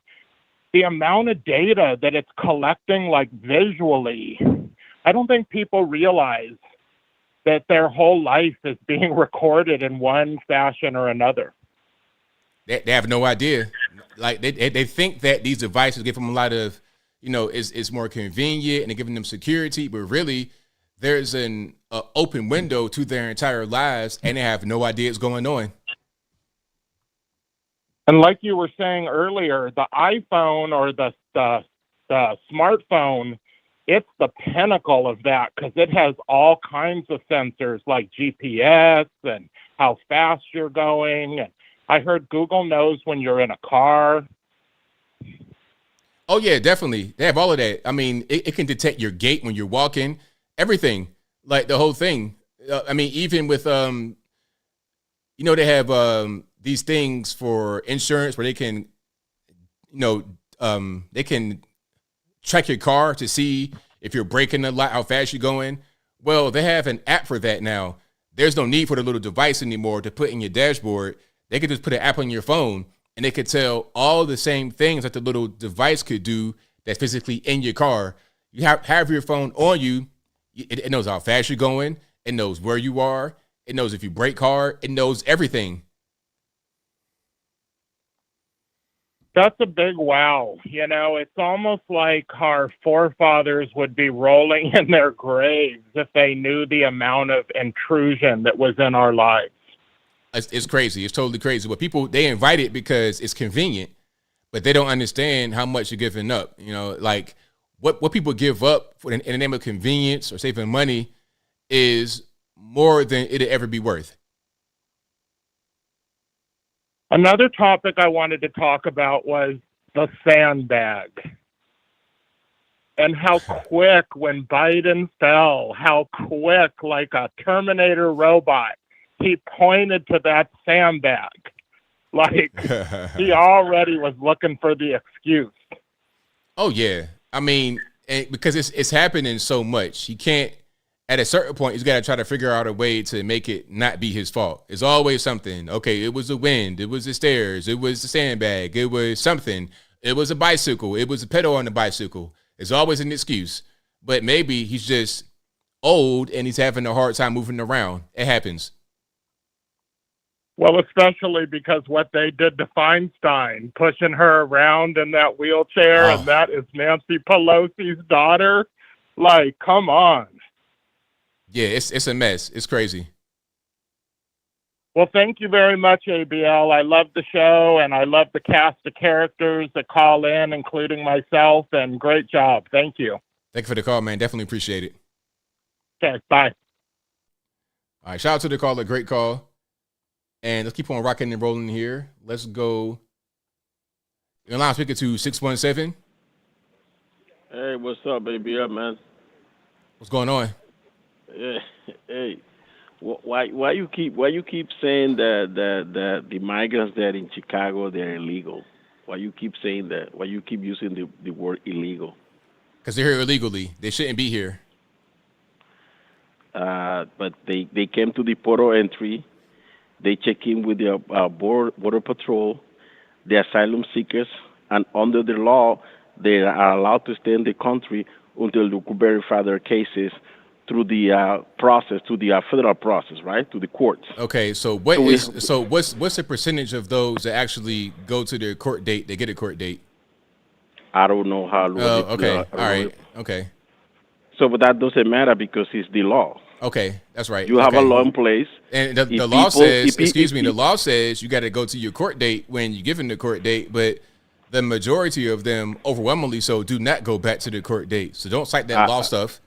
the amount of data that it's collecting like visually, I don't think people realize that their whole life is being recorded in one fashion or another. They have no idea. Like they think that these devices give them a lot of, it's more convenient and they're giving them security, but really there's an open window to their entire lives and they have no idea what's going on. And like you were saying earlier, the iPhone or the smartphone, it's the pinnacle of that because it has all kinds of sensors like GPS and how fast you're going. And I heard Google knows when you're in a car. Oh, yeah, definitely. They have all of that. I mean, it can detect your gait when you're walking, everything, like the whole thing. I mean, even with, they have these things for insurance where they can, they can track your car to see if you're braking a lot, how fast you're going. Well, they have an app for that now. There's no need for the little device anymore to put in your dashboard. They could just put an app on your phone and they could tell all the same things that the little device could do that's physically in your car. You have your phone on you. It knows how fast you're going. It knows where you are. It knows if you brake hard. It knows everything. That's a big wow. It's almost like our forefathers would be rolling in their graves if they knew the amount of intrusion that was in our lives. It's crazy. It's totally crazy. But people, they invite it because it's convenient, but they don't understand how much you're giving up. Like what people give up in the name of convenience or saving money is more than it'll ever be worth. Another topic I wanted to talk about was the sandbag and how quick when Biden fell, how quick, like a Terminator robot, he pointed to that sandbag. Like he already was looking for the excuse. Oh, yeah. I mean, because it's happening so much. He can't, at a certain point, he's got to try to figure out a way to make it not be his fault. It's always something. Okay, it was the wind. It was the stairs. It was the sandbag. It was something. It was a bicycle. It was a pedal on the bicycle. It's always an excuse. But maybe he's just old and he's having a hard time moving around. It happens. Well, especially because what they did to Feinstein, pushing her around in that wheelchair, and that is Nancy Pelosi's daughter. Like, come on. Yeah, it's a mess. It's crazy. Well, thank you very much, ABL. I love the show, and I love the cast of characters that call in, including myself, and great job. Thank you. Thank you for the call, man. Definitely appreciate it. Okay, bye. All right, shout out to the caller. Great call. And let's keep on rocking and rolling here. Let's go. You're line speaker to 617. Hey, what's up, baby? Up, man. What's going on? Yeah, hey, why you keep saying that the migrants there in Chicago, they're illegal? Why you keep saying that? Why you keep using the word illegal? Because they're here illegally. They shouldn't be here. But they came to the port of entry. They check in with the border patrol, the asylum seekers, and under the law, they are allowed to stay in the country until they could verify their cases through the process, to the federal process, right, to the courts. Okay, so what's the percentage of those that actually go to their court date? They get a court date. I don't know how. Okay, all right, okay. So, but that doesn't matter because it's the law. Okay, that's right. You have a law in place, and the law says, excuse me, the law says you got to go to your court date when you're given the court date, but the majority of them, overwhelmingly so, do not go back to the court date. So don't cite that law stuff.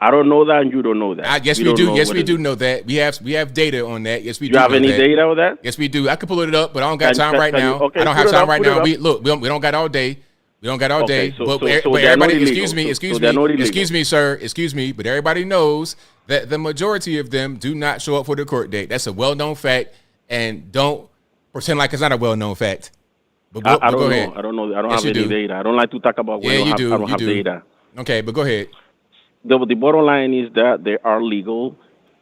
I don't know that, and you don't know that. Yes, we do. Yes, we do know that. We have data on that. Yes, we do. You have know any that. data on that? Yes, we do. I could pull it up, but I don't got time right now. Okay, I don't have time right now. We don't got all day. We don't got all day. But everybody, excuse me, sir. Excuse me. But everybody knows that the majority of them do not show up for the court date. That's a well-known fact, and don't pretend like it's not a well-known fact. But I don't go know. ahead. I don't know. I don't have any data. I don't like to talk about when I don't have data. Okay, but go ahead. The bottom line is that they are legal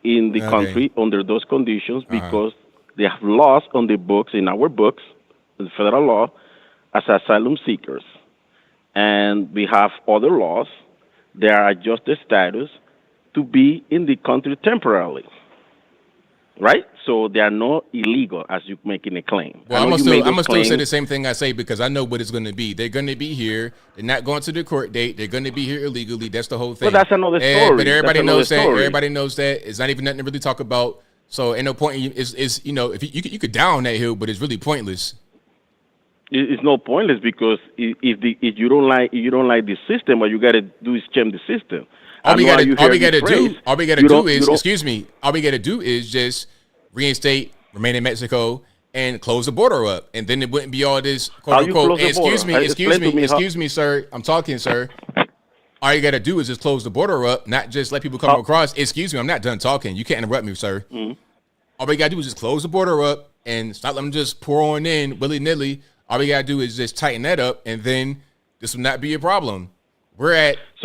in the country under those conditions because they have laws on the books, in our books, the federal law, as asylum seekers. And we have other laws that are adjusted status to be in the country temporarily. Right? So they are not illegal as you're making a claim. Well, I'm gonna still say the same thing I say because I know what it's going to be. They're going to be here. They're not going to the court date. They're going to be here illegally. That's the whole thing. But that's another story. But everybody knows that. Everybody knows that. It's not even nothing to really talk about. So, ain't no point. Is if you could down that hill, but it's really pointless. It's not pointless because if you don't like the system, what you got to do is change the system. All we gotta do is just reinstate, remain in Mexico, and close the border up, and then it wouldn't be all this quote unquote. Excuse me, sir. I'm talking, sir. All you gotta do is just close the border up, not just let people come across. Excuse me, I'm not done talking. You can't interrupt me, sir. All we gotta do is just close the border up and stop letting them just pour on in willy nilly. All we gotta do is just tighten that up, and then this will not be a problem. We're at a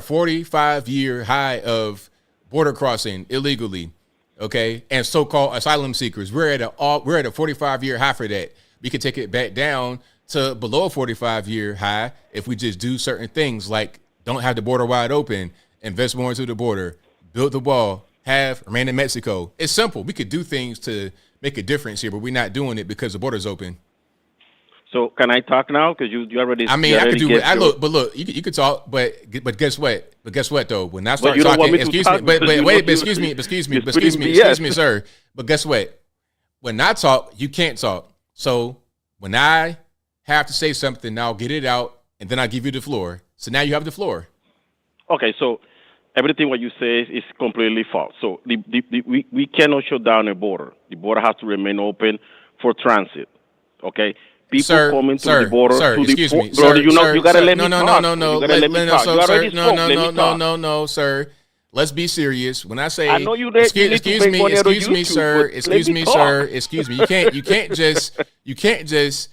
45-year high of border crossing illegally, okay, and so-called asylum seekers. We're at a 45-year high for that. We could take it back down to below a 45-year high if we just do certain things like don't have the border wide open, invest more into the border, build the wall, remain in Mexico. It's simple. We could do things to make a difference here, but we're not doing it because the border's open. So can I talk now? Because you already. I mean, I could do. Look. You could talk, but guess what? But guess what though? When I start talking, excuse me, sir. But guess what? When I talk, you can't talk. So when I have to say something, I'll get it out, and then I'll give you the floor. So now you have the floor. Okay, so everything what you say is completely false. So we cannot shut down a border. The border has to remain open for transit. Okay. People coming to the border. Excuse me, sir. You gotta let me talk. No, sir. Let's be serious. When I say, I know excuse me, sir. You can't just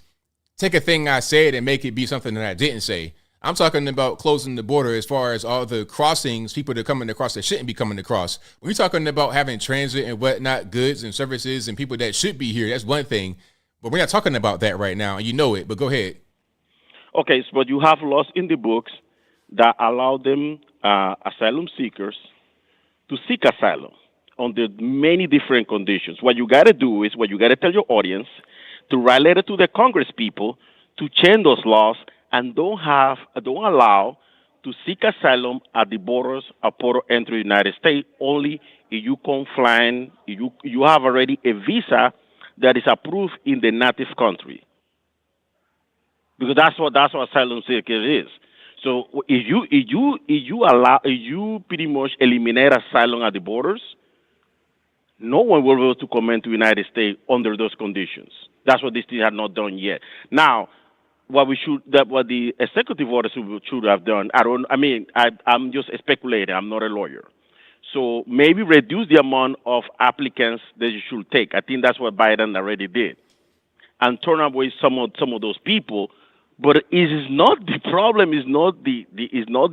take a thing I said and make it be something that I didn't say. I'm talking about closing the border as far as all the crossings, people that are coming across that shouldn't be coming across. When you're talking about having transit and whatnot, goods and services and people that should be here, that's one thing. But we're not talking about that right now, and you know it, but go ahead. Okay, so but you have laws in the books that allow them, asylum seekers, to seek asylum under many different conditions. What you got to do is, what you got to tell your audience, to write a letter to the Congress people to change those laws and don't allow to seek asylum at the borders of port of entry United States, only if you confine, you have already a visa that is approved in the native country, because that's what asylum seeker is. So if you pretty much eliminate asylum at the borders, no one will be able to come into the United States under those conditions. That's what this thing had not done yet. Now, what the executive order should have done. I'm just speculating. I'm not a lawyer. So maybe reduce the amount of applicants that you should take. I think that's what Biden already did, and turn away some of those people. But it is not the problem. Is not the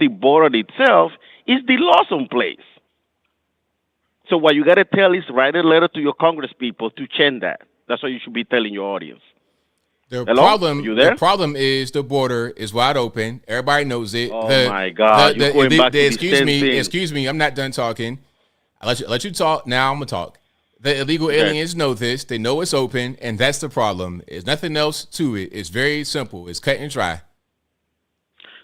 border itself. It's the laws in place. So what you got to tell is write a letter to your Congress people to change that. That's what you should be telling your audience. The problem is the border is wide open. Everybody knows it. Oh my God! You're going back to the same thing. Excuse me. I'm not done talking. I let you talk. Now I'm gonna talk. The illegal aliens know this. They know it's open, and that's the problem. There's nothing else to it. It's very simple. It's cut and dry.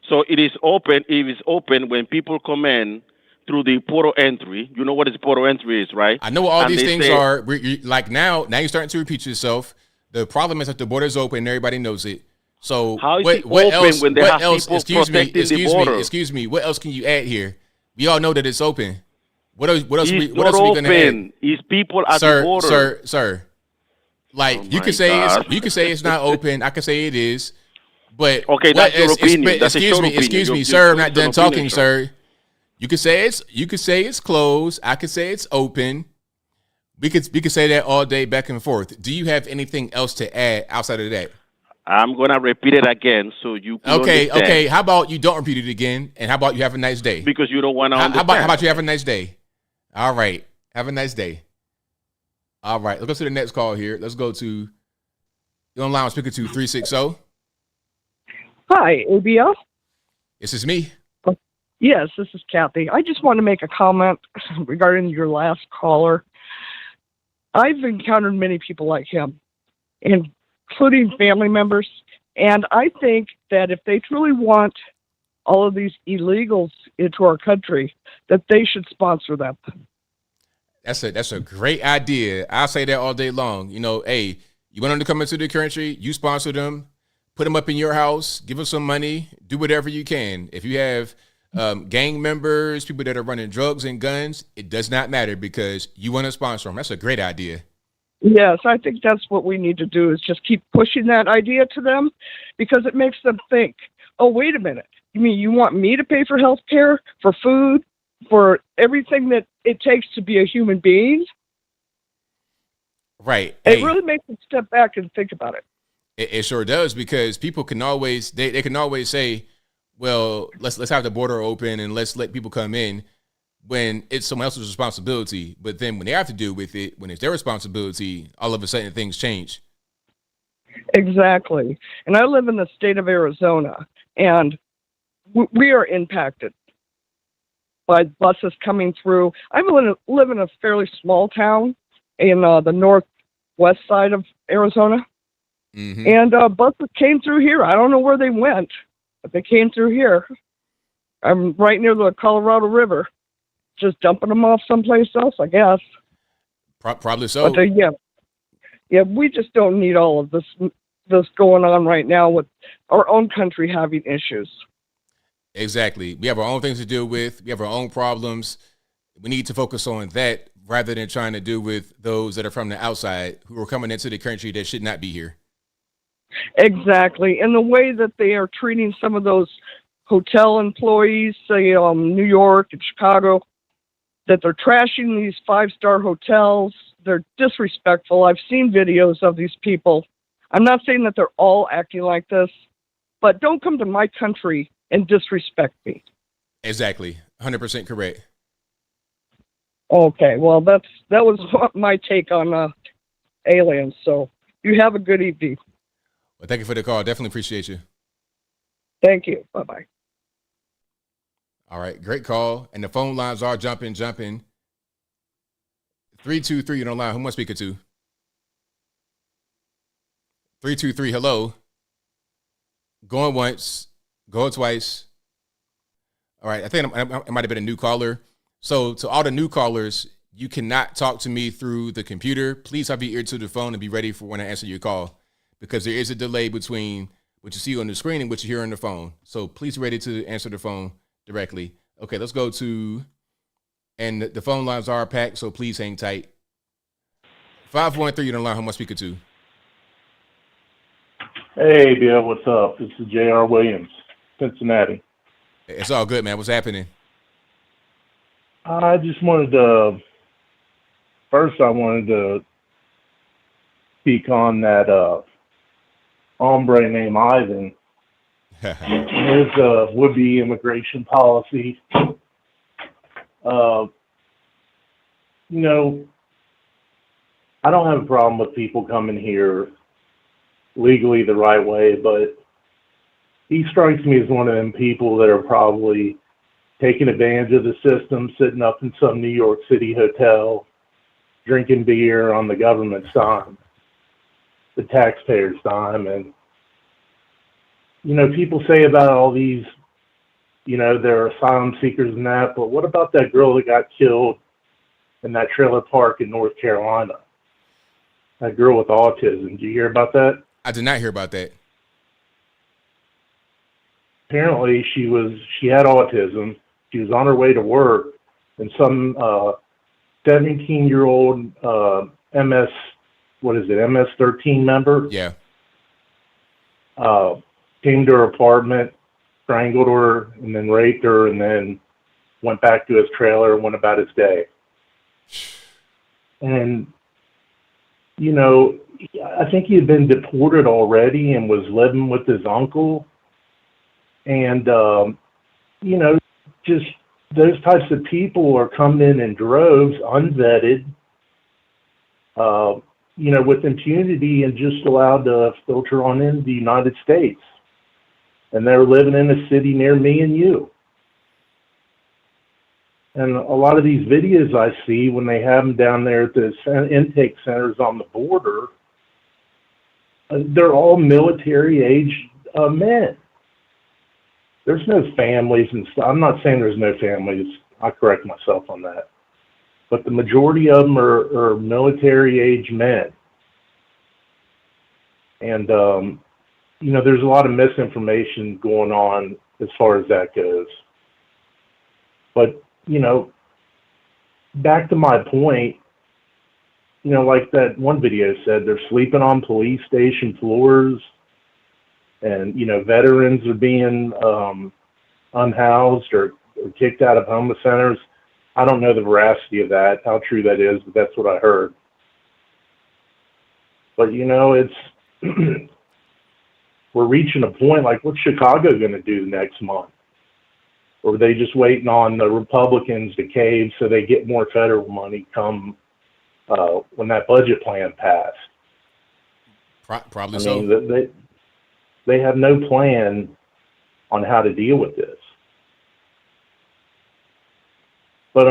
So it is open. It is open when people come in through the port of entry. You know what the port of entry is, right? I know what all these things are. Like now you're starting to repeat yourself. The problem is that the border's open and everybody knows it. So How is what it open else? when they What have else? people Excuse me. protecting the Excuse border? me. Excuse me. What else can you add here? We all know that it's open. What else? What else? It's What not else are we gonna add? open. It's people at the border. Sir. Like Oh you my can say God. it's not open. I can say it is. But Okay, that's your opinion. That's a excuse short me, opinion. excuse me, Your sir. I'm not done personal talking, opinion, sir. You can say it's closed. I can say it's open. We could say that all day back and forth. Do you have anything else to add outside of that? I'm gonna repeat it again so you can understand. Okay. How about you don't repeat it again? And how about you have a nice day? Because you don't want to How understand. about you have a nice day? All right. Have a nice day. All right. Let's go to the next call here. Let's go to the online speaker to 360. Hi, ABL. This is me. Yes, this is Kathy. I just want to make a comment regarding your last caller. I've encountered many people like him, including family members, and I think that if they truly want all of these illegals into our country, that they should sponsor them. That's a great idea. I'll say that all day long. You know, hey, you want them to come into the country, you sponsor them, put them up in your house, give them some money, do whatever you can. If you have gang members, people that are running drugs and guns, it does not matter because you want to sponsor them. That's a great idea. Yes, I think that's what we need to do is just keep pushing that idea to them because it makes them think, oh, wait a minute. You mean you want me to pay for health care, for food, for everything that it takes to be a human being? Right. It really makes them step back and think about it. It sure does because people can always they can always say, well, let's have the border open and let's let people come in when it's someone else's responsibility. But then when they have to deal with it, when it's their responsibility, all of a sudden things change. Exactly. And I live in the state of Arizona, and we are impacted by buses coming through. I live in a fairly small town in the northwest side of Arizona. Mm-hmm. And buses came through here. I don't know where they went, but they came through here. I'm right near the Colorado River, just dumping them off someplace else, I guess. Probably so. But yeah, we just don't need all of this going on right now with our own country having issues. Exactly. We have our own things to deal with. We have our own problems. We need to focus on that rather than trying to deal with those that are from the outside who are coming into the country that should not be here. Exactly. And the way that they are treating some of those hotel employees, say New York and Chicago, that they're trashing these 5-star hotels. They're disrespectful. I've seen videos of these people. I'm not saying that they're all acting like this, but don't come to my country and disrespect me. Exactly. 100% correct. Okay, well, that was my take on aliens. So you have a good evening. Well, thank you for the call. Definitely appreciate you. Thank you. Bye-bye. All right. Great call. And the phone lines are jumping. 323 on the line. Who am I speaking to? 323. Hello. Going once. Going twice. All right. I think it might have been a new caller. So to all the new callers, you cannot talk to me through the computer. Please have your ear to the phone and be ready for when I answer your call, because there is a delay between what you see on the screen and what you hear on the phone. So please be ready to answer the phone directly. Okay, let's go to, and the phone lines are packed, so please hang tight. 513, you don't line. Who am I speaking to? Hey, Bill, what's up? This is J.R. Williams, Cincinnati. It's all good, man. What's happening? I just wanted to, first I wanted to speak on that hombre named Ivan. His would-be immigration policy. You know, I don't have a problem with people coming here legally the right way, but he strikes me as one of them people that are probably taking advantage of the system, sitting up in some New York City hotel, drinking beer on the government's dime, the taxpayers' dime. And, you know, people say about all these, you know, they're asylum seekers and that, but what about that girl that got killed in that trailer park in North Carolina? that girl with autism. Did you hear about that? I did not hear about that. Apparently, she had autism. She was on her way to work, and some 17-year-old MS-13 member Yeah. Came to her apartment, strangled her, and then raped her, and then went back to his trailer and went about his day. And, you know, I think he had been deported already and was living with his uncle. And, you know, just those types of people are coming in droves, unvetted, you know, with impunity and just allowed to filter on into the United States. And they're living in a city near me and you. And a lot of these videos I see when they have them down there at the intake centers on the border, they're all military-age men. There's no families and stuff. I'm not saying there's no families. I correct myself on that. But the majority of them are military-age men. And, you know, there's a lot of misinformation going on as far as that goes. But, you know, back to my point, you know, like that one video said, they're sleeping on police station floors, and, you know, veterans are being unhoused or kicked out of homeless centers. I don't know the veracity of that, how true that is, but that's what I heard. But, you know, it's we're reaching a point, like, what's Chicago going to do next month? Or are they just waiting on the Republicans to cave so they get more federal money come when that budget plan passed? Probably I so. mean, they have no plan on how to deal with this. But,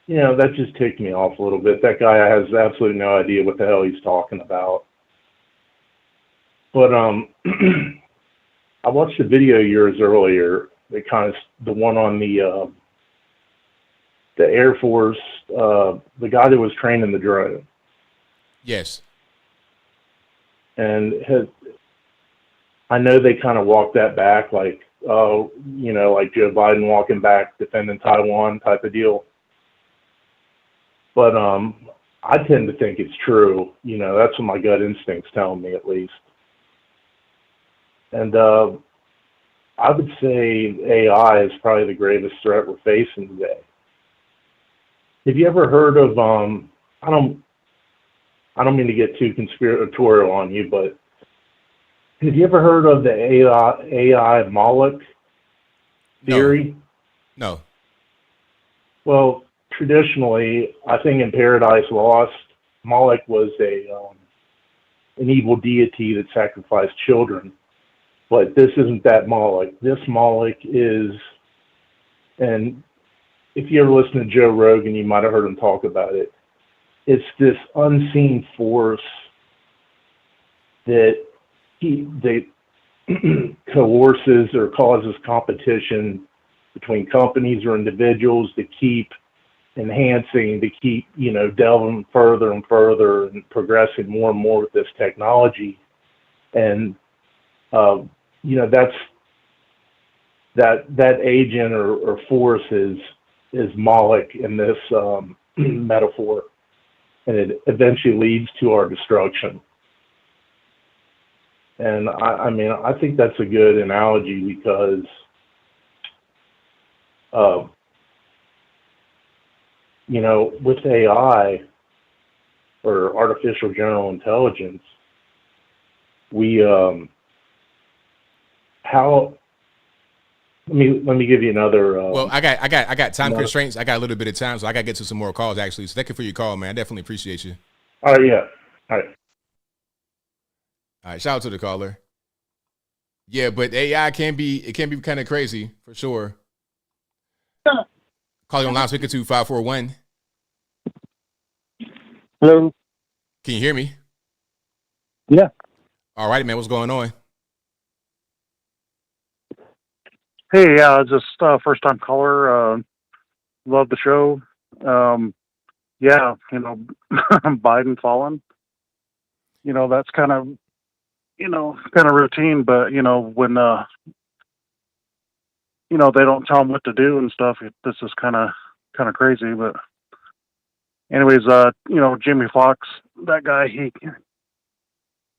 you know, that just ticked me off a little bit. That guy has absolutely no idea what the hell he's talking about. But I watched a video of yours earlier. The one on the Air Force, the guy that was training the drone. Yes. And I know they kind of walked that back, like, oh, you know, like Joe Biden walking back defending Taiwan type of deal. But I tend to think it's true. You know, that's what my gut instinct's telling me, at least. And I would say AI is probably the gravest threat we're facing today. Have you ever heard of I don't mean to get too conspiratorial on you, but have you ever heard of the AI Moloch theory? No. Well, traditionally, I think in Paradise Lost, Moloch was an evil deity that sacrificed children. But this isn't that Moloch. This Moloch is, and if you ever listen to Joe Rogan, you might have heard him talk about it. It's this unseen force that coerces or causes competition between companies or individuals to keep enhancing, to keep, you know, delving further and further and progressing more and more with this technology. And you know, that agent or force is Moloch in this metaphor, and it eventually leads to our destruction. And I mean, I think that's a good analogy because you know, with AI or artificial general intelligence, we let me give you another. Well, I got time constraints. I got a little bit of time, so I got to get to some more calls actually. So thank you for your call, man. I definitely appreciate you. All right, yeah. All right. All right, shout out to the caller. Yeah, but AI can be kind of crazy for sure. Calling on loudspeaker 2541. Hello. Can you hear me? Yeah. All right, man. What's going on? Hey, just first time caller. Love the show. yeah, Biden fallen. That's kind of, kind of routine. But when they don't tell them what to do and stuff, this is kind of crazy. But anyways, Jimmy Foxx, that guy, he,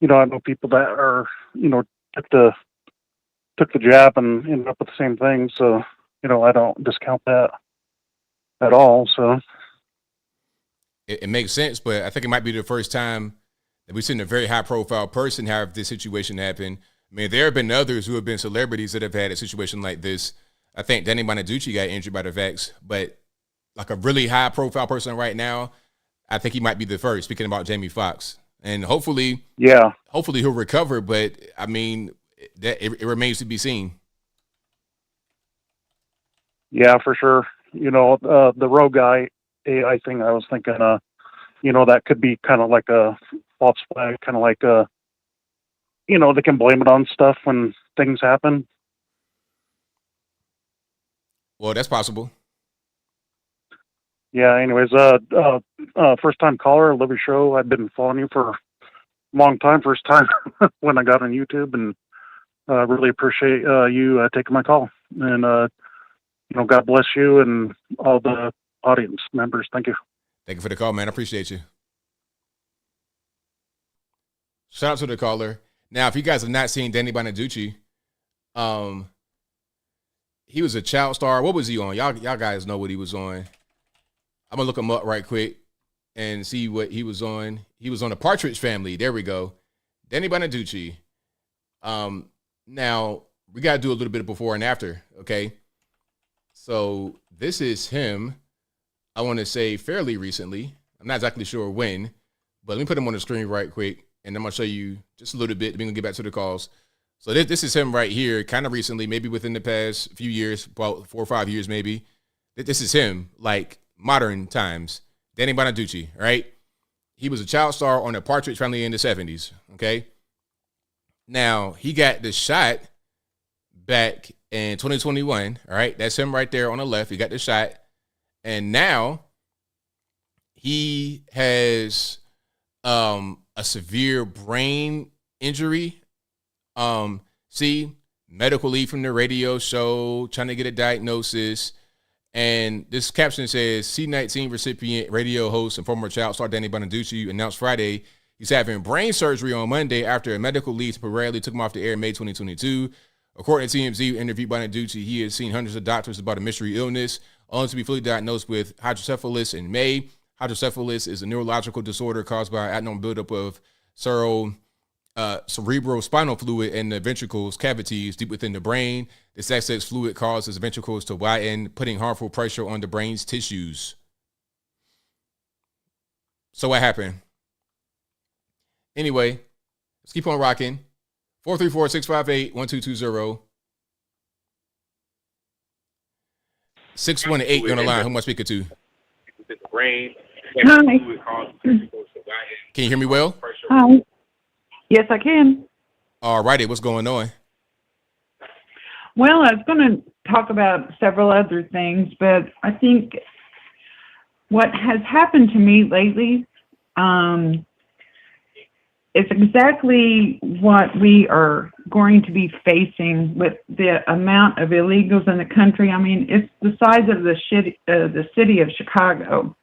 I know people that are, took the jab and ended up with the same thing. So, I don't discount that at all. So It makes sense, but I think it might be the first time that we've seen a very high-profile person have this situation happen. I mean, there have been others who have been celebrities that have had a situation like this. I think Danny Bonaducci got injured by the vax, but like a really high-profile person right now, I think he might be the first. Speaking about Jamie Foxx, and hopefully he'll recover. But I mean, it remains to be seen. Yeah, for sure. The rogue guy AI thing, I was thinking, that could be kind of like a false flag, kind of like they can blame it on stuff when things happen. Well, that's possible. Yeah. Anyways, first time caller, love your show. I've been following you for a long time. First time when I got on YouTube, and really appreciate you taking my call. And God bless you and all the audience members. Thank you. Thank you for the call, man. I appreciate you. Shout out to the caller. Now, if you guys have not seen Danny Bonaducci, he was a child star. What was he on? Y'all guys know what he was on. I'm gonna look him up right quick and see what he was on. He was on the Partridge Family. There we go. Danny Bonaducci. Now we gotta do a little bit of before and after, okay? So this is him. I want to say fairly recently. I'm not exactly sure when, but let me put him on the screen right quick, and I'm gonna show you just a little bit. We're gonna get back to the calls. So this is him right here, kind of recently, maybe within the past few years, about 4 or 5 years, maybe. This is him, like modern times. Danny Bonaducci, right? He was a child star on the Partridge Family in the 70s, okay? Now, he got the shot back in 2021, all right? That's him right there on the left. He got the shot. And now he has a severe brain injury. Medical leave from the radio show, trying to get a diagnosis. And this caption says, C-19 recipient, radio host, and former child star Danny Bonaducci announced Friday he's having brain surgery on Monday after a medical leave temporarily took him off the air in May 2022. According to TMZ, who interviewed Bonaducci, he has seen hundreds of doctors about a mystery illness, only to be fully diagnosed with hydrocephalus in May. Hydrocephalus is a neurological disorder caused by abnormal buildup of cerebrospinal fluid in the ventricles cavities deep within the brain. This excess fluid causes ventricles to widen, putting harmful pressure on the brain's tissues. So what happened? Anyway, let's keep on rocking. 434-658-1220. 618, you're on the line. Who am I speaking to? Hi. Can you hear me well? Hi. Yes, I can. All righty, what's going on? Well, I was going to talk about several other things, but I think what has happened to me lately is exactly what we are going to be facing with the amount of illegals in the country. I mean, it's the size of the city of Chicago.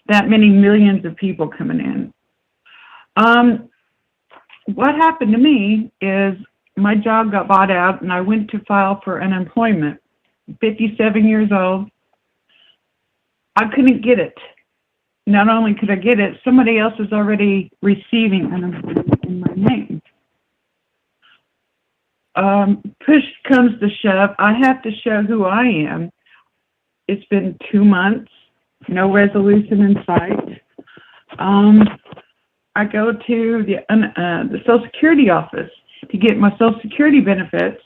That many millions of people coming in. What happened to me is my job got bought out and I went to file for unemployment. 57 years old. I couldn't get it. Not only could I get it, somebody else is already receiving unemployment in my name. Push comes to shove, I have to show who I am. It's been 2 months, no resolution in sight. I go to the Social Security office to get my Social Security benefits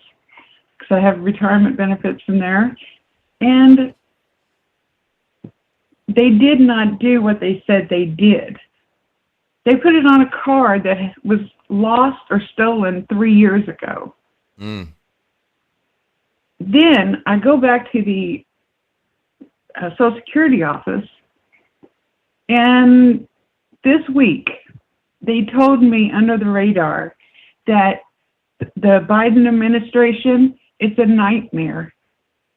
because I have retirement benefits from there. And they did not do what they said they did. They put it on a card that was lost or stolen 3 years ago. Then I go back to the Social Security office And this week, they told me under the radar that the Biden administration, it's a nightmare,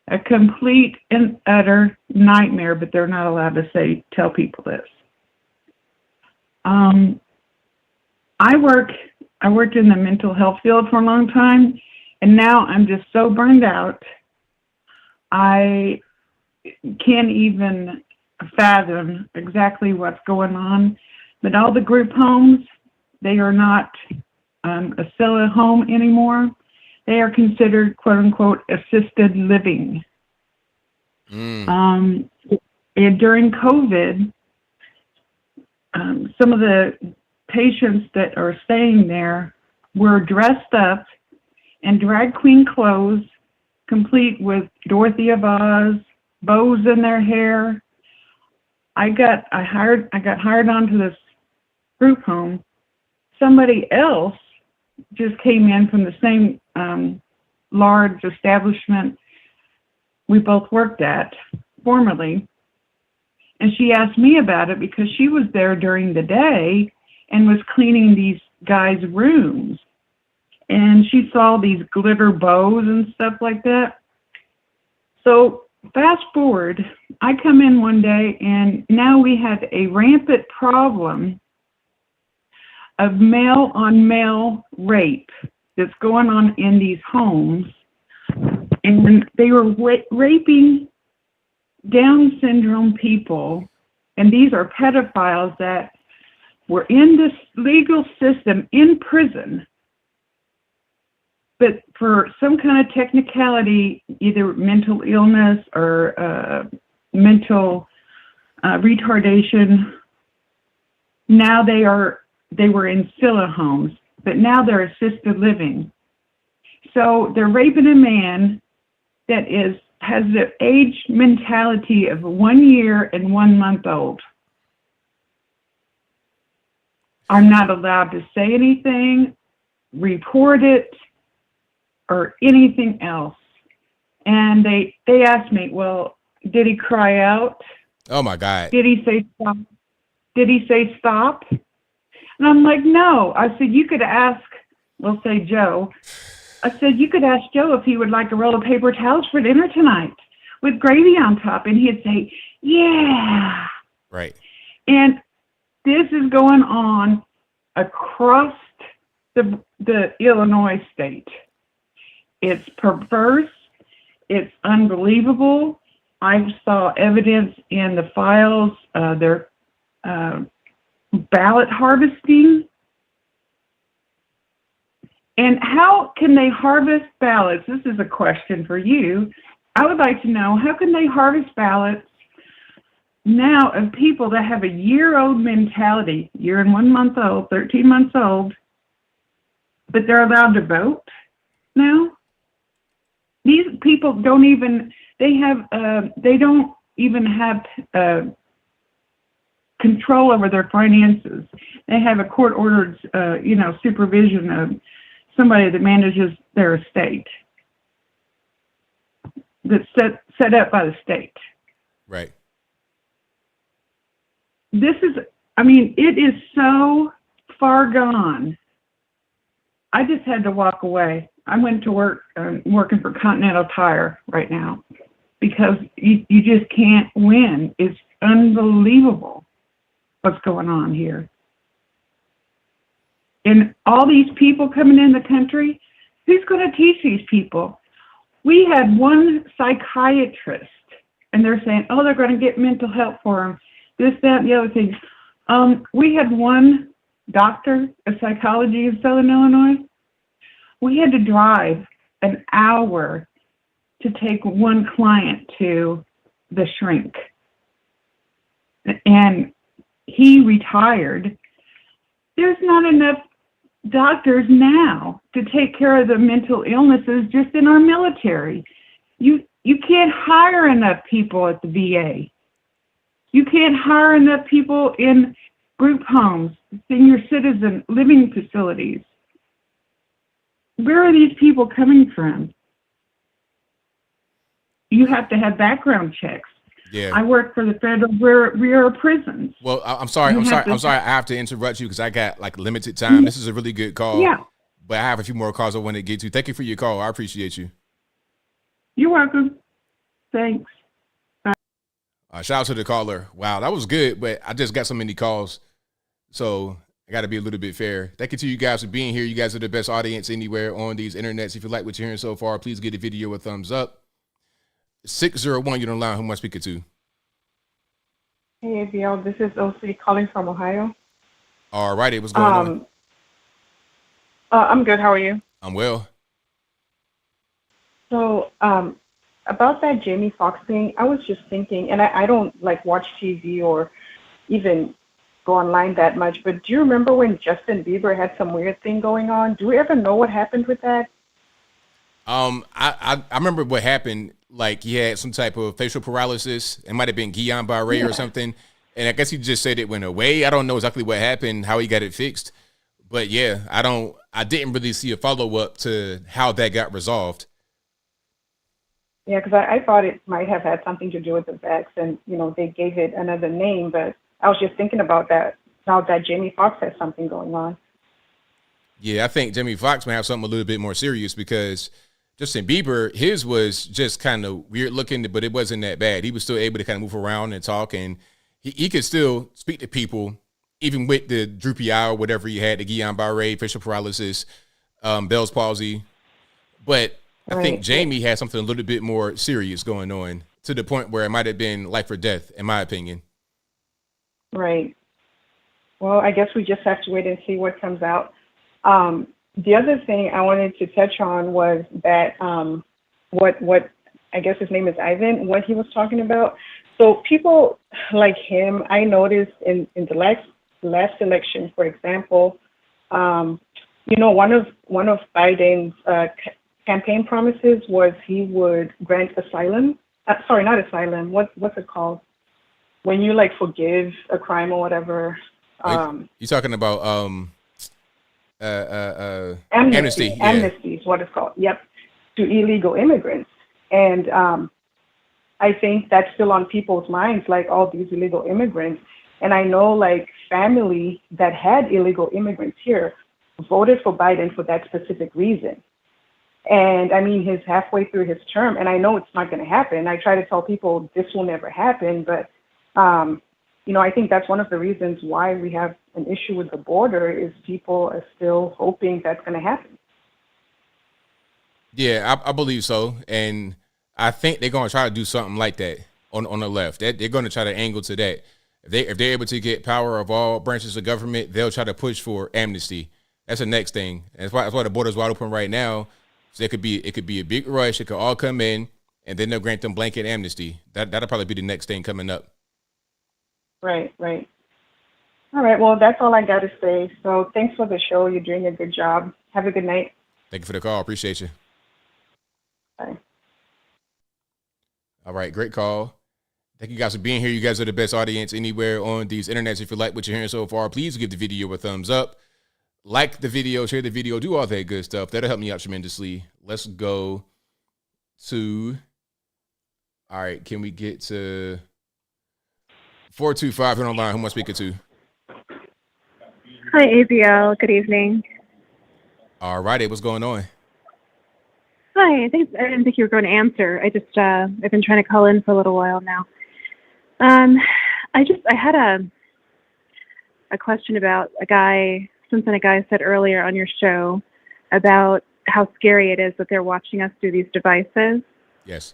a complete and utter nightmare, but they're not allowed to tell people this. I worked in the mental health field for a long time, and now I'm just so burned out. I can't even fathom exactly what's going on. But all the group homes, they are not a solo home anymore. They are considered, quote unquote, assisted living. And during COVID, some of the patients that are staying there were dressed up in drag queen clothes, complete with Dorothy of Oz, bows in their hair. I got hired onto this group home. Somebody else just came in from the same large establishment we both worked at formerly, and she asked me about it because she was there during the day and was cleaning these guys' rooms, and she saw these glitter bows and stuff like that. So fast forward, I come in one day, and now we have a rampant problem of male-on-male rape that's going on in these homes. And they were raping Down syndrome people, and these are pedophiles that were in this legal system in prison, but for some kind of technicality, either mental illness or mental retardation, now they were in Scylla homes, but now they're assisted living. So they're raping a man that has the age mentality of 1 year and 1 month old. I'm not allowed to say anything, report it, or anything else. And they asked me, well, did he cry out? Oh my God. Did he say stop? Did he say stop? And I'm like, no. I said, you could ask, we'll say Joe. I said, you could ask Joe if he would like a roll of paper towels for dinner tonight with gravy on top. And he'd say, yeah. Right. And this is going on across the Illinois state. It's perverse. It's unbelievable. I saw evidence in the files. They're ballot harvesting. And how can they harvest ballots? This is a question for you. I would like to know, how can they harvest ballots now of people that have a year-old mentality, year and 1 month old, 13 months old, but they're allowed to vote now? These people don't even, they don't even have control over their finances. They have a court-ordered, supervision of somebody that manages their estate that's set up by the state. Right. This is, it is so far gone. I just had to walk away. I went to work, working for Continental Tire right now because you just can't win. It's unbelievable what's going on here. And all these people coming in the country, who's going to teach these people? We had one psychiatrist, and they're saying, oh, they're going to get mental help for them, this, that, and the other thing. We had one doctor of psychology in Southern Illinois. We had to drive an hour to take one client to the shrink. And he retired. There's not enough doctors now to take care of the mental illnesses just in our military. You can't hire enough people at the VA. You can't hire enough people in group homes, senior citizen living facilities. Where are these people coming from? You have to have background checks. Yeah. I work for the Federal Bureau of Prisons. Well, I'm sorry. You I'm have sorry. to- I have to interrupt you because I got like limited time. This is a really good call. Yeah. But I have a few more calls I want to get to. Thank you for your call. I appreciate you. You're welcome. Thanks. Shout out to the caller. Wow, that was good, but I just got so many calls. So I got to be a little bit fair. Thank you to you guys for being here. You guys are the best audience anywhere on these internets. If you like what you're hearing so far, please give the video a thumbs up. 601, you're on the line. Who am I speaking to? Hey, ABL, this is OC calling from Ohio. All righty, what's going on? I'm good. How are you? I'm well. So, about that Jamie Foxx thing, I was just thinking, and I don't like watch TV or even go online that much, but do you remember when Justin Bieber had some weird thing going on? Do we ever know what happened with that? I remember what happened. Like he had some type of facial paralysis. It might have been Guillain-Barré or something. And I guess he just said it went away. I don't know exactly what happened, how he got it fixed. But yeah, I didn't really see a follow-up to how that got resolved. Yeah, because I thought it might have had something to do with the vax, and they gave it another name. But I was just thinking about that now that Jamie Foxx has something going on. Yeah, I think Jamie Foxx may have something a little bit more serious because Justin Bieber, his was just kind of weird looking, but it wasn't that bad. He was still able to kind of move around and talk, and he could still speak to people, even with the droopy eye or whatever he had, the Guillain-Barré, facial paralysis, Bell's palsy. But I think Jamie had something a little bit more serious going on to the point where it might have been life or death, in my opinion. Right. Well, I guess we just have to wait and see what comes out. The other thing I wanted to touch on was that what I guess his name is Ivan, what he was talking about. So people like him, I noticed in the last election, for example, one of Biden's campaign promises was he would grant asylum. Sorry, not asylum. What's it called? When you forgive a crime or whatever. You're talking about amnesty. Yeah. Amnesty is what it's called. Yep, to illegal immigrants, and I think that's still on people's minds, like all these illegal immigrants. And I know family that had illegal immigrants here voted for Biden for that specific reason. And I mean, he's halfway through his term, and I know it's not going to happen. I try to tell people this will never happen, but I think that's one of the reasons why we have an issue with the border is people are still hoping that's going to happen. Yeah, I believe so. And I think they're going to try to do something like that on the left. They're going to try to angle to that. If they're able to get power of all branches of government, they'll try to push for amnesty. That's the next thing. And that's why the border's wide open right now. So it could be a big rush. It could all come in, and then they'll grant them blanket amnesty. That'll probably be the next thing coming up. Right. All right. Well, that's all I got to say. So thanks for the show. You're doing a good job. Have a good night. Thank you for the call. Appreciate you. Bye. All right. Great call. Thank you guys for being here. You guys are the best audience anywhere on these internets. If you like what you're hearing so far, please give the video a thumbs up. Like the video, share the video, do all that good stuff. That'll help me out tremendously. Let's go to, all right, can we get to 425 here online? Who am I speaking to? Hi, ABL. Good evening. All righty, what's going on? Hi, I didn't think you were going to answer. I've been trying to call in for a little while now. I had a question about something a guy said earlier on your show about how scary it is that they're watching us through these devices. Yes.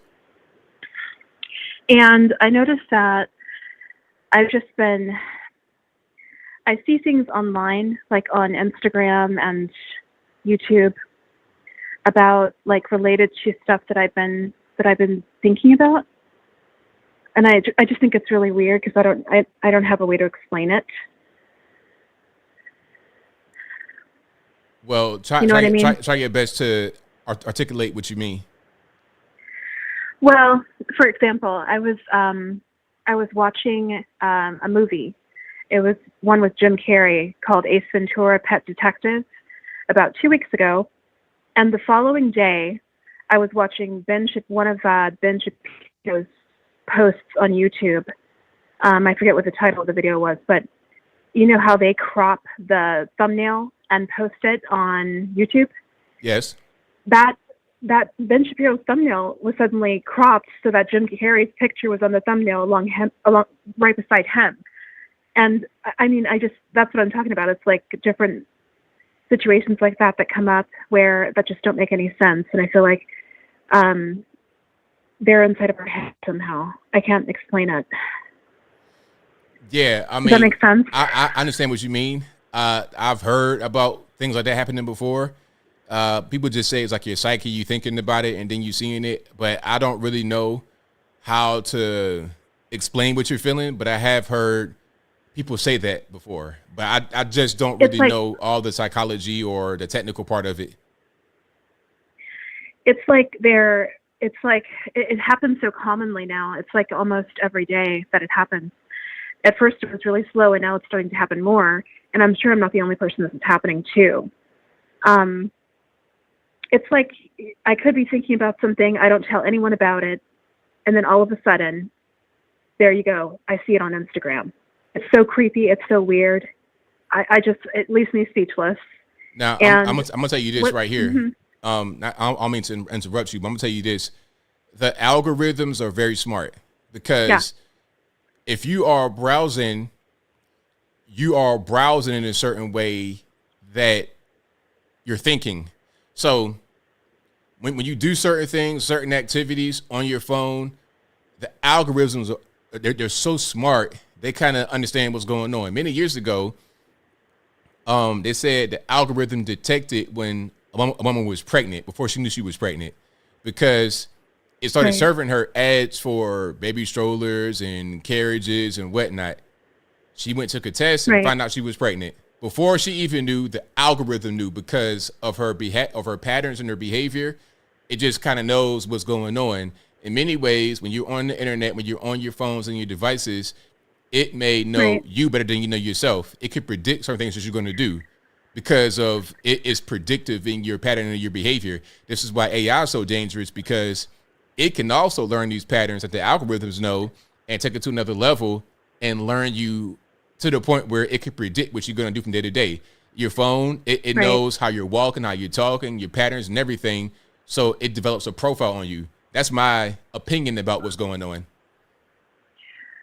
And I noticed that I see things online, like on Instagram and YouTube, about related to stuff that I've been thinking about. And I just think it's really weird because I don't have a way to explain it. Well, try your best to articulate what you mean. Well, for example, I was watching a movie. It was one with Jim Carrey called Ace Ventura: Pet Detective about 2 weeks ago, and the following day, I was watching one of Ben Shapiro's posts on YouTube. I forget what the title of the video was, but you know how they crop the thumbnail and post it on YouTube? Yes. That Ben Shapiro's thumbnail was suddenly cropped so that Jim Carrey's picture was on the thumbnail along right beside him. And I mean, that's what I'm talking about. It's like different situations like that come up where that just don't make any sense. And I feel like they're inside of our head somehow. I can't explain it. Yeah, I mean, does that make sense? I understand what you mean. I've heard about things like that happening before. People just say it's like your psyche, you thinking about it and then you seeing it. But I don't really know how to explain what you're feeling. But I have heard people say that before. But I just don't really know all the psychology or the technical part of it. It's like it happens so commonly now. It's like almost every day that it happens. At first it was really slow, and now it's starting to happen more. And I'm sure I'm not the only person this is happening to. It's like I could be thinking about something, I don't tell anyone about it, and then all of a sudden, there you go. I see it on Instagram. It's so creepy. It's so weird. It leaves me speechless. Now, and I'm gonna tell you this right here. Mm-hmm. I don't mean to interrupt you, but I'm gonna tell you this: the algorithms are very smart because if you are browsing in a certain way that you're thinking. So when you do certain things, certain activities on your phone, the algorithms they're so smart. They kind of understand what's going on. Many years ago, they said the algorithm detected when a woman was pregnant before she knew she was pregnant, because it started serving her ads for baby strollers and carriages and whatnot. She went, took a test, and found out she was pregnant. Before she even knew, the algorithm knew because of her patterns and her behavior. It just kind of knows what's going on. In many ways, when you're on the internet, when you're on your phones and your devices, it may know you better than you know yourself. It could predict certain things that you're going to do because of it is predictive in your pattern and your behavior. This is why AI is so dangerous, because it can also learn these patterns that the algorithms know and take it to another level and learn you to the point where it can predict what you're going to do from day to day. Your phone, it knows how you're walking, how you're talking, your patterns and everything. So it develops a profile on you. That's my opinion about what's going on.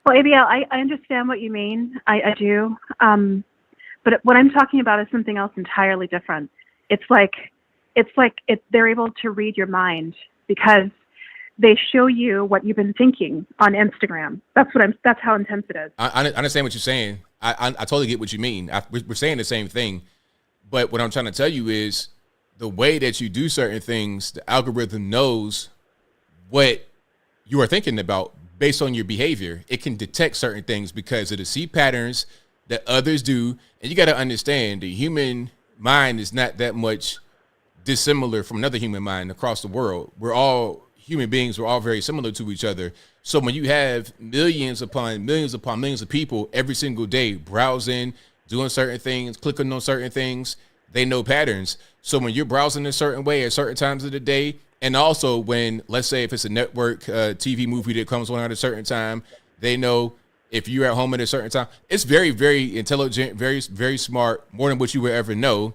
Well, ABL, I understand what you mean. I do. But what I'm talking about is something else entirely different. It's like they're able to read your mind because they show you what you've been thinking on Instagram. That's how intense it is. I understand what you're saying. I totally get what you mean. We're saying the same thing. But what I'm trying to tell you is the way that you do certain things, the algorithm knows what you are thinking about based on your behavior. It can detect certain things because it'll see patterns that others do. And you got to understand, the human mind is not that much dissimilar from another human mind across the world. We're all human beings. We're all very similar to each other. So when you have millions upon millions of people every single day browsing, doing certain things, clicking on certain things, they know patterns. So when you're browsing a certain way at certain times of the day, and also when, let's say if it's a network TV movie that comes on at a certain time, they know if you're at home at a certain time. It's very, very intelligent, very, very smart, more than what you would ever know,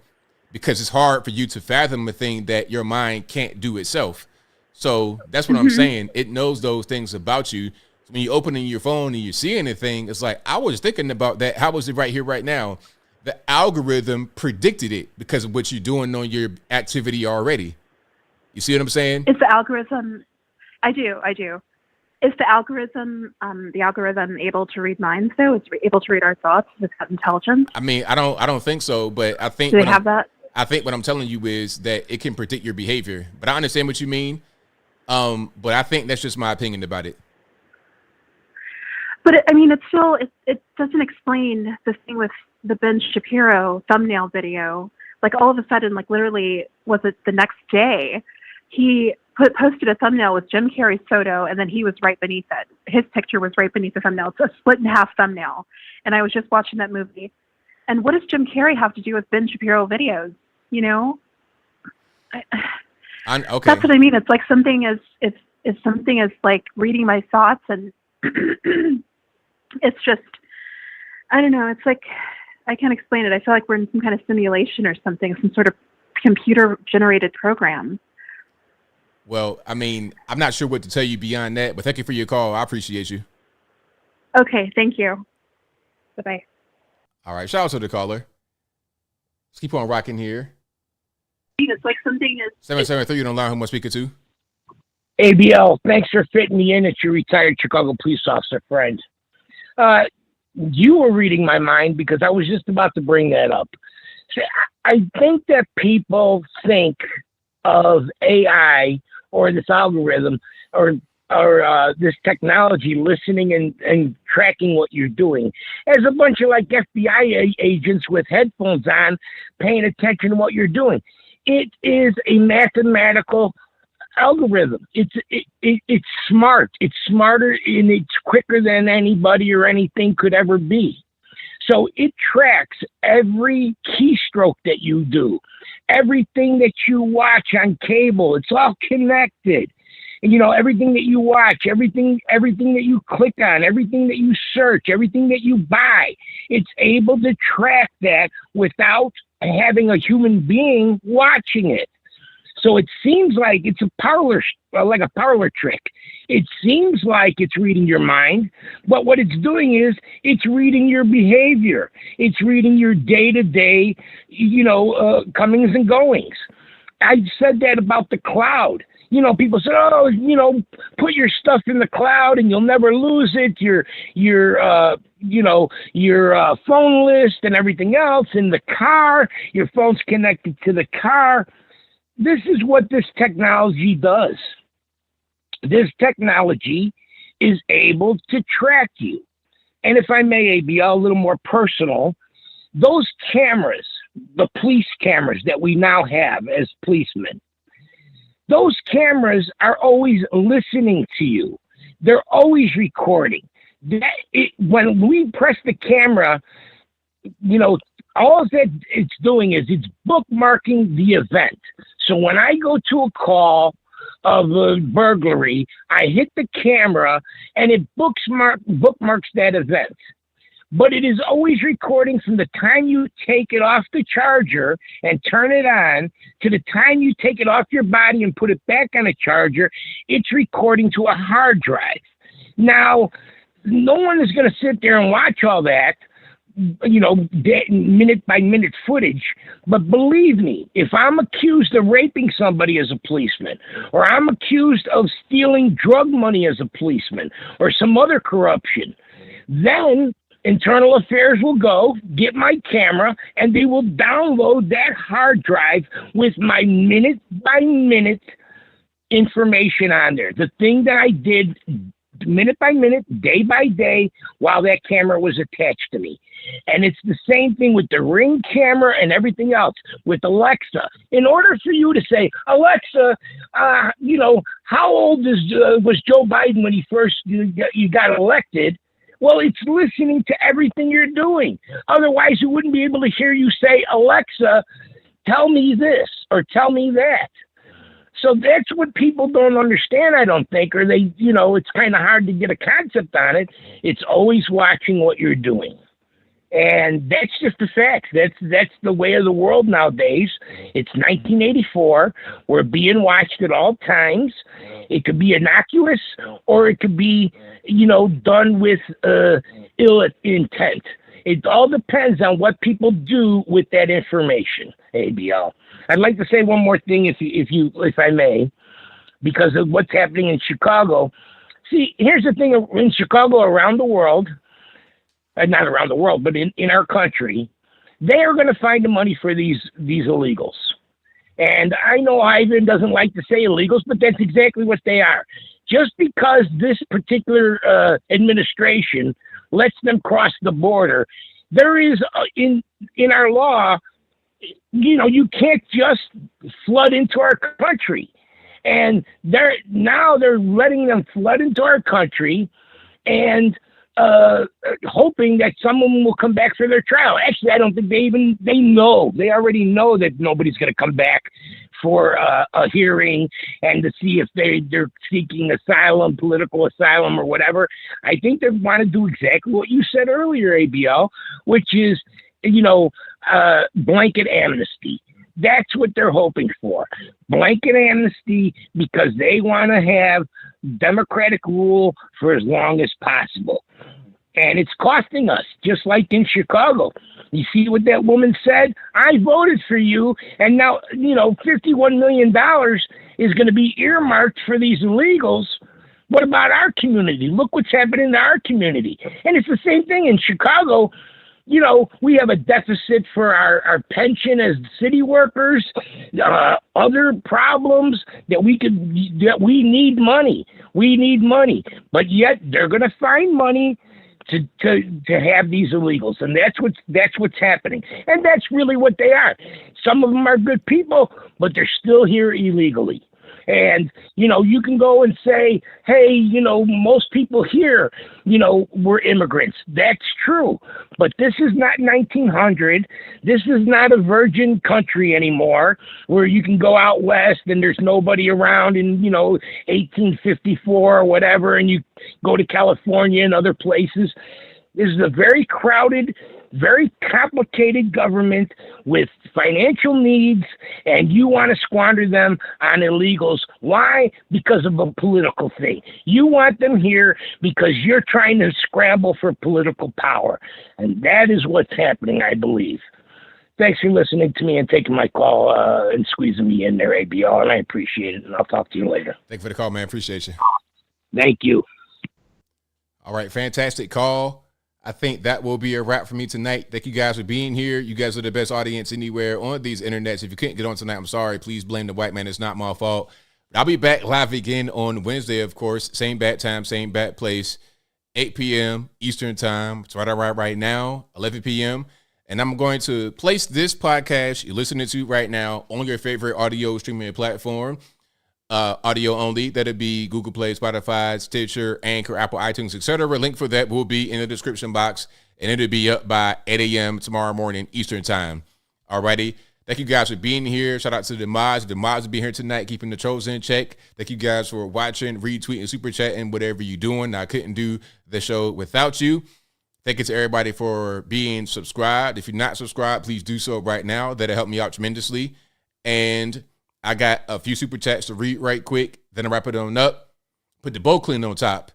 because it's hard for you to fathom a thing that your mind can't do itself. So that's what I'm saying. It knows those things about you. So when you open your phone and you see anything, it's like, I was thinking about that. How was it right here, right now? The algorithm predicted it because of what you're doing on your activity already. You see what I'm saying? It's the algorithm. I do. Is the algorithm able to read minds, though? Is it able to read our thoughts? Is that intelligence? I mean, I don't think so, but I think do they have that? I think what I'm telling you is that it can predict your behavior. But I understand what you mean. But I think that's just my opinion about it. But I mean, it doesn't explain the thing with the Ben Shapiro thumbnail video. Like all of a sudden, like literally, was it the next day? He posted a thumbnail with Jim Carrey's photo, and then he was right beneath it. His picture was right beneath the thumbnail. It's a split in half thumbnail. And I was just watching that movie. And what does Jim Carrey have to do with Ben Shapiro videos? You know? Okay. That's what I mean. It's like something is is something as like reading my thoughts, and it's just, I don't know. It's like, I can't explain it. I feel like we're in some kind of simulation or something, some sort of computer generated program. Well, I mean, I'm not sure what to tell you beyond that, but thank you for your call. I appreciate you. Okay, thank you. Bye-bye. All right, shout out to the caller. Let's keep on rocking here. It's like something is 773, you don't learn who I'm speaking to. ABL, thanks for fitting me in. It's your retired Chicago police officer friend. You were reading my mind because I was just about to bring that up. See, I think that people think of AI or this algorithm or this technology listening and tracking what you're doing as a bunch of like FBI agents with headphones on paying attention to what you're doing. It is a mathematical algorithm. It's smart. It's smarter and it's quicker than anybody or anything could ever be. So it tracks every keystroke that you do, everything that you watch on cable. It's all connected. And, you know, everything that you watch, everything that you click on, everything that you search, everything that you buy, it's able to track that without having a human being watching it. So it seems like it's a parlor trick. It seems like it's reading your mind, but what it's doing is it's reading your behavior. It's reading your day-to-day, comings and goings. I said that about the cloud. You know, people say, oh, put your stuff in the cloud and you'll never lose it. Your phone list and everything else in the car. Your phone's connected to the car. This is what this technology does. This technology is able to track you. And if I may, ABL, a little more personal, those cameras, the police cameras that we now have as policemen, those cameras are always listening to you. They're always recording. When we press the camera, all that it's doing is it's bookmarking the event. So when I go to a call of a burglary, I hit the camera and it bookmarks that event. But it is always recording from the time you take it off the charger and turn it on to the time you take it off your body and put it back on a charger. It's recording to a hard drive. Now, no one is going to sit there and watch all that, minute by minute footage. But believe me, if I'm accused of raping somebody as a policeman, or I'm accused of stealing drug money as a policeman, or some other corruption, then Internal Affairs will go get my camera and they will download that hard drive with my minute by minute information on there. The thing that I did minute by minute, day by day, while that camera was attached to me. And it's the same thing with the Ring camera and everything else with Alexa. In order for you to say, Alexa, how old was Joe Biden when he first you got elected? Well, it's listening to everything you're doing. Otherwise, it wouldn't be able to hear you say, Alexa, tell me this or tell me that. So that's what people don't understand, I don't think, or they, it's kind of hard to get a concept on it. It's always watching what you're doing. And that's just the fact. That's the way of the world nowadays. It's 1984. We're being watched at all times. It could be innocuous or it could be, done with ill intent. It all depends on what people do with that information, ABL. I'd like to say one more thing, if I may, because of what's happening in Chicago. See, here's the thing in Chicago, around the world, not around the world, but in our country, they are going to find the money for these illegals. And I know Ivan doesn't like to say illegals, but that's exactly what they are. Just because this particular administration lets them cross the border, there is in our law, you can't just flood into our country. And they're letting them flood into our country, and hoping that some of them will come back for their trial. Actually, I don't think they already know that nobody's going to come back for a hearing and to see if they're seeking asylum, political asylum or whatever. I think they want to do exactly what you said earlier, ABL, which is, blanket amnesty. That's what they're hoping for. Blanket amnesty, because they want to have democratic rule for as long as possible. And it's costing us, just like in Chicago. You see what that woman said? I voted for you, and now, $51 million is going to be earmarked for these illegals. What about our community? Look what's happening to our community. And it's the same thing in Chicago. We have a deficit for our pension as city workers, other problems that we need money. We need money, but yet they're going to find money to have these illegals, and that's what's happening, and that's really what they are. Some of them are good people, but they're still here illegally. And, you can go and say, hey, most people here, were immigrants. That's true. But this is not 1900. This is not a virgin country anymore where you can go out west and there's nobody around in, 1854 or whatever, and you go to California and other places. This is a very crowded, very complicated government with financial needs, and you want to squander them on illegals. Why? Because of a political thing. You want them here because you're trying to scramble for political power. And that is what's happening, I believe. Thanks for listening to me and taking my call and squeezing me in there, ABL, and I appreciate it, and I'll talk to you later. Thank you for the call, man. Appreciate you. Thank you. All right, fantastic call. I think that will be a wrap for me tonight. Thank you guys for being here. You guys are the best audience anywhere on these internets. If you couldn't get on tonight, I'm sorry. Please blame the white man. It's not my fault. But I'll be back live again on Wednesday, of course. Same bat time, same bat place, 8 p.m. Eastern time. It's right now, 11 p.m. And I'm going to place this podcast you're listening to right now on your favorite audio streaming platform. Audio only. That'll be Google Play, Spotify, Stitcher, Anchor, Apple, iTunes, etc. Link for that will be in the description box, and it'll be up by 8 a.m. tomorrow morning Eastern time. Alrighty. Thank you guys for being here. Shout out to the mods. The mods will be here tonight, keeping the trolls in check. Thank you guys for watching, retweeting, super chatting, whatever you're doing. I couldn't do the show without you. Thank you to everybody for being subscribed. If you're not subscribed, please do so right now. That'll help me out tremendously. And I got a few super chats to read right quick. Then I wrap it on up. Put the bow clean on top.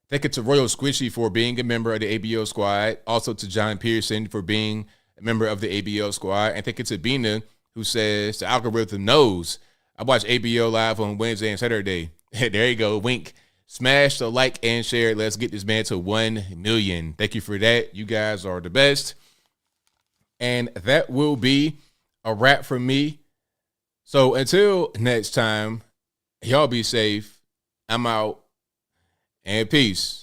Thank you to Royal Squishy for being a member of the ABL squad. Also to John Pearson for being a member of the ABL squad. And thank you to Bina, who says the algorithm knows. I watch ABL live on Wednesday and Saturday. There you go. Wink. Smash the like and share. Let's get this man to 1 million. Thank you for that. You guys are the best. And that will be a wrap from me. So until next time, y'all be safe. I'm out, and peace.